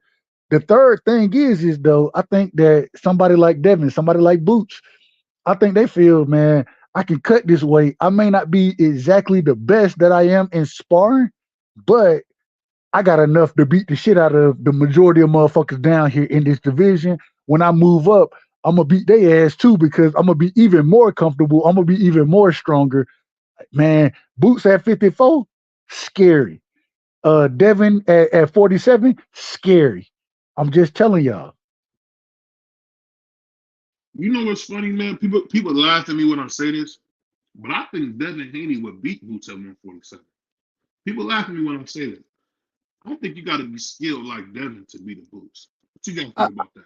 The third thing is though, I think that somebody like Devin, somebody like Boots, I think they feel, man, I can cut this weight. I may not be exactly the best that I am in sparring, but I got enough to beat the shit out of the majority of motherfuckers down here in this division. When I move up, I'm gonna beat their ass too, because I'm gonna be even more comfortable. I'm gonna be even more stronger. Man, Boots at 54, scary. Devin at 47, scary. I'm just telling y'all.
You know what's funny, man? People laugh at me when I say this, but I think Devin Haney would beat Boots at 147. People laugh at me when I say this. I think you got to be skilled like Devin to beat the Boots. What you got to think about that?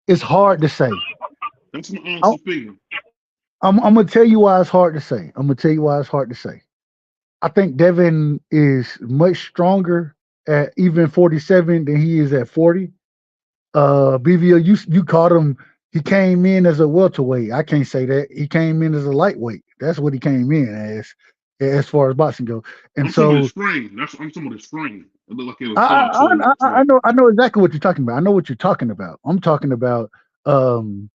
It's hard to say.
That's my honest opinion.
I'm gonna tell you why it's hard to say. I think Devin is much stronger at even 47 than he is at 40. BVO, you caught him. He came in as a welterweight. I can't say that. He came in as a lightweight. That's what he came in as far as boxing goes. And
I'm talking about his frame. It looked like it was
I know exactly what you're talking about. I know what you're talking about. I'm talking about him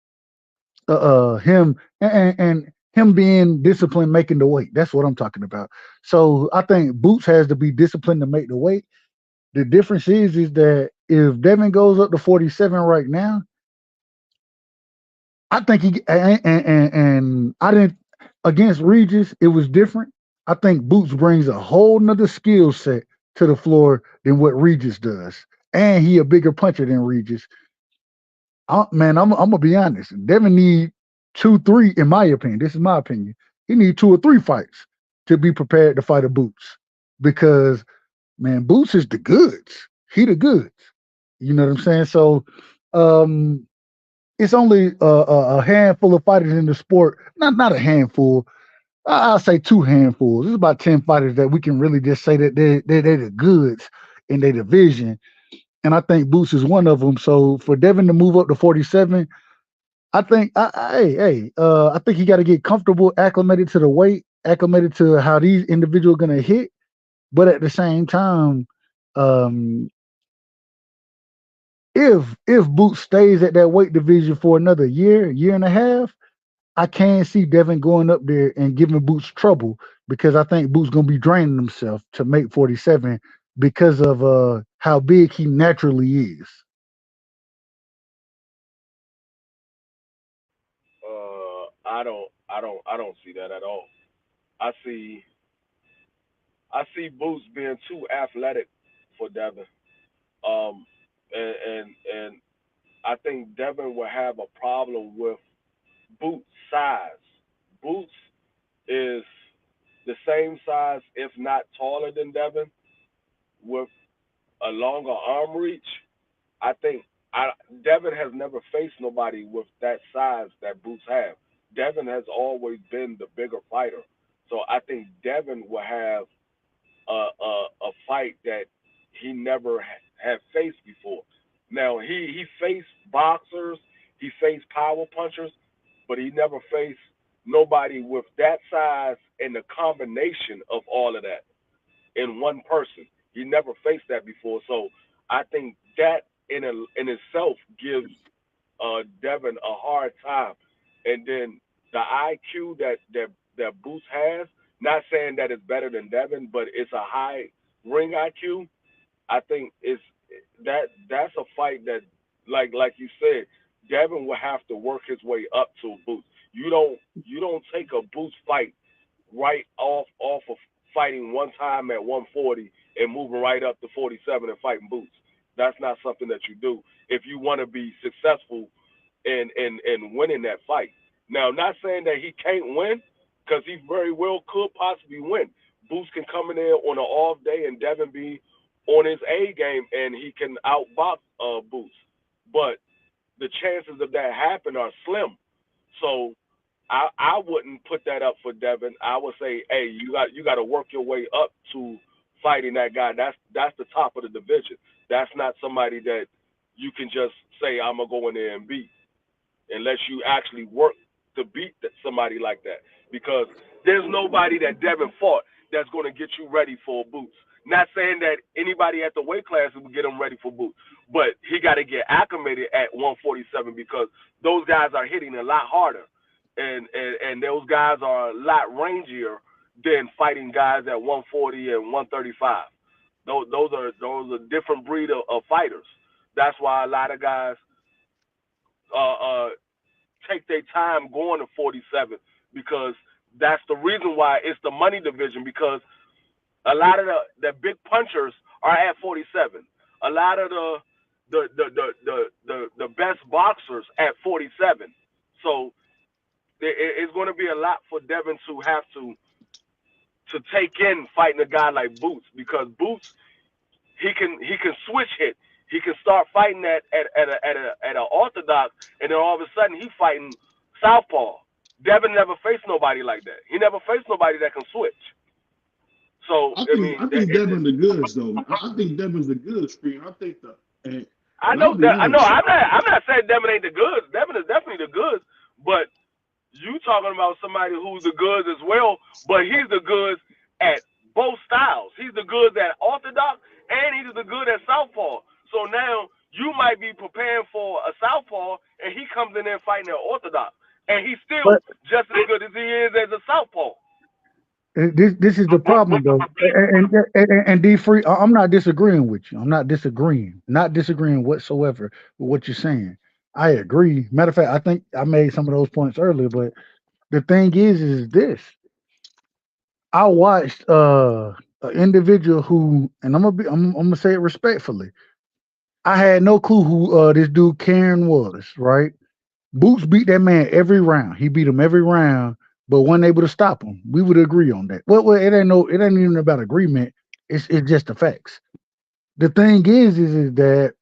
and him being disciplined, making the weight. That's what I'm talking about. So I think Boots has to be disciplined to make the weight. The difference is that if Devin goes up to 47 right now, I think and I didn't against Regis, it was different. I think Boots brings a whole nother skill set to the floor than what Regis does. And he a bigger puncher than Regis. Man, I'm gonna be honest. Devin need 2, 3, in my opinion. This is my opinion. He need 2 or 3 fights to be prepared to fight a Boots. Because man, Boots is the goods. He the goods. You know what I'm saying? So it's only a handful of fighters in the sport. Not a handful. I'll say 2 handfuls. It's about 10 fighters that we can really just say that they're the goods in their division. And I think Boots is one of them. So for Devin to move up to 47, I think I think he got to get comfortable, acclimated to the weight, acclimated to how these individuals are gonna hit. But at the same time, um, if Boots stays at that weight division for another year and a half, I can see Devin going up there and giving Boots trouble because I think Boots gonna be draining himself to make 47 because of how big he naturally is.
I don't see that at all. I see Boots being too athletic for Devin. Um, and I think Devin will have a problem with Boots' size. Boots is the same size, if not taller than Devin, with a longer arm reach. I think I Devin has never faced nobody with that size that Boots have. Devin has always been the bigger fighter, so I think Devin will have a fight that he never had faced before. Now he faced boxers, he faced power punchers, but he never faced nobody with that size and the combination of all of that in one person. He never faced that before, so I think that in itself gives Devin a hard time. And then the IQ that Boots has, not saying that it's better than Devin, but it's a high ring IQ. I think it's that's a fight that like you said, Devin will have to work his way up to Boots. You don't take a Boots fight right off of fighting one time at 140 and moving right up to 47 and fighting Boots. That's not something that you do if you want to be successful in winning that fight. Now, not saying that he can't win, because he very well could possibly win. Boots can come in there on an off day and Devin be on his A game and he can outbox Boots. But the chances of that happen are slim. So I wouldn't put that up for Devin. I would say, hey, you got to work your way up to fighting that guy. That's the top of the division. That's not somebody that you can just say I'm gonna go in there and beat unless you actually work to beat somebody like that. Because there's nobody that Devin fought that's going to get you ready for Boots. Not saying that anybody at the weight class will get him ready for Boots, but he got to get acclimated at 147 because those guys are hitting a lot harder, and those guys are a lot rangier than fighting guys at 140 and 135. Those are different breed of fighters. That's why a lot of guys uh, uh, take their time going to 47 because that's the reason why it's the money division because a lot of the big punchers are at 47. A lot of the best boxers at 47. So it's going to be a lot for Devin to have to take in fighting a guy like Boots because Boots he can switch hit. He can start fighting at a orthodox, and then all of a sudden he fighting southpaw. Devin never faced nobody like that. He never faced nobody that can switch. So
I think Devin the goods though. I think Devin's the goods, Screen. I think and,
I
and
know
I'll be
that. I know.
honest.
I'm not saying Devin ain't the goods. Devin is definitely the goods, but you talking about somebody who's the goods as well, but he's the goods at both styles. He's the goods at orthodox and he's the good at southpaw. So now you might be preparing for a southpaw and he comes in there fighting at orthodox. And he's still
But
just as good as he is as a southpaw.
this is the problem though, and D free. I'm not disagreeing with you. I'm not disagreeing whatsoever with what you're saying. I agree. Matter of fact, I think I made some of those points earlier, but the thing is this. I watched an individual who, and I'm gonna say it respectfully. I had no clue who this dude Karen was. Right, Boots beat that man every round. He beat him every round, but wasn't able to stop him. We would agree on that. Well, it ain't even about agreement. It's just the facts. The thing is that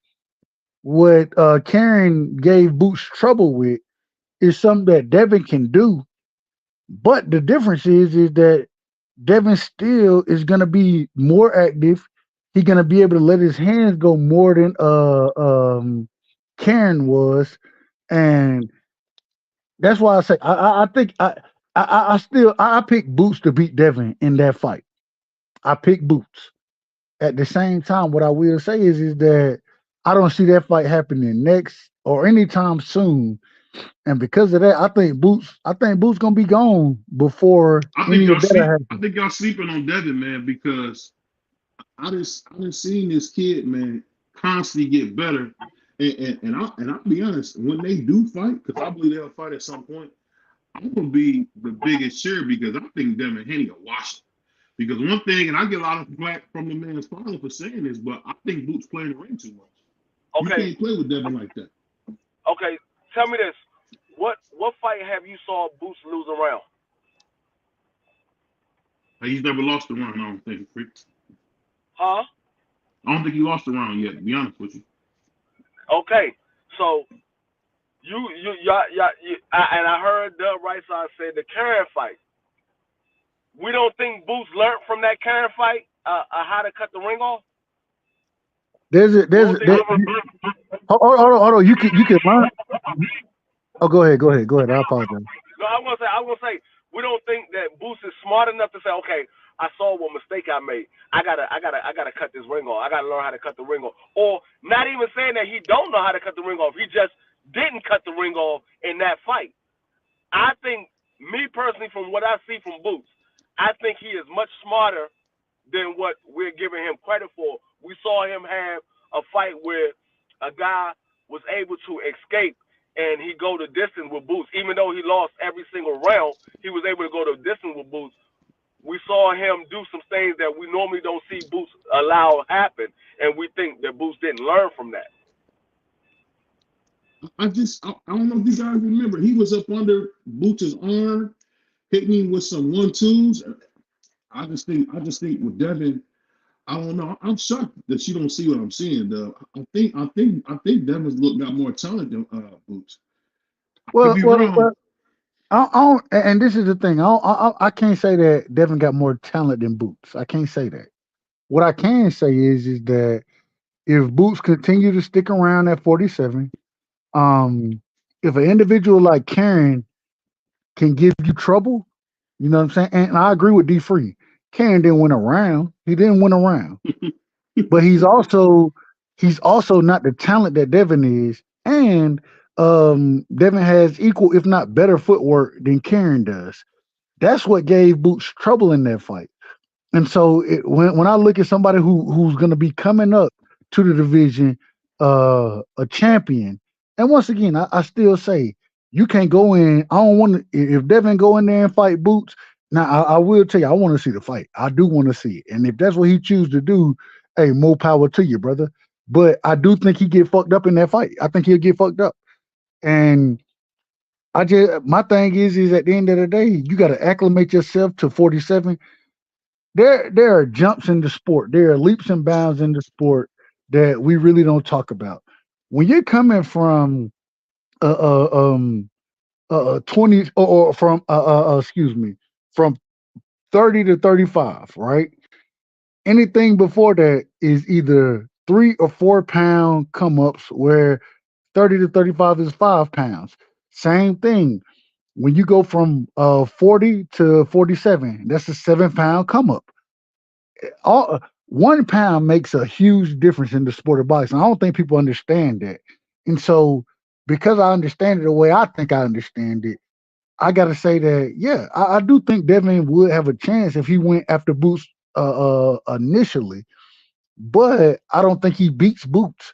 what Karen gave Boots trouble with is something that Devin can do. But the difference is that Devin still is gonna be more active. He's gonna be able to let his hands go more than Karen was, and that's why I say I think I still I pick Boots to beat Devin in that fight. I pick Boots. At the same time, what I will say is that I don't see that fight happening next or anytime soon. And because of that, I think Boots gonna be gone before
I think
any
y'all
of that
sleep. I
happens.
think y'all sleeping on Devin, man, because I just seen this kid, man, constantly get better. And I'll be honest, when they do fight, because I believe they'll fight at some point, I'm gonna be the biggest cheer because I think Devin Haney will wash it. Because one thing, and I get a lot of flack from the man's father for saying this, but I think Boots playing the ring too much. You
Okay,
can't play with Devin like that.
okay. Tell me this. What fight have you saw Boots lose around?
Like, he's never lost a round, I don't think.
Huh?
I don't think he lost a round yet, to be honest with you.
Okay. So and I heard Doug Rightside say the Karen fight. We don't think Boots learned from that Karen fight how to cut the ring off.
There's a, there's a- there, hold on. You can learn. Oh, go ahead. I apologize.
No, I was gonna say we don't think that Boots is smart enough to say, okay, I saw what mistake I made. I gotta cut this ring off. I gotta learn how to cut the ring off. Or not even saying that he don't know how to cut the ring off. He just didn't cut the ring off in that fight. I think, me personally, from what I see from Boots, I think he is much smarter than what we're giving him credit for. We saw him have a fight where a guy was able to escape and he go the distance with Boots. Even though he lost every single round, he was able to go the distance with Boots. We saw him do some things that we normally don't see Boots allow happen, and we think that Boots didn't learn from that.
I don't know if you guys remember. He was up under Boots' arm, hitting him with some 1-2s. I just think with Devin, I don't know. I'm shocked that you don't see what I'm seeing, though. I think Devin's got more talent than Boots. I could
Well,
be
well,
wrong.
well. I don't, and this is the thing. I can't say that Devin got more talent than Boots. I can't say that. What I can say is that if Boots continue to stick around at 47, um, if an individual like Karen can give you trouble, you know what I'm saying? And I agree with D Free. Karen didn't win a round. He didn't win a round. But he's also not the talent that Devin is. And Devin has equal, if not better, footwork than Karen does. That's what gave Boots trouble in that fight. And so when I look at somebody who's going to be coming up to the division, a champion, and once again, I still say you can't go in. I don't want to. If Devin go in there and fight Boots, now I will tell you, I want to see the fight. I do want to see it, and if that's what he chooses to do, hey, more power to you, brother. But I do think he get fucked up in that fight. I think he'll get fucked up, and my thing is at the end of the day, you got to acclimate yourself to 47. There are jumps in the sport. There are leaps and bounds in the sport that we really don't talk about. When you're coming from 20 or from excuse me, from 30 to 35, right? Anything before that is either 3 or 4 pound come ups where 30 to 35 is 5 pounds. Same thing. When you go from 40 to 47, that's a 7 pound come up. All 1 pound makes a huge difference in the sport of boxing. I don't think people understand that. And so because I understand it the way I think I understand it, I gotta say that, yeah, I do think Devin would have a chance if he went after Boots initially, but I don't think he beats Boots.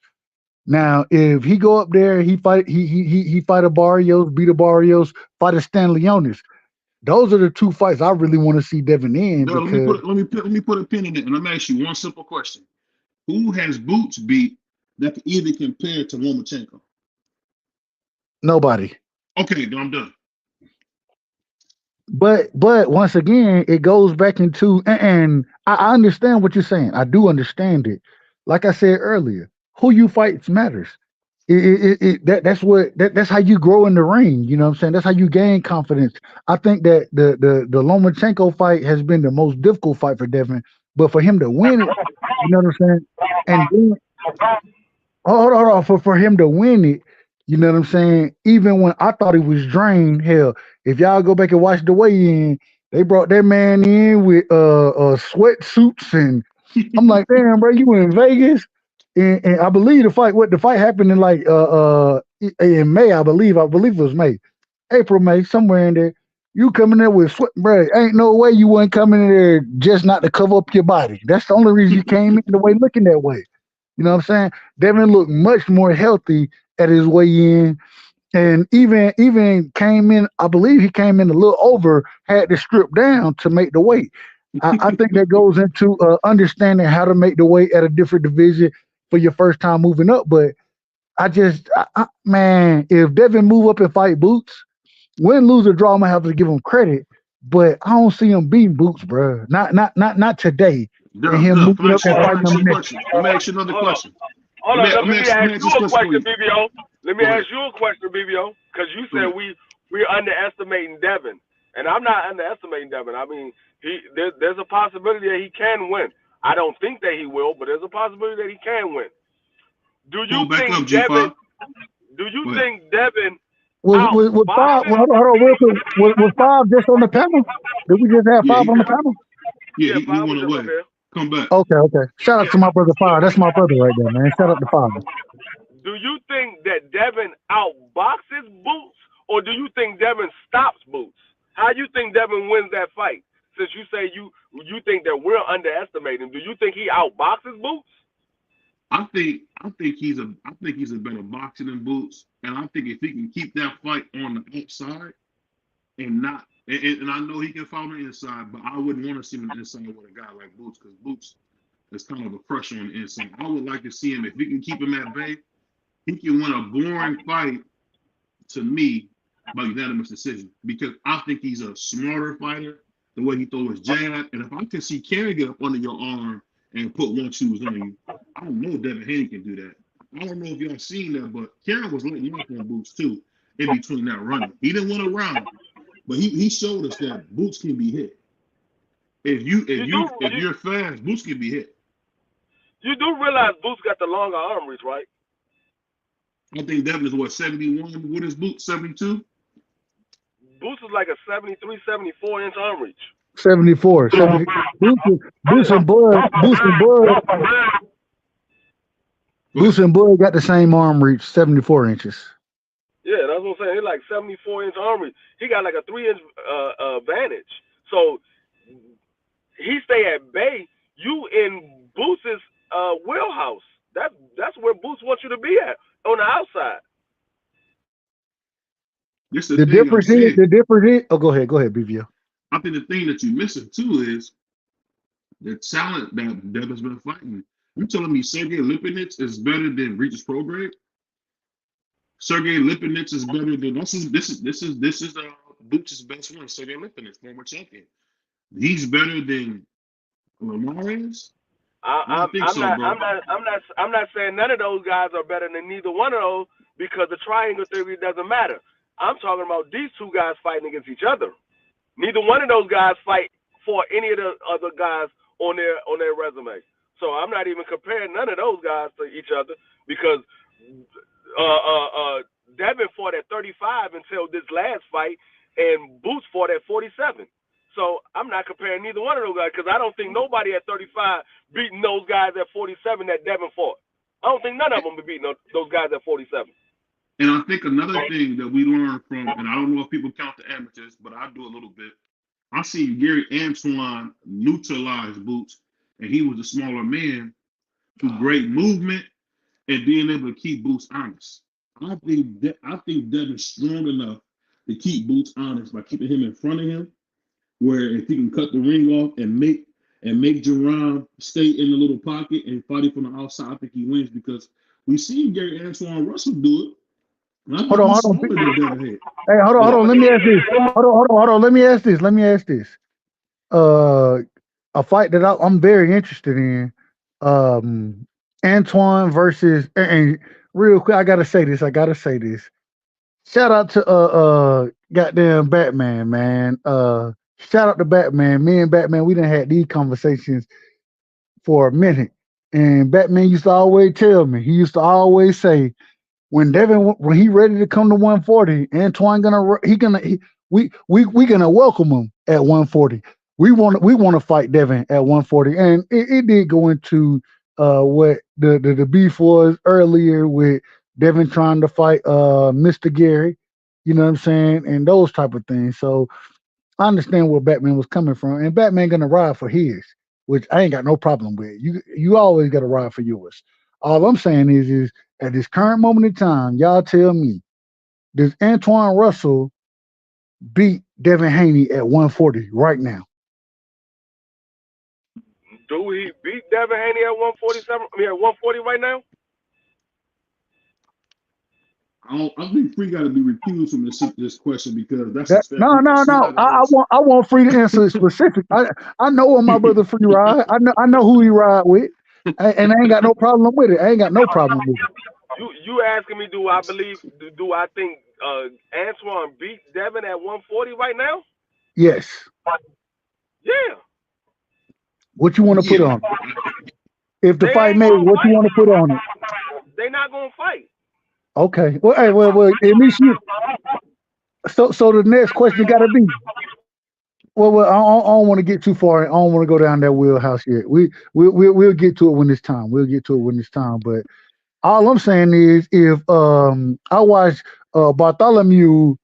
Now, if he go up there, he fight a Barrios, beat a Barrios, fight a Stan Leonis. Those are the two fights I really want to see Devin in
No,
because
let me put a pin in it, and let me ask you one simple question: who has Boots beat that can even compare to Lomachenko?
nobody.
Okay, then I'm done.
But once again, it goes back into and I understand what you're saying. I do understand it. Like I said earlier, who you fight matters. That's how you grow in the ring. You know what I'm saying? That's how you gain confidence. I think that the Lomachenko fight has been the most difficult fight for Devin, but for him to win it, you know what I'm saying? And then hold on for him to win it, you know what I'm saying? Even when I thought he was drained, hell, if y'all go back and watch the weigh-in, they brought that man in with sweatsuits and I'm like, damn, bro, you in Vegas? And I believe the fight happened in like in May, I believe. I believe it was May. April, May, somewhere in there. You coming there with sweat, bro. Ain't no way you wasn't coming in there just not to cover up your body. That's the only reason you came in the way looking that way. You know what I'm saying? Devin looked much more healthy at his weigh-in, and even came in. I believe he came in a little over, had to strip down to make the weight. I think that goes into understanding how to make the weight at a different division for your first time moving up. But man, if Devin move up and fight Boots, win, lose, or draw, I'm gonna have to give him credit. But I don't see him beating Boots, bro. Not today. And him
Duh,
moving up and fighting him next.
let me ask you another question.
Hold on, let me ask you a question,
you.
BBO. Let me
Go ahead.
ask you a question, BBO, because you
Go
said
ahead.
we're underestimating Devin, and I'm not underestimating Devin. I mean, there's a possibility that he can win. I don't think that he will, but there's a possibility that he can win. Do you
Pull back up,
think
G5.
Devin? Do you
Go ahead.
think Devin
Was five?
outboxes?
Well, hold on, real quick. Was five just on the panel? Did we just have
Yeah,
five on the panel?
yeah,
Yeah,
he
Five was
went
just on
away.
there.
Come back.
Okay, okay. Shout out to my brother Five. That's my brother right there, man. Shout out to Five.
Do you think that Devin outboxes Boots, or do you think Devin stops Boots? How you think Devin wins that fight? Since you say you think that we're underestimating, do you think he outboxes Boots?
I think he's a better boxer than Boots, and I think if he can keep that fight on the outside and not and I know he can fight on the inside, but I wouldn't want to see him on the inside with a guy like Boots because Boots is kind of a pressure on the inside. I would like to see him if we can keep him at bay. He can win a boring fight to me by unanimous decision because I think he's a smarter fighter. The way he throws his jab, and if I can see Kerry get up under your arm and put 1-2s on you, I don't know if Devin Haney can do that. I don't know if y'all seen that, but Kerry was letting off on Boots too in between that running. He didn't win a round, but he showed us that Boots can be hit. If you're fast, Boots can be hit.
You do realize Boots got the longer arm reach, right?
I think Devin is what 71. What is Boots 72?
Boots is like a 73, 74-inch arm reach.
74. 70. Boots and Bud got the same arm reach, 74 inches.
Yeah, that's what I'm saying. He's like 74-inch arm reach. He got like a 3-inch advantage. So he stay at bay. You in Boots' wheelhouse. That's where Boots wants you to be at, on the outside.
The difference is. Oh, go ahead, BVO.
I think the thing that you're missing too is the talent that Devin's been fighting. You telling me Sergey Lipinets is better than Regis Prograis? Sergey Lipinets is better than this is Boots' best friend, Sergey Lipinets, former champion. He's better than Ramirez?
I'm not saying none of those guys are better than neither one of those because the triangle theory doesn't matter. I'm talking about these two guys fighting against each other. Neither one of those guys fight for any of the other guys on their resume. So I'm not even comparing none of those guys to each other because Devin fought at 35 until this last fight, and Boots fought at 47. So I'm not comparing neither one of those guys because I don't think nobody at 35 beating those guys at 47 that Devin fought. I don't think none of them be beating those guys at 47.
And I think another thing that we learned from, and I don't know if people count the amateurs, but I do a little bit. I see Gary Antoine neutralize Boots, and he was a smaller man through great movement and being able to keep Boots honest. I think Devin's strong enough to keep Boots honest by keeping him in front of him, where if he can cut the ring off and make Jerron stay in the little pocket and fighting from the outside, I think he wins because we seen Gary Antoine Russell do it.
Hold on. Hey, hold on. Let me ask this. Hold on. Let me ask this. A fight that I'm very interested in. Antoine versus and real quick, I gotta say this. Shout out to goddamn Batman, man. Shout out to Batman. Me and Batman, we done had these conversations for a minute. And Batman used to always tell me, he used to always say, when he ready to come to 140, Antoine we gonna welcome him at 140. We want to fight Devin at 140, and it did go into what the beef was earlier with Devin trying to fight Mr. Gary, you know what I'm saying, and those type of things. So I understand where Batman was coming from, and Batman gonna ride for his, which I ain't got no problem with. You always gotta ride for yours. All I'm saying is at this current moment in time, y'all tell me, does Antoine Russell beat Devin Haney at 140 right now?
Do he beat Devin Haney at 147? I mean, at 140 right now?
I think Free got to be recused from this question because
no. I want Free to answer it specific. I know what my brother Free ride. I know who he ride with, and I ain't got no problem with it.
You asking me? Do I think Antoine beat Devin at 140 right now?
Yes.
Yeah.
What you want to put on it? If the fight made, what you want to put on it?
They not gonna fight.
Okay. Well, hey, well, at least you. So the next question got to be. Well, I don't want to get too far. I don't want to go down that wheelhouse yet. We'll get to it when it's time. But all I'm saying is, if I watched Bartholomew,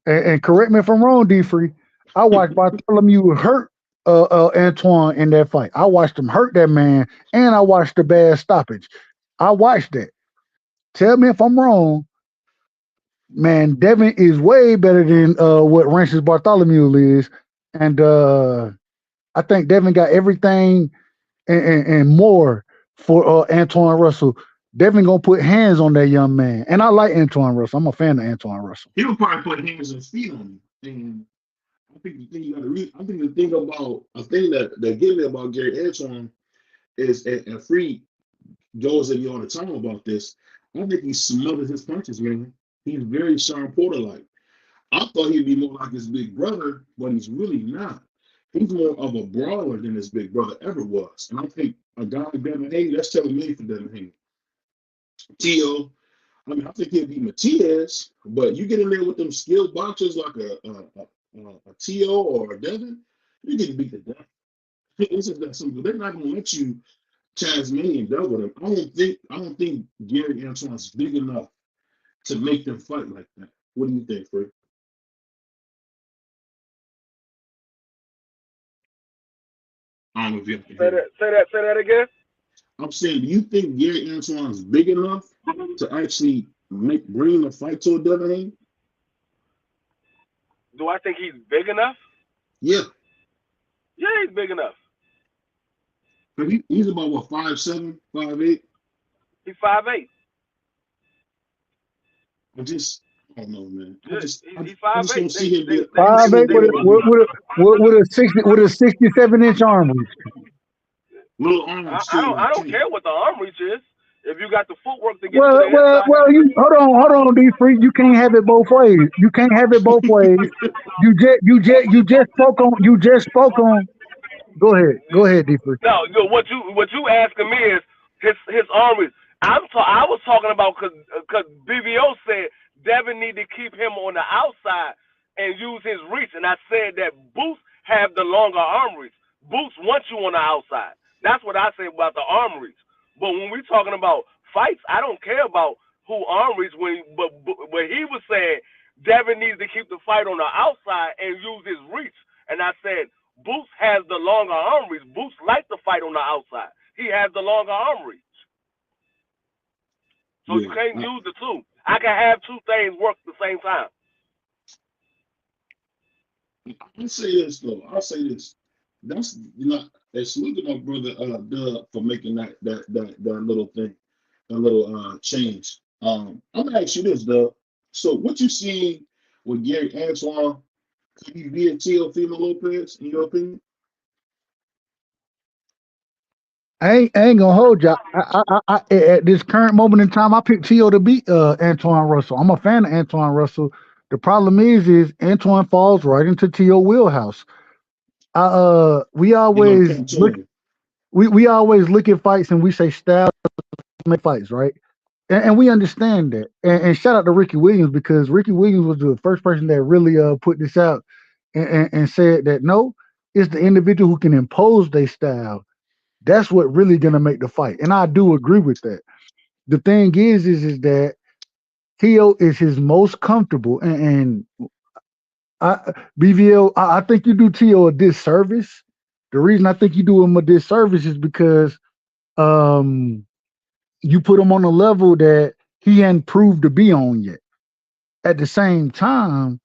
and correct me if I'm wrong, D Free, I watched Bartholomew hurt Antoine in that fight. I watched him hurt that man, and I watched the bad stoppage. I watched that. Tell me if I'm wrong, man. Devin is way better than what Ranches Bartholomew is, and I think Devin got everything and more for Antoine Russell. Devin gonna put hands on that young man, and I like Antoine Russell. I'm a fan of Antoine Russell.
He'll probably put hands and feet on him. And I think the thing you got to read. I think the thing that get me about Gary Antoine is, and Free goes at me all the time about this. I think he smothered his punches, man. He's very Sean Porter-like. I thought he'd be more like his big brother, but he's really not. He's more of a brawler than his big brother ever was. And I think a guy like Devin Haney, that's telling me for Devin Haney. Tio, I think he'll beat Matias, but you get in there with them skilled boxers like a Tio or a Devin, you get beat to death. It's just that simple. They're not going to let you Tasmanian double them. I don't think Gary Antoine's big enough to make them fight like that. What do you think, Fred? I don't know if you have to hear
say that again.
I'm saying, do you think Gary Antoine's big enough to actually bring the fight to a Devin Haney?
Do I think he's big enough?
Yeah.
Yeah, he's big enough.
But he's about what, 5'7", 5'8"?
He's 5'8".
I don't know, man.
He's 5'8".
I just don't see him being
5'8" with a 67-inch arm reach.
Little arm.
I don't care what the arm reach is. If you got the footwork to get
well,
to the inside,
you hold on, D Free. You can't have it both ways. You just spoke on. Go ahead, D Free.
No, what you asking me is his arm reach. I was talking about because BVO said Devin need to keep him on the outside and use his reach, and I said that Boots have the longer arm reach. Boots wants you on the outside. That's what I say about the arm reach. But when we're talking about fights, I don't care about who arm reach but he was saying Devin needs to keep the fight on the outside and use his reach. And I said, Boots has the longer arm reach. Boots likes to fight on the outside. He has the longer arm reach. So you can't use the two. I can have two things work at the same time.
I'll say this though. I'll say this. That's salute to my brother Doug for making that little thing, that little change. I'm gonna ask you this, Doug. So what you see with Gary Antoine, could he be a Teofimo Lopez in your opinion?
I ain't gonna hold you. I at this current moment in time, I picked Tio to beat Antoine Russell. I'm a fan of Antoine Russell. The problem is Antoine falls right into Tio wheelhouse. We always look at fights and we say styles make fights, right? And we understand that. And shout out to Ricky Williams, because Ricky Williams was the first person that really put this out and said that no, it's the individual who can impose their style. That's what really gonna make the fight. And I do agree with that. The thing is that Tio is his most comfortable, and BVL, I think you do Tio a disservice. The reason I think you do him a disservice is because you put him on a level that he hadn't proved to be on yet. At the same time,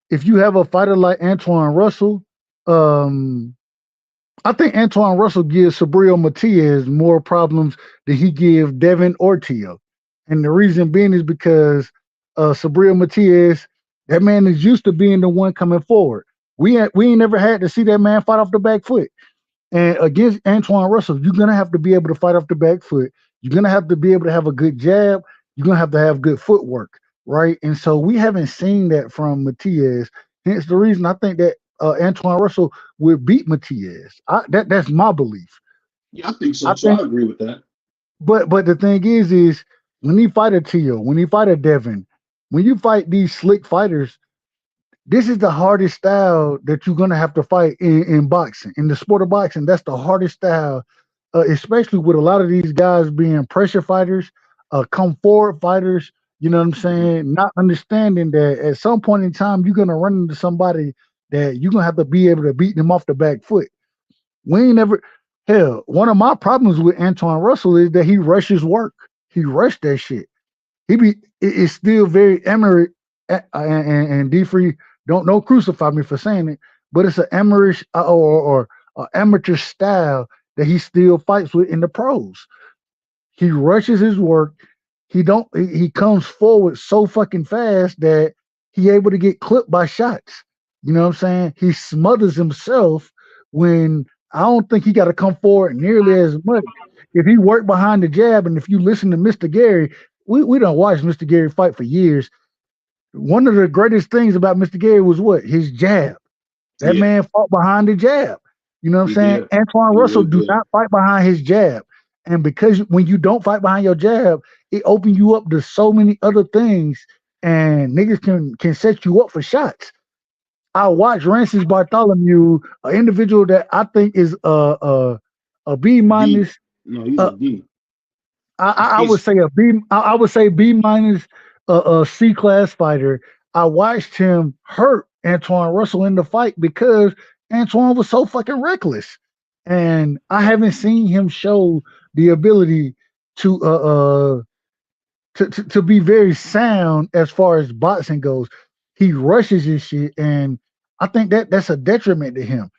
if you have a fighter like Antoine Russell, I think Antoine Russell gives Subriel Matias more problems than he gives Devin or Tio. And the reason being is because Subriel Matias, that man is used to being the one coming forward. We ain't never had to see that man fight off the back foot. And against Antoine Russell, you're going to have to be able to fight off the back foot. You're going to have to be able to have a good jab. You're going to have good footwork, right? And so we haven't seen that from Matias. Hence the reason I think that Antoine Russell would beat Matias. That's my belief.
Yeah, I think so. I agree with that.
But the thing is when you fight a Tio, when you fight a Devin, when you fight these slick fighters, this is the hardest style that you're gonna have to fight in boxing. In the sport of boxing, that's the hardest style, especially with a lot of these guys being pressure fighters, come forward fighters. You know what I'm saying? Not understanding that at some point in time you're gonna run into somebody that you're gonna have to be able to beat them off the back foot. We ain't never hell. One of my problems with Antoine Russell is that he rushes work. He rushed that shit. It's still very amateur, and D-Free, don't crucify me for saying it, but it's an amateurish or amateur style that he still fights with in the pros. He rushes his work. He comes forward so fucking fast that he able to get clipped by shots. You know what I'm saying? He smothers himself when I don't think he got to come forward nearly as much. If he worked behind the jab, and if you listen to Mr. Gary, we don't watch Mr. Gary fight for years. One of the greatest things about Mr. Gary was what? His jab. That man fought behind the jab. You know what I'm saying? Did. Antoine Russell do not fight behind his jab. And because when you don't fight behind your jab, it opens you up to so many other things, and niggas can set you up for shots. I watched Rancis Bartholomew, an individual that I think is a B minus.
No, he's a D.
I would say a B. I would say B minus, a C class fighter. I watched him hurt Antoine Russell in the fight because Antoine was so fucking reckless, and I haven't seen him show the ability to be very sound as far as boxing goes. He rushes his shit, and I think that's a detriment to him.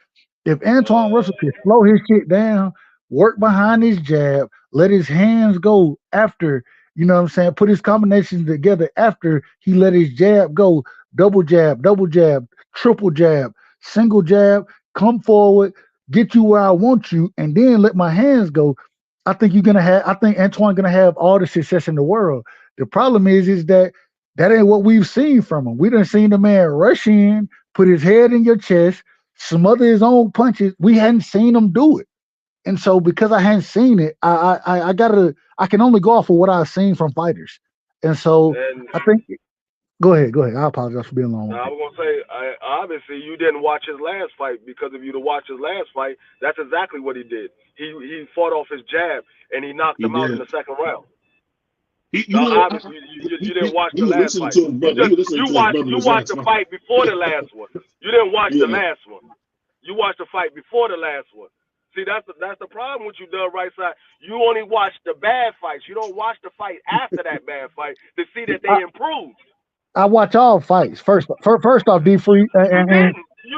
If Antoine Russell could slow his shit down, work behind his jab, let his hands go after, you know what I'm saying, put his combinations together after he let his jab go, double jab, triple jab, single jab, come forward, get you where I want you, and then let my hands go. I think Antoine gonna have all the success in the world. The problem is that ain't what we've seen from him. We done seen the man rush in, put his head in your chest, smother his own punches. We hadn't seen him do it. And so because I hadn't seen it, I can only go off of what I've seen from fighters. And so I think go ahead. I apologize for being long.
I was gonna say, obviously you didn't watch his last fight, because if you'd have watched his last fight, that's exactly what he did. He fought off his jab and he knocked him out in the second round. No, obviously you didn't watch the last fight. You watched the fight before the last one. You didn't watch the last one. You watched the fight before the last one. See, that's the problem with you, Doug Right Side. You only watch the bad fights. You don't watch the fight after that bad fight to see that they improved.
I watch all fights. First off, D Free.
You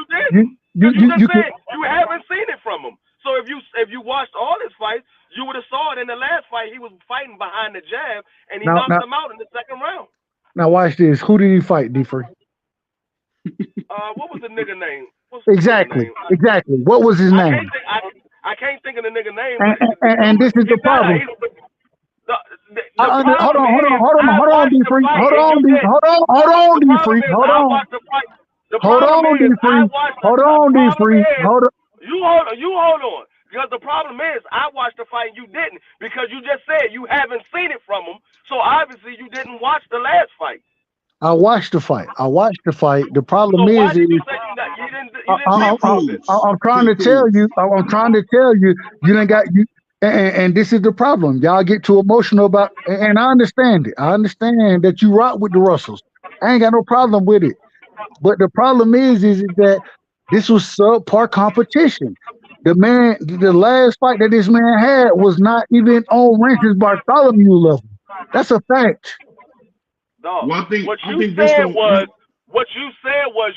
didn't. You said you haven't seen it from him. So if you watched all his fights, you would have saw it in the last fight. He was fighting behind the jab, and he knocked him out in the second round.
Now watch this. Who did he fight, D Free?
What was the nigga name?
Exactly. What was his name?
I can't think of the nigga name.
And this is the problem. Hold on, D Free. Hold on, D Free.
You hold on. Because the problem is, I watched the fight and you didn't. Because you just said you haven't seen it from him. So obviously you didn't watch the last fight.
I watched the fight. The problem is, I'm trying to tell you, you done got you. And this is the problem. Y'all get too emotional about, and I understand it. I understand that you rock with the Russells. I ain't got no problem with it. But the problem is that this was subpar competition. The last fight that this man had was not even on Rankin Bartholomew level. That's a fact.
No, what you said was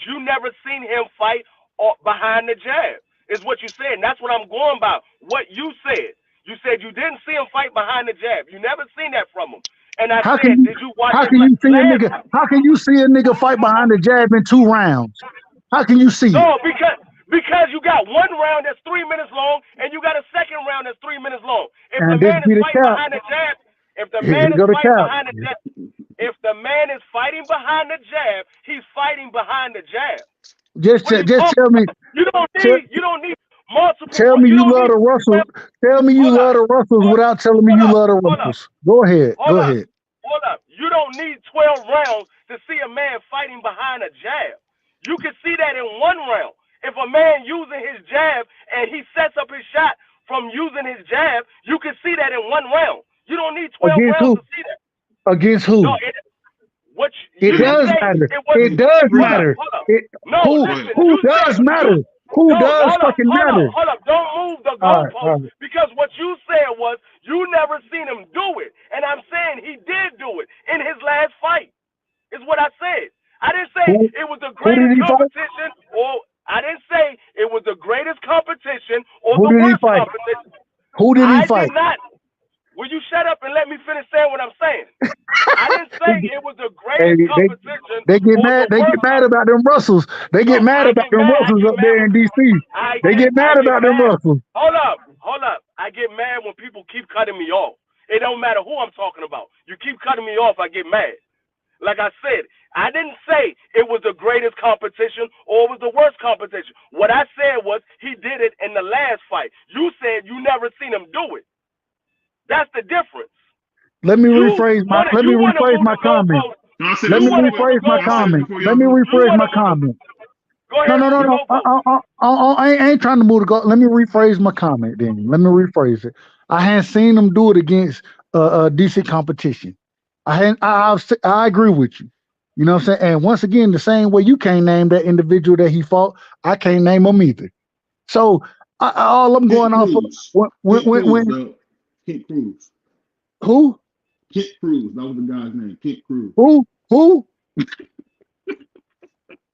you never seen him fight behind the jab. Is what you said. And that's what I'm going by. What you said. You said you didn't see him fight behind the jab. You never seen that from him. And I said, did you watch?
How can you see a nigga fight behind the jab in 2 rounds? How can you see?
No, because you got one round that's 3 minutes long, and you got a second round that's 3 minutes long. If the man is fighting behind the jab, if the man is fighting behind the jab, he's fighting behind the jab.
Just tell me.
You don't need multiple.
Tell me you love the Russells. Tell me you love the Russells without telling me you love the Russells. Go ahead.
Hold up. You don't need 12 rounds to see a man fighting behind a jab. You can see that in 1 round. If a man using his jab and he sets up his shot from using his jab, you can see that in 1 round. You don't need 12 rounds to see that. Against who? No, it does matter. It does matter. Who does matter? Who does fucking matter? Hold up. Don't move the goalpost. Because what you said was you never seen him do it. And I'm saying he did do it in his last fight. Is what I said. I didn't say it was the greatest competition I didn't say it was the greatest competition or the worst competition.
Who did he fight?
I did not. Will you shut up and let me finish saying what I'm saying? I didn't say it was the greatest competition.
They get mad. They get mad about them Russells. They get mad about them Russells up there in DC. They get mad about them Russells.
Hold up. I get mad when people keep cutting me off. It don't matter who I'm talking about. You keep cutting me off, I get mad. Like I said, I didn't say it was the greatest competition or it was the worst competition. What I said was he did it in the last fight. You said you never seen him do it. That's the difference.
Let me rephrase my comment. Let me rephrase my comment.
Go ahead.
No. I ain't trying to move the goal. Let me rephrase my comment then. Let me rephrase it. I hadn't seen him do it against decent competition. I agree with you. You know what I'm saying? And once again, the same way you can't name that individual that he fought, I can't name him either. So all I'm going off of when
Kent Cruz.
Who?
Kent Cruz. That was the guy's name. Kent Cruz.
Who?
All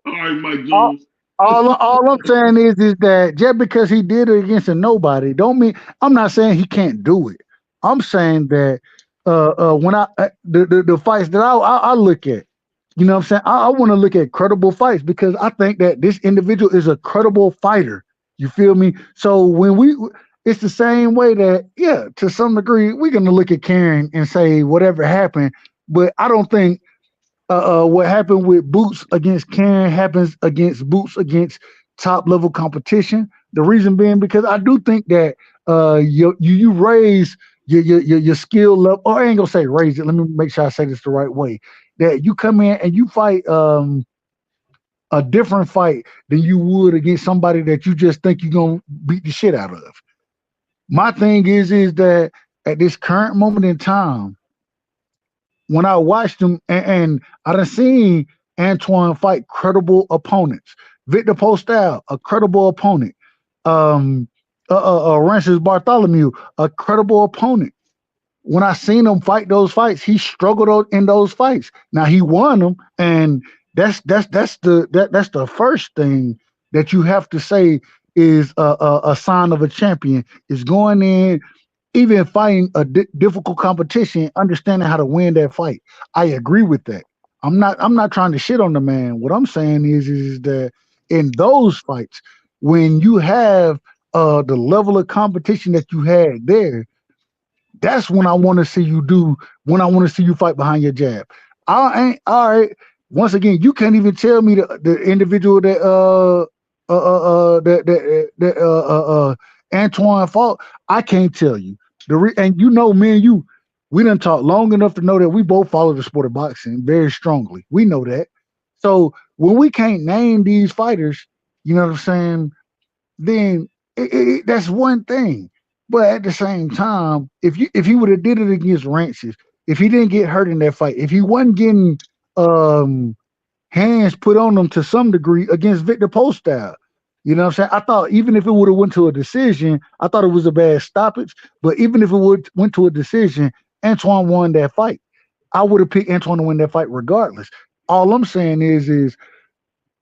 right, Mike Jones.
All I'm saying is that just because he did it against a nobody, don't mean I'm not saying he can't do it. I'm saying that when the fights that I look at, you know what I'm saying? I want to look at credible fights because I think that this individual is a credible fighter. You feel me? So when it's the same way that, yeah, to some degree, we're going to look at Karen and say whatever happened. But I don't think what happened with Boots against Karen happens against Boots against top level competition. The reason being because I do think that you raise your skill level. Or I ain't gonna say raise it. Let me make sure I say this the right way. That you come in and you fight a different fight than you would against somebody that you just think you're gonna beat the shit out of. My thing is that at this current moment in time, when I watched him, and I done seen Antoine fight credible opponents. Victor Postal, a credible opponent. Um, Rances Bartholomew, a credible opponent. When I seen him fight those fights, he struggled in those fights. Now he won them, and that's the first thing that you have to say is a sign of a champion is going in, even fighting a difficult competition, understanding how to win that fight. I agree with that. I'm not trying to shit on the man. What I'm saying is that in those fights, when you have the level of competition that you had there, that's when I want to see you do. When I want to see you fight behind your jab. I ain't all right. Once again, you can't even tell me the individual that Antoine fought. I can't tell you and you know me and you, we done talked long enough to know that we both follow the sport of boxing very strongly. We know that. So when we can't name these fighters, you know what I'm saying? Then that's one thing. But at the same time, if he would have did it against Rances, if he didn't get hurt in that fight, if he wasn't getting um, hands put on him to some degree against Victor Postal, you know what I'm saying? I thought even if it would have went to a decision, I thought it was a bad stoppage. But even if it would went to a decision, Antoine won that fight. I would have picked Antoine to win that fight regardless. All I'm saying is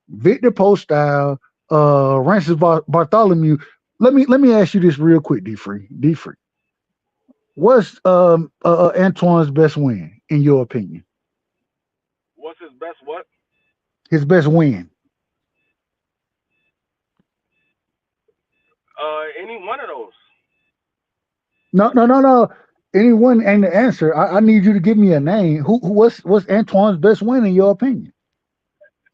Victor Postal, Rances Bartholomew. Let me ask you this real quick, D Free. D Free. What's Antoine's best win in your opinion?
What's his best what?
His best win.
Any one of those.
No, no, no, no. Anyone ain't the answer. I need you to give me a name. What's Antoine's best win in your opinion?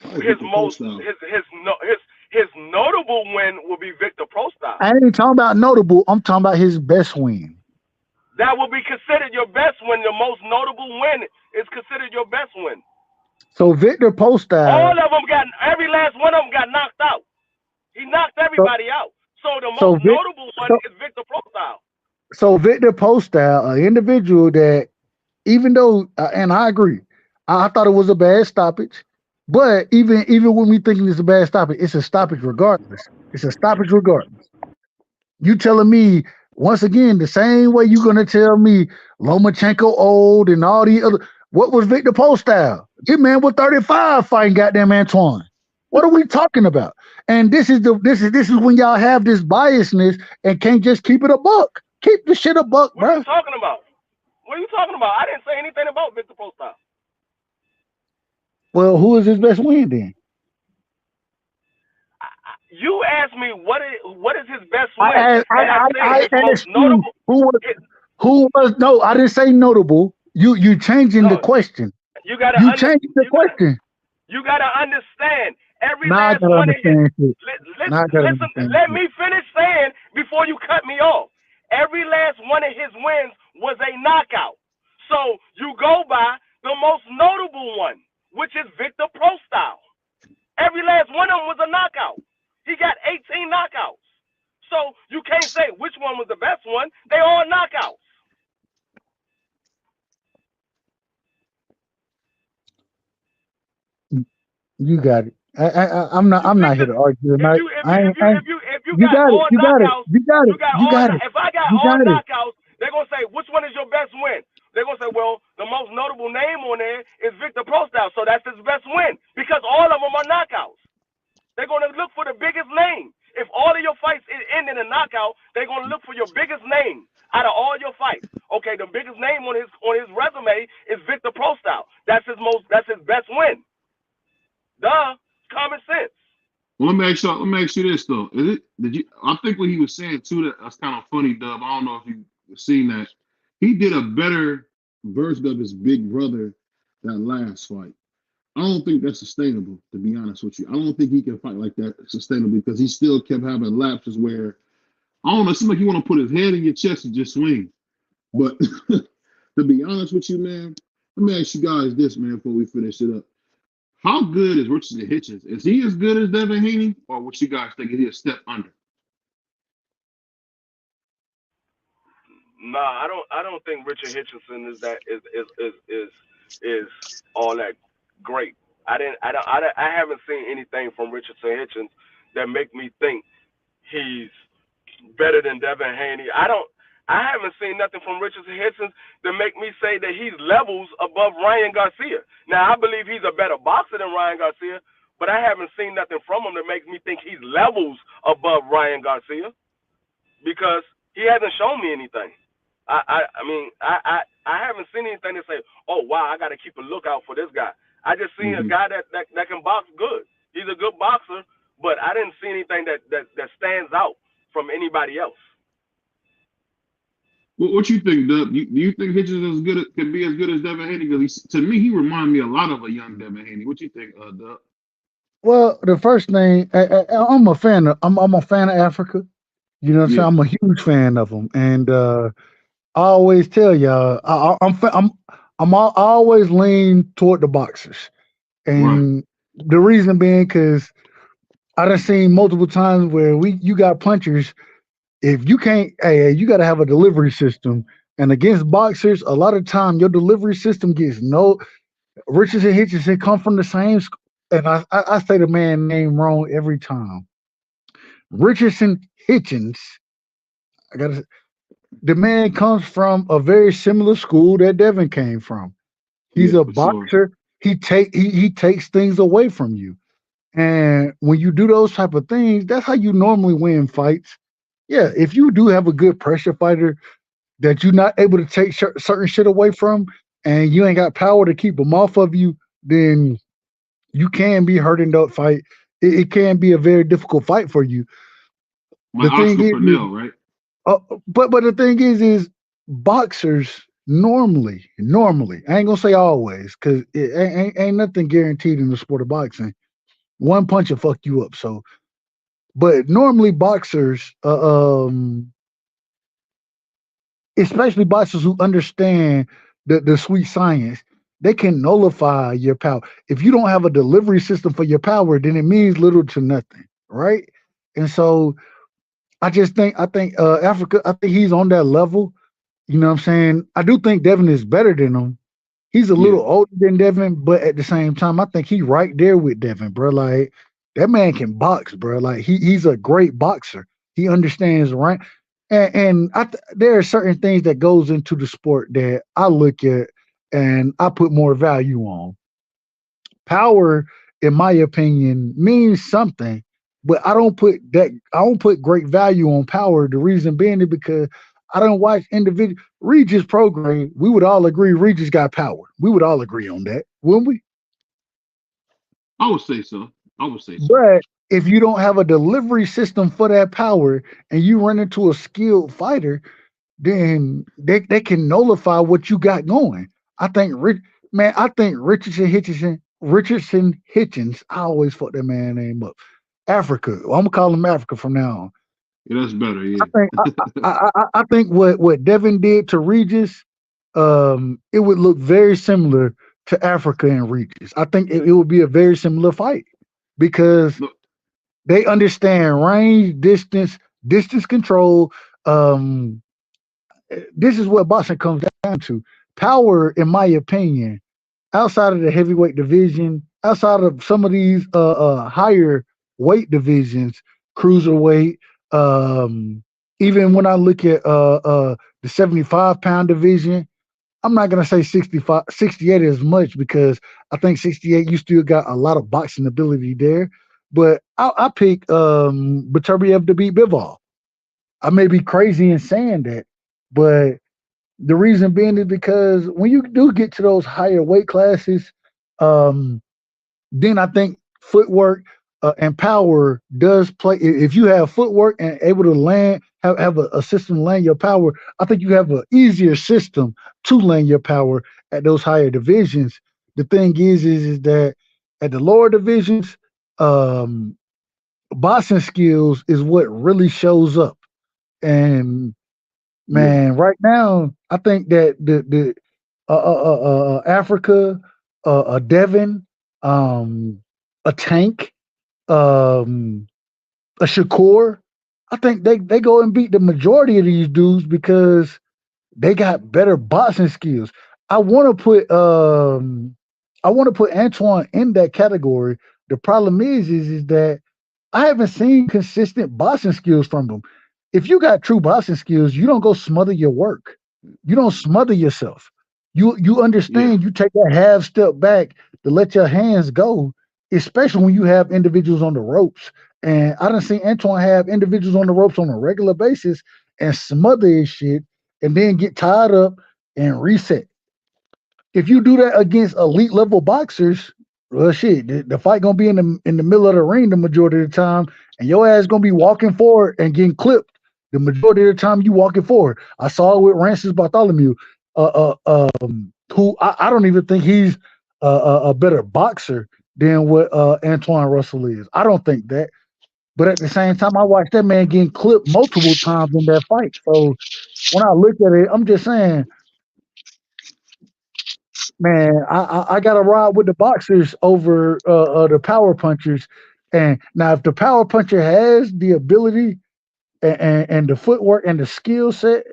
His most his notable win will be Victor Prostal.
I ain't talking about notable. I'm talking about his best win.
That will be considered your best win. Your most notable win is considered your best win.
So Victor Postal.
All of them every last one of them got knocked out. He knocked everybody out. So the most notable one is Victor Prostal.
So Victor Postal, an individual that, even though, and I agree, I thought it was a bad stoppage. But even when we thinking it's a bad stoppage, it's a stoppage regardless. It's a stoppage regardless. You telling me once again the same way you're gonna tell me Lomachenko old and all the other. What was Victor Postal? Your man was 35 fighting goddamn Antoine. What are we talking about? And this is when y'all have this biasness and can't just keep it a buck. Keep the shit a buck, bro.
What are you talking about? What are you talking about? I didn't say anything about Victor Postal.
Well, who is his best win then?
You asked me what is his best win.
I asked you who was no. I didn't say notable. You changing the question.
You gotta
changing the question.
You gotta understand every
last one of his.
Listen, let me finish saying before you cut me off. Every last one of his wins was a knockout. So you go by the most notable one, which is Victor Prostal. Every last one of them was a knockout. He got 18 knockouts. So you can't say which one was the best one. They all knockouts.
You got it. I'm not here to argue tonight.
You got it. If I got all knockouts, they're gonna say which one is your best win. They're gonna say, well, the most notable name on there is Victor Prostal, so that's his best win because all of them are knockouts. They're gonna look for the biggest name. If all of your fights end in a knockout, they're gonna look for your biggest name out of all your fights. Okay, the biggest name on his resume is Victor Prostal. That's his best win. Duh, common sense.
Well, let me ask you this though. I think what he was saying too, that's kind of funny, Dub. I don't know if you've seen that. He did a better version of his big brother that last fight. I don't think that's sustainable, to be honest with you. I don't think he can fight like that sustainably because he still kept having lapses where, I don't know, it seems like you want to put his head in your chest and just swing. But to be honest with you, man, let me ask you guys this, man, before we finish it up. How good is Richard Hitchens? Is he as good as Devin Haney, or what you guys think? Is he a step under?
Nah, I don't think Richard Hitchinson is is all that great. I haven't seen anything from Richardson Hitchens that make me think he's better than Devin Haney. I haven't seen nothing from Richardson Hitchens that make me say that he's levels above Ryan Garcia. Now I believe he's a better boxer than Ryan Garcia, but I haven't seen nothing from him that makes me think he's levels above Ryan Garcia because he hasn't shown me anything. I haven't seen anything to say, oh wow, I got to keep a lookout for this guy. I just seen a guy that can box good. He's a good boxer, but I didn't see anything that stands out from anybody else.
What you think, Dub? Do you think Hitchens can be as good as Devin Haney? Because to me, he reminds me a lot of a young Devin Haney. What you think, Dub?
Well, the first thing, I'm a fan of Africa. You know what I'm saying? I'm a huge fan of them, and I always tell y'all, I always lean toward the boxers, and the reason being because I done seen multiple times where you got punchers. If you can't, you got to have a delivery system, and against boxers, a lot of time your delivery system gets no. Richardson Hitchens come from the same, and I say the man name wrong every time. Richardson Hitchens, the man comes from a very similar school that Devin came from. He's a boxer. Sure. He takes things away from you. And when you do those type of things, that's how you normally win fights. Yeah, if you do have a good pressure fighter that you're not able to take certain shit away from, and you ain't got power to keep them off of you, then you can be hurt in that fight. It can be a very difficult fight for you.
The thing is, Pernell, right?
But the thing is boxers normally, I ain't gonna say always, because it ain't nothing guaranteed in the sport of boxing. One punch will fuck you up. So, but normally boxers, especially boxers who understand the sweet science, they can nullify your power. If you don't have a delivery system for your power, then it means little to nothing, right? And so I think Africa, I think he's on that level. You know what I'm saying? I do think Devin is better than him. He's a little older than Devin, but at the same time, I think he's right there with Devin, bro. Like, that man can box, bro. Like, he's a great boxer. He understands right. And there are certain things that goes into the sport that I look at and I put more value on. Power, in my opinion, means something, but I don't put great value on power. The reason being is because I don't watch individual Regis program. We would all agree Regis got power. We would all agree on that, wouldn't we?
I would say so.
But if you don't have a delivery system for that power and you run into a skilled fighter, then they can nullify what you got going. I think Richardson Hitchens, I always fuck that man name up. Africa. I'm gonna call him Africa from now on.
Yeah, that's better. Yeah.
I think what Devin did to Regis, it would look very similar to Africa and Regis. I think it would be a very similar fight because they understand range, distance control. This is what boxing comes down to. Power, in my opinion, outside of the heavyweight division, outside of some of these higher weight divisions, cruiserweight. Even when I look at the 75-pound division, I'm not gonna say 68 as much because I think 68 you still got a lot of boxing ability there. But I pick Beterbiev to beat Bivol. I may be crazy in saying that, but the reason being is because when you do get to those higher weight classes, then I think footwork and power does play. If you have footwork and able to land, have a system to land your power, I think you have an easier system to land your power at those higher divisions. The thing is that at the lower divisions, boxing skills is what really shows up. And man, right now, I think that the Africa, a Devin, a Tank, a Shakur, I think they go and beat the majority of these dudes because they got better boxing skills. I want to put Antoine in that category. The problem is that I haven't seen consistent boxing skills from him. If you got true boxing skills, you don't go smother your work. You don't smother yourself. You understand. You take that half step back to let your hands go, especially when you have individuals on the ropes. And I done seen Antoine have individuals on the ropes on a regular basis and smother his shit and then get tied up and reset. If you do that against elite level boxers, well, shit, the fight gonna be in the middle of the ring the majority of the time, and your ass gonna be walking forward and getting clipped the majority of the time you walking forward. I saw it with Francis Bartholomew, who I don't even think he's a better boxer than what Antoine Russell is. I don't think that. But at the same time, I watched that man getting clipped multiple times in that fight. So when I look at it, I'm just saying, man, I got to ride with the boxers over the power punchers. And now, if the power puncher has the ability and the footwork and the skill set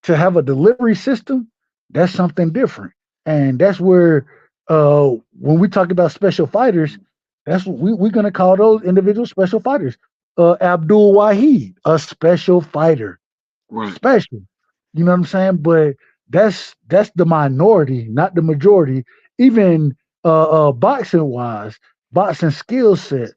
to have a delivery system, that's something different. And that's where, when we talk about special fighters, that's what we're going to call those individual special fighters. Abdul Wahid, a special fighter.
Right.
Special. You know what I'm saying? But that's the minority, not the majority. Even boxing wise, boxing skill set,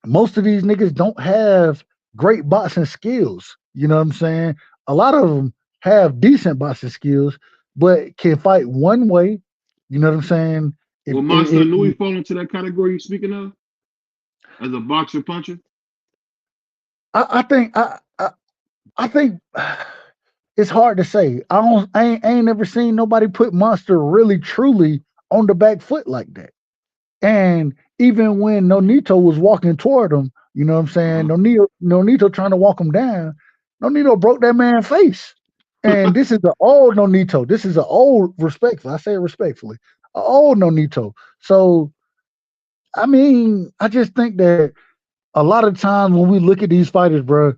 most of these niggas don't have great boxing skills. You know what I'm saying? A lot of them have decent boxing skills, but can fight one way. You know what I'm saying?
Will Monster Nui fall into that category you're speaking of? As a boxer puncher?
I think it's hard to say. I ain't never seen nobody put Monster really truly on the back foot like that. And even when Nonito was walking toward him, you know what I'm saying? Nonito trying to walk him down, Nonito broke that man's face. And this is the old Nonito. This is an old, respectful. I say it respectfully, an old Nonito. So, I mean, I just think that a lot of times when we look at these fighters, bro,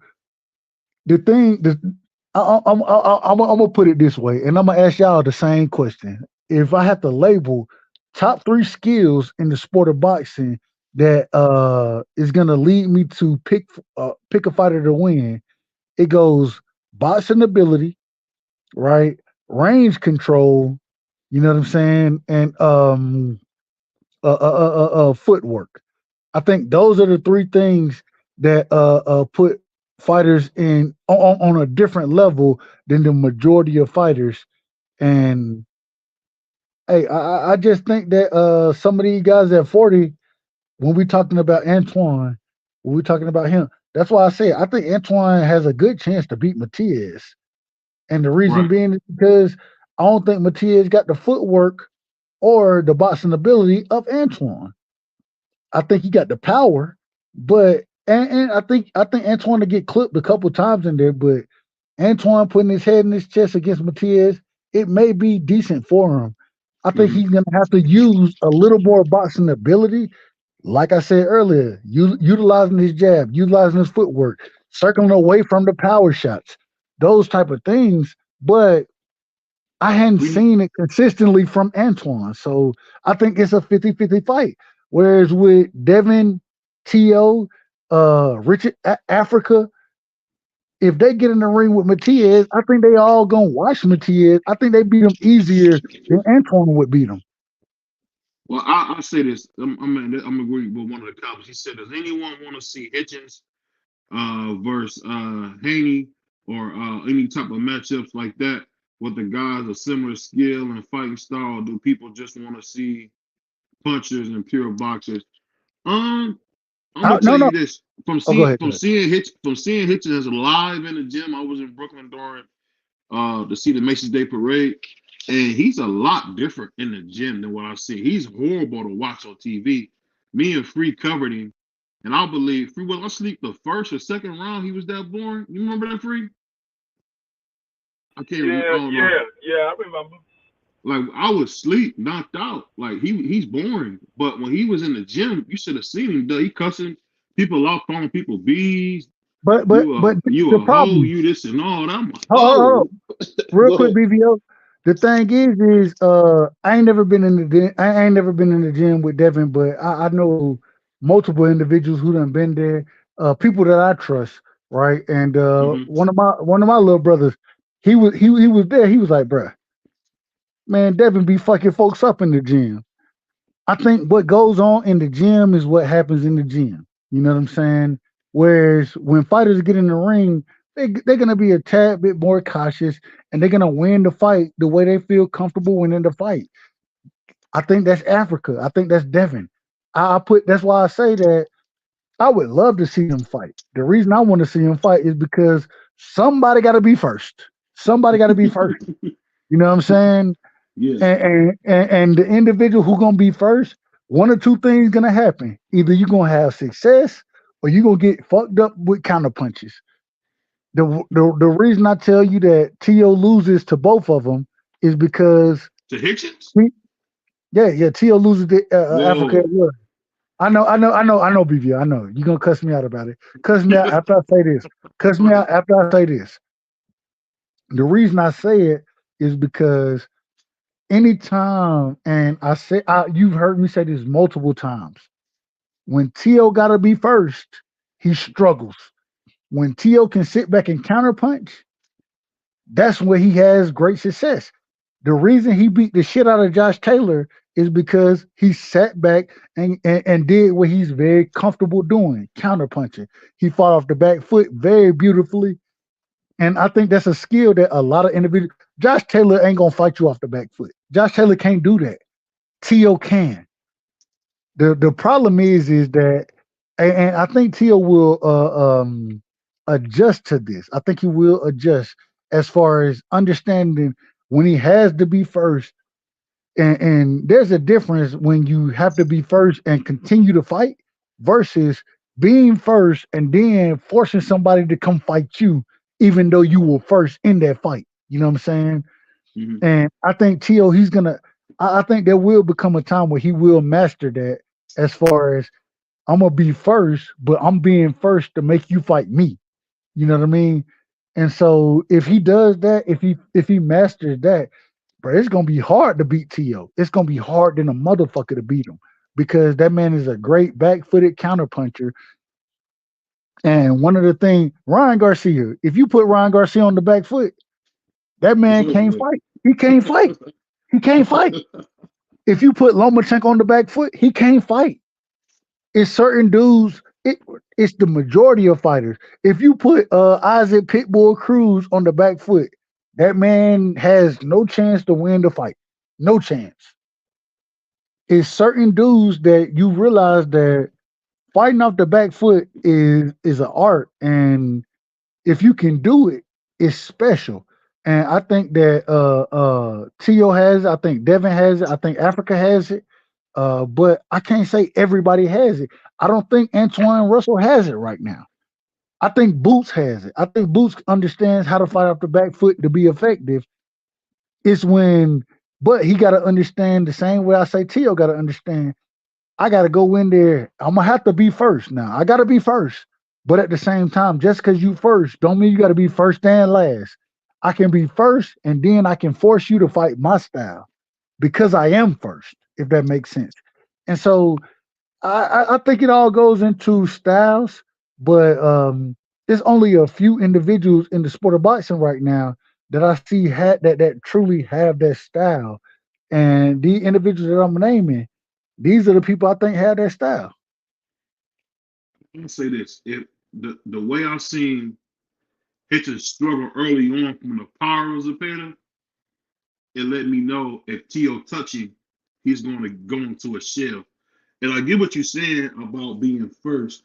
I'm gonna put it this way, and I'm gonna ask y'all the same question. If I have to label top 3 skills in the sport of boxing that is gonna lead me to pick a fighter to win, it goes boxing ability, right? Range control, you know what I'm saying, and footwork. I think those are the 3 things that put fighters on a different level than the majority of fighters. And hey, I just think that some of these guys at 40, when we talking about Antoine, when we talking about him, that's why I say I think Antoine has a good chance to beat Matias. And the reason being is because I don't think Matias got the footwork or the boxing ability of Antoine. I think he got the power, but and I think Antoine will get clipped a couple times in there, but Antoine putting his head in his chest against Matias, it may be decent for him. I think he's gonna have to use a little more boxing ability, like I said earlier, utilizing his jab, utilizing his footwork, circling away from the power shots, those type of things. But I hadn't seen it consistently from Antoine. So I think it's a 50-50 fight. Whereas with Devin, T.O., Richard Africa, if they get in the ring with Matias, I think they all gonna watch Matias. I think they beat him easier than Antoine would beat him.
Well, I'll say this. I'm agreeing with one of the comments. He said, does anyone want to see Hitchens versus Haney or any type of matchups like that with the guys of similar skill and fighting style? Do people just want to see punchers and pure boxers? I'm gonna tell you this. From seeing Hitchens live in the gym, I was in Brooklyn during to see the Macy's Day Parade, and he's a lot different in the gym than what I see. He's horrible to watch on TV. Me and Free covered him, and I believe Free was asleep the first or second round. He was that boring. You remember that, Free? I can't remember.
Yeah, I remember.
Like I was asleep, knocked out. Like he's boring. But when he was in the gym, you should have seen him. He cussing people out, calling people bees.
But
you
the
a
problem,
hoe, you this and all that.
hold on. Real quick, BVO. The thing is I ain't never been in the I ain't never been in the gym with Devin, but I know multiple individuals who done been there, people that I trust, right? And
Hmm.
one of my little brothers, he was there. He was like, bruh, man, Devin be fucking folks up in the gym. I think what goes on in the gym is what happens in the gym. You know what I'm saying? Whereas when fighters get in the ring, they're gonna be a tad bit more cautious and they're gonna win the fight the way they feel comfortable winning the fight. I think that's Africa. I think that's Devin. That's why I say that I would love to see him fight. The reason I want to see him fight is because somebody got to be first. Somebody got to be first. You know what I'm saying?
Yeah.
And the individual who gonna be first, one or two things gonna happen. Either you gonna have success or you gonna get fucked up with counter punches. The reason I tell you that T.O. loses to both of them is because
To Hitchens?
yeah, T.O. loses to Africa as
Whoa.
well. I know, BV. I know you gonna cuss me out about it. Cuss me out after I say this. Cuss me out after I say this. The reason I say it is because anytime, and you've heard me say this multiple times. When T.O. got to be first, he struggles. When T.O. can sit back and counterpunch, that's where he has great success. The reason he beat the shit out of Josh Taylor is because he sat back and did what he's very comfortable doing, counterpunching. He fought off the back foot very beautifully. And I think that's a skill that a lot of individuals. Josh Taylor ain't gonna fight you off the back foot. Josh Taylor can't do that. T.O. can. The problem is that, and I think Tia will adjust to this. I think he will adjust as far as understanding when he has to be first, and there's a difference when you have to be first and continue to fight versus being first and then forcing somebody to come fight you, even though you were first in that fight. You know what I'm saying?
Hmm.
And I think Tio, he's gonna. I think there will become a time where he will master that. As far as I'm gonna be first, but I'm being first to make you fight me. You know what I mean? And so if he does that, if he masters that, bro, it's gonna be hard to beat Tio. It's gonna be hard than a motherfucker to beat him because that man is a great back-footed counterpuncher. And one of the things, Ryan Garcia, if you put Ryan Garcia on the back foot, that
It's
man
over
can't
with.
fight. He can't fight. He can't fight. If you put Lomachenko on the back foot, he can't fight. It's certain dudes. It's the majority of fighters. If you put Isaac Pitbull Cruz on the back foot, that man has no chance to win the fight. No chance. It's certain dudes that you realize that fighting off the back foot is an art, and if you can do it, it's special. And I think that Tio has it. I think Devin has it. I think Africa has it. But I can't say everybody has it. I don't think Antoine Russell has it right now. I think Boots has it. I think Boots understands how to fight off the back foot to be effective. It's when, but he got to understand the same way I say Tio got to understand. I got to go in there. I'm gonna have to be first now. I got to be first. But at the same time, just because you first, don't mean you got to be first and last. I can be first, and then I can force you to fight my style because I am first. If that makes sense. And so I think it all goes into styles, but there's only a few individuals in the sport of boxing right now that I see that truly have that style. And the individuals that I'm naming, these are the people I think have that style.
I'm gonna say this: if the way I've seen Hitchens struggle early on from the power of Zepeda, it let me know if T.O. touch him, he's going to go into a shell. And I get what you're saying about being first,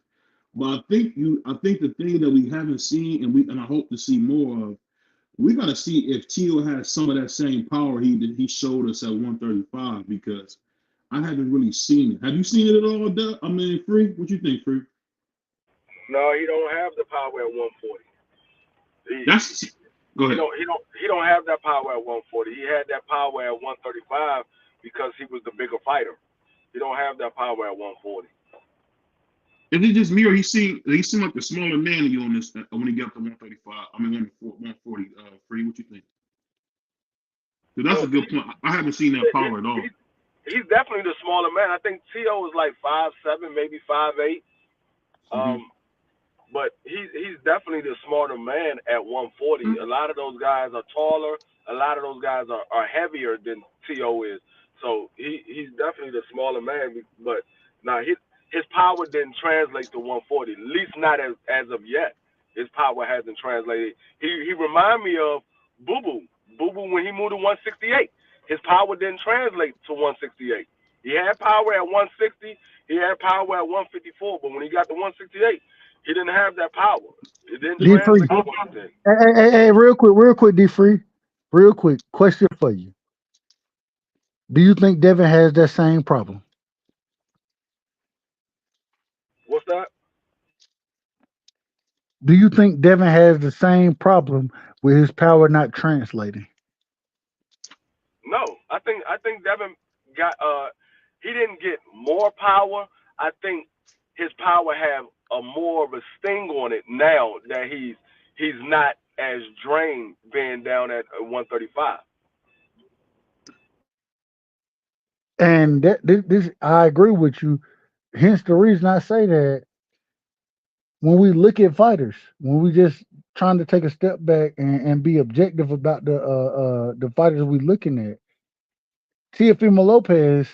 but I think the thing that we haven't seen and I hope to see more of, we got to see if Tio has some of that same power he showed us at 135 because I haven't really seen it. Have you seen it at all, Doug? I mean, Free? What you think, Free?
No, he don't have the power at 140. He
That's Go
he
ahead.
don't have that power at 140. He had that power at 135 because he was the bigger fighter. He don't have that power at 140.
Is it just me or he seemed like the smaller man to you on this when he got up to 135? I mean 140, Free. What you think? That's a good point. I haven't seen that power at all.
He's definitely the smaller man. I think T.O. is like 5'7", maybe 5'8". But he's definitely the smarter man at 140. A lot of those guys are taller. A lot of those guys are heavier than T.O. is. So he's definitely the smaller man. But now his power didn't translate to 140, at least not as of yet. His power hasn't translated. He remind me of Boo Boo. Boo Boo when he moved to 168. His power didn't translate to 168. He had power at 160. He had power at 154. But when he got to 168, he didn't have that power. It didn't translate to anything.
Hey, real quick, D-Free. Real quick, question for you. Do you think Devin has that same problem?
What's that?
Do you think Devin has the same problem with his power not translating?
No, I think Devin got he didn't get more power. I think his power have a more of a sting on it now that he's not as drained being down at 135.
And this I agree with you. Hence the reason I say that when we look at fighters, when we just trying to take a step back and be objective about the fighters we looking at, Teofimo Lopez,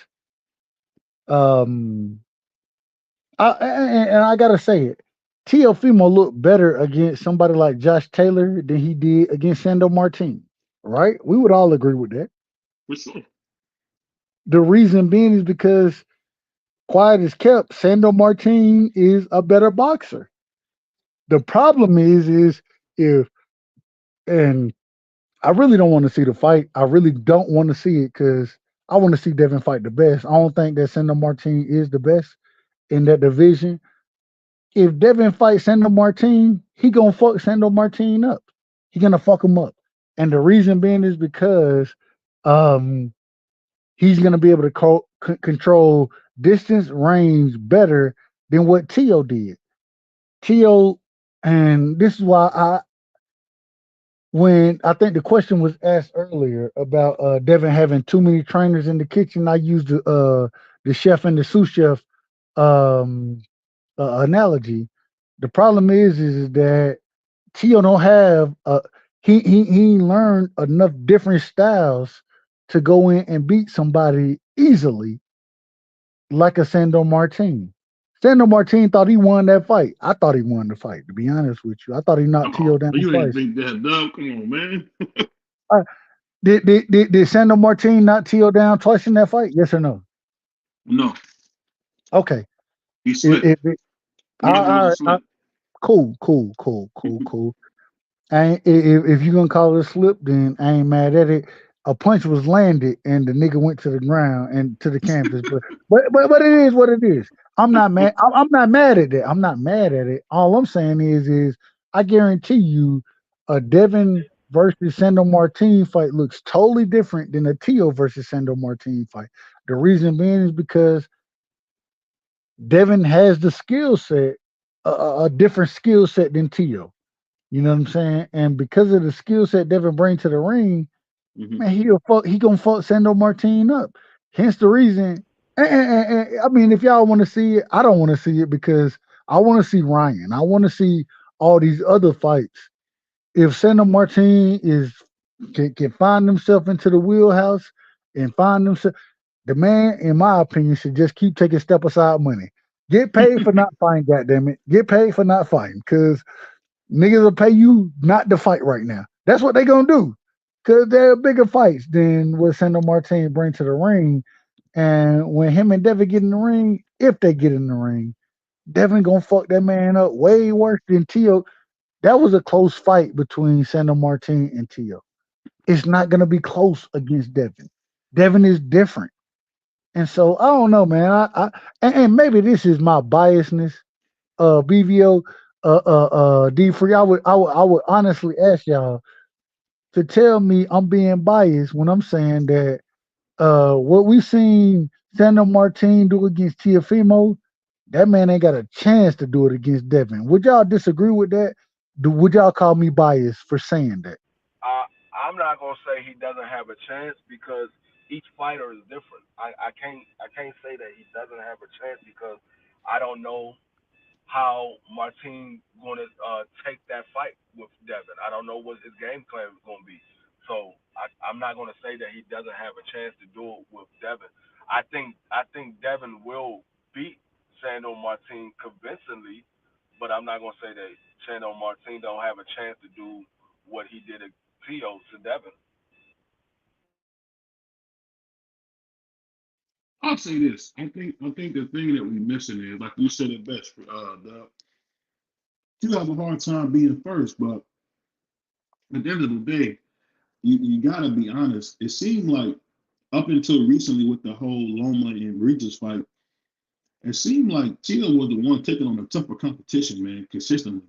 I gotta say it, Teofimo looked better against somebody like Josh Taylor than he did against Sandor Martin, right? We would all agree with that. The reason being is because, quiet as kept, Sandor Martin is a better boxer. The problem is if, and I really don't want to see the fight. I really don't want to see it because I want to see Devin fight the best. I don't think that Sandor Martin is the best in that division. If Devin fights Sandor Martin, he gonna fuck Sandor Martin up. He gonna fuck him up. And the reason being is because he's gonna be able to control distance, range better than what T.O. did. T.O. And this is why when I think the question was asked earlier about Devin having too many trainers in the kitchen, I used the chef and the sous chef analogy. The problem is that T.O. don't have he learned enough different styles to go in and beat somebody easily, like a Sandor Martin. Sandor Martin thought he won that fight. I thought he won the fight, to be honest with you. I thought he knocked T.O. down
you
twice.
Didn't think that, dog? Come on, man.
Did Sandor Martin knock T.O. down twice in that fight? Yes or no?
No.
Okay.
He slipped.
Cool. And if you're gonna call it a slip, then I ain't mad at it. A punch was landed and the nigga went to the ground and to the canvas. but it is what it is. I'm not mad. I'm not mad at that. I'm not mad at it. All I'm saying is I guarantee you a Devin versus Sandor Martin fight looks totally different than a T.O. versus Sandor Martin fight. The reason being is because Devin has the skill set, a different skill set than T.O. You know what I'm saying? And because of the skill set Devin brings to the ring, man, he gonna fuck Sandor Martin up. Hence the reason. And I mean, if y'all want to see it, I don't want to see it because I want to see Ryan. I want to see all these other fights. If Sandor Martin can find himself into the wheelhouse and find himself, the man, in my opinion, should just keep taking step aside money. Get paid for not fighting, goddammit. Get paid for not fighting, because niggas will pay you not to fight right now. That's what they gonna do. Because they're bigger fights than what Sandor Martin bring to the ring. And when him and Devin get in the ring, if they get in the ring, Devin gonna fuck that man up way worse than T.O. That was a close fight between Sandor Martin and T.O. It's not gonna be close against Devin. Devin is different. And so I don't know, man. And maybe this is my biasness. BVO, D-Free. I would honestly ask y'all to tell me I'm being biased when I'm saying that what we seen Sandor Martin do against Teofimo, that man ain't got a chance to do it against Devin. Would y'all disagree with that? Would y'all call me biased for saying that?
I'm not gonna say he doesn't have a chance because each fighter is different. I can't say that he doesn't have a chance because I don't know how Martin gonna take that fight with Devin. I don't know what his game plan is gonna be. So I'm not gonna say that he doesn't have a chance to do it with Devin. I think Devin will beat Sandor Martin convincingly, but I'm not gonna say that Sandor Martin don't have a chance to do what he did at Tio to Devin.
I'll say this. I think the thing that we're missing is, like you said it best, Doug. You have a hard time being first, but at the end of the day, you gotta be honest. It seemed like up until recently with the whole Loma and Regis fight, it seemed like Tio was the one taking on the tougher competition, man, consistently,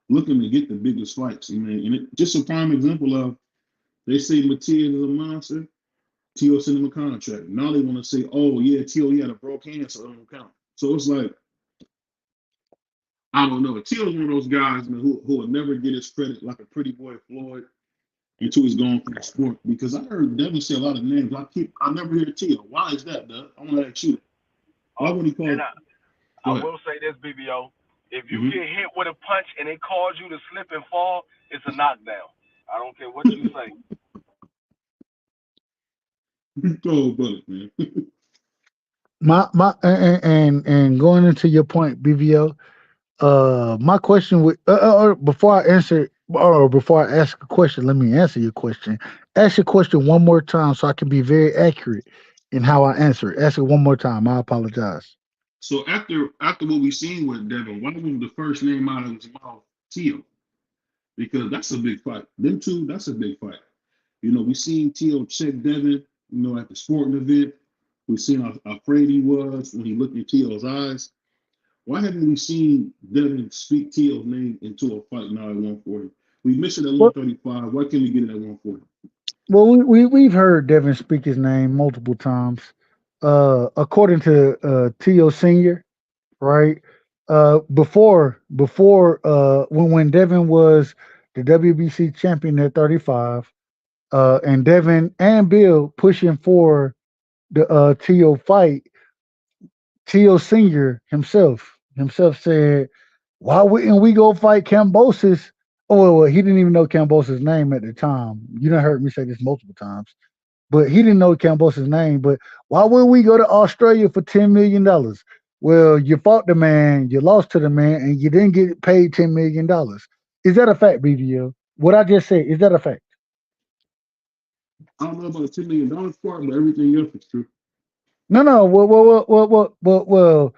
looking to get the biggest fights. And it, just a prime example of they say Matias is a monster. Tio sent him a contract. Now they want to say, oh yeah, Tio, he had a broke hand, so it don't count. So it's like, I don't know. Tio's one of those guys, man, who will never get his credit like a pretty boy Floyd until he's gone from the sport. Because I heard Devin say a lot of names. I never hear Tio. Why is that, Doug? I want to ask you. Why would he call?
And I will say this, BBO. If you get hit with a punch and it cause you to slip and fall, it's a knockdown. I don't care what you say.
Go, brother, man.
And going into your point, BVO. My question would before I answer or before I ask a question, let me answer your question. Ask your question one more time so I can be very accurate in how I answer it. Ask it one more time. I apologize.
So after what we seen with Devin, why was the first name out of his mouth Tio? Because that's a big fight. Them two, that's a big fight. You know, we seen Tio check Devin, at the sporting event. We seen how afraid he was when he looked in Tio's eyes. Why haven't we seen Devin speak Tio's name into a fight now at 140? We missed it at 135. Why can't we get it at 140?
Well, we've heard Devin speak his name multiple times. According to Tio Senior, right? Before when Devin was the WBC champion at 35, and Devin and Bill pushing for the Tio fight, Tio Senior himself said, "Why wouldn't we go fight Cambosis?" Oh, well, he didn't even know Cambosis' name at the time. You done heard me say this multiple times, but he didn't know Cambosis' name. But why would we go to Australia for $10 million? Well, you fought the man, you lost to the man, and you didn't get paid $10 million. Is that a fact, BVO? What I just said, is that a fact?
I don't know about the $10 million part, but everything else is true.
No. Well,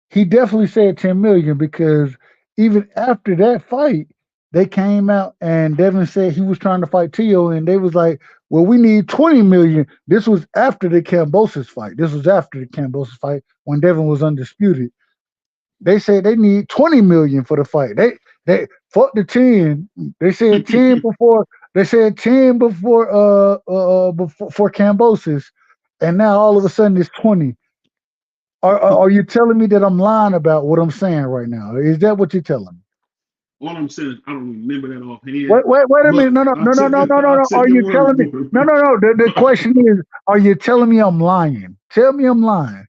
he definitely said 10 million because even after that fight, they came out and Devin said he was trying to fight Tio, and they was like, "Well, we need 20 million." This was after the Cambosis fight. When Devin was undisputed. They said they need 20 million for the fight. They fuck the 10. They said 10 before. They said 10 before Cambosis, and now all of a sudden it's 20. Are you telling me that I'm lying about what I'm saying right now? Is that what you're telling me?
All I'm saying is I don't remember that offhand.
Wait a minute. No. Are you telling me? No. The question is, are you telling me I'm lying? Tell me I'm lying.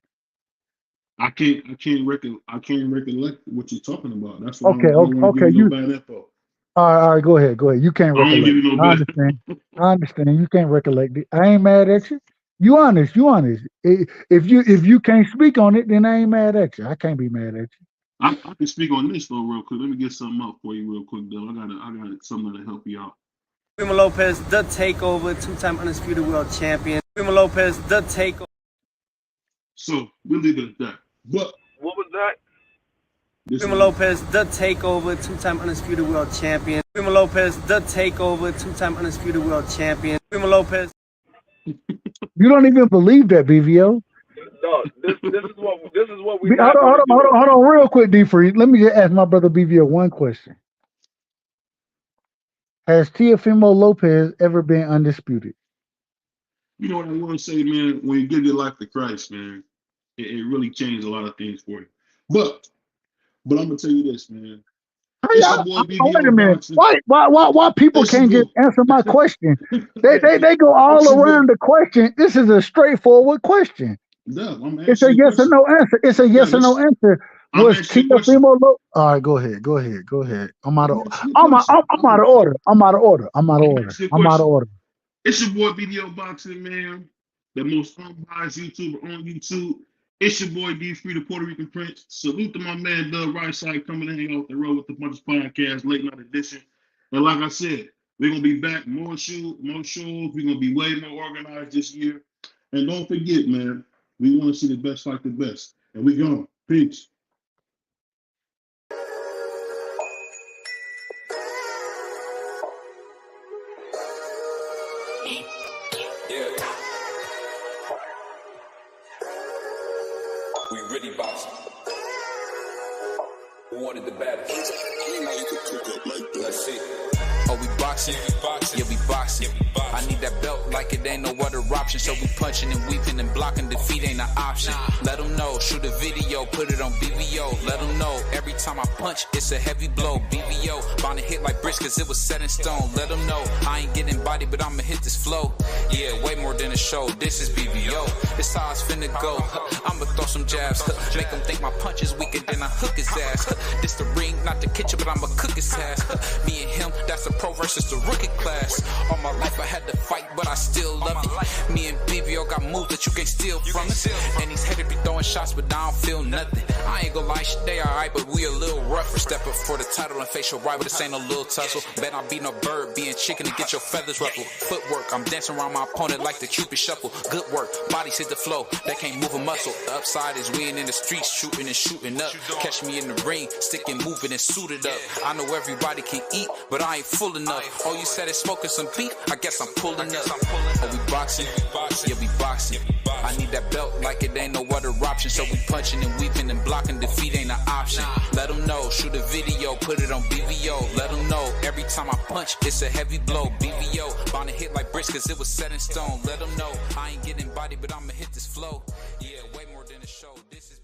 I can't recollect what you're talking about. That's why
Okay.
I don't want to give you no bad info.
All right, go ahead. You can't
I don't
recollect.
give you no bad.
I understand. You can't recollect it. I ain't mad at you. You honest. If you can't speak on it, then I ain't mad at you. I can't be mad at you.
I can speak on this though real quick. Let me get something up for you real quick though. I got something to help you out.
Primo Lopez, the takeover, two-time undisputed world champion. Primo Lopez, the takeover.
So we'll leave it at that. But
What was that?
Primo Lopez, the takeover, two-time undisputed world champion. Primo Lopez, the takeover, two-time undisputed world champion. Primo Lopez.
You don't even believe that, BVO.
No, this is what we.
Hold on, real quick, D Free. Let me just ask my brother BVO one question. Has Teofimo Lopez ever been undisputed?
You know what I want to say, man? When you give your life to Christ, man, it really changed a lot of things for you. But I'm gonna tell you this, man.
How
It's
y'all?
your boy
Wait a
BBO
minute.
Boxing.
Why people
It's your
can't
boy.
just answer my question? They go all
It's your boy.
around the question. This is a straightforward question.
Dub, I'm
It's a
answering your
yes or
question.
no answer. It's a yes
Dub,
or no answer.
I'm
Was
answering your
Tia
question.
Fimo? All right, go ahead. I'm out
I'm
of.
answering your question.
I'm out of order. I'm out of order. I'm out of
I'm
order.
answering your
I'm out of
question.
order.
It's your boy BBO Boxing, man. The most unbiased YouTuber on YouTube. It's your boy D3, the Puerto Rican Prince. Salute to my man Doug Right Side coming to hang out the road with the Punches Podcast, late night edition. And like I said, we're gonna be back, more shows. We're gonna be way more organized this year. And don't forget, man, we want to see the best fight the best. And we gone. Peace.
Yeah. We really boxing. Who wanted the battest? Let's see. Oh, we boxing? Yeah, we boxing. I need that belt like it ain't no other option. So we punching and weeping and blocking. Defeat ain't an option. Let them know. Shoot a video, put it on BBO. Let them know. Every time I punch, it's a heavy blow. BBO, bound to hit like bricks cause it was set in stone. Let them know. I ain't getting body, but I'ma hit this flow. Yeah, way more than a show. This is BBO. This how it's finna go. I'ma throw some jabs. Make them think my punch is weaker than I hook his ass. This the ring, not the kitchen, but I'ma cook his ass. Me and him, that's the pro versus the rookie class. All my life I had to fight, but I still love it. Me and BBO got moves that you can't steal from us. And these haters be throwing shots, but I don't feel nothing. I ain't gonna lie, shit, they alright, but we a little rougher. Step up for the title and face your rival, this ain't no little tussle. Bet I be no bird, being chicken to get your feathers ruffled. Footwork, I'm dancing around my opponent like the Cupid shuffle. Good work, bodies hit the flow, they can't move a muscle. The upside is we ain't in the streets, shooting and shooting up. Catch me in the ring, sticking, moving and suited up. I know everybody can eat, but I ain't full enough. All you said is smoking some beef, I guess I'm pulling up. Oh, we boxing? Yeah, we boxing. I need that belt like it ain't no other option. So we punching and weeping and blocking. Defeat ain't an option. Let them know. Shoot a video, put it on BBO. Let them know. Every time I punch, it's a heavy blow. BBO, bound to hit like bricks cause it was set in stone. Let them know. I ain't getting body, but I'ma hit this flow. Yeah, way more than a show. This is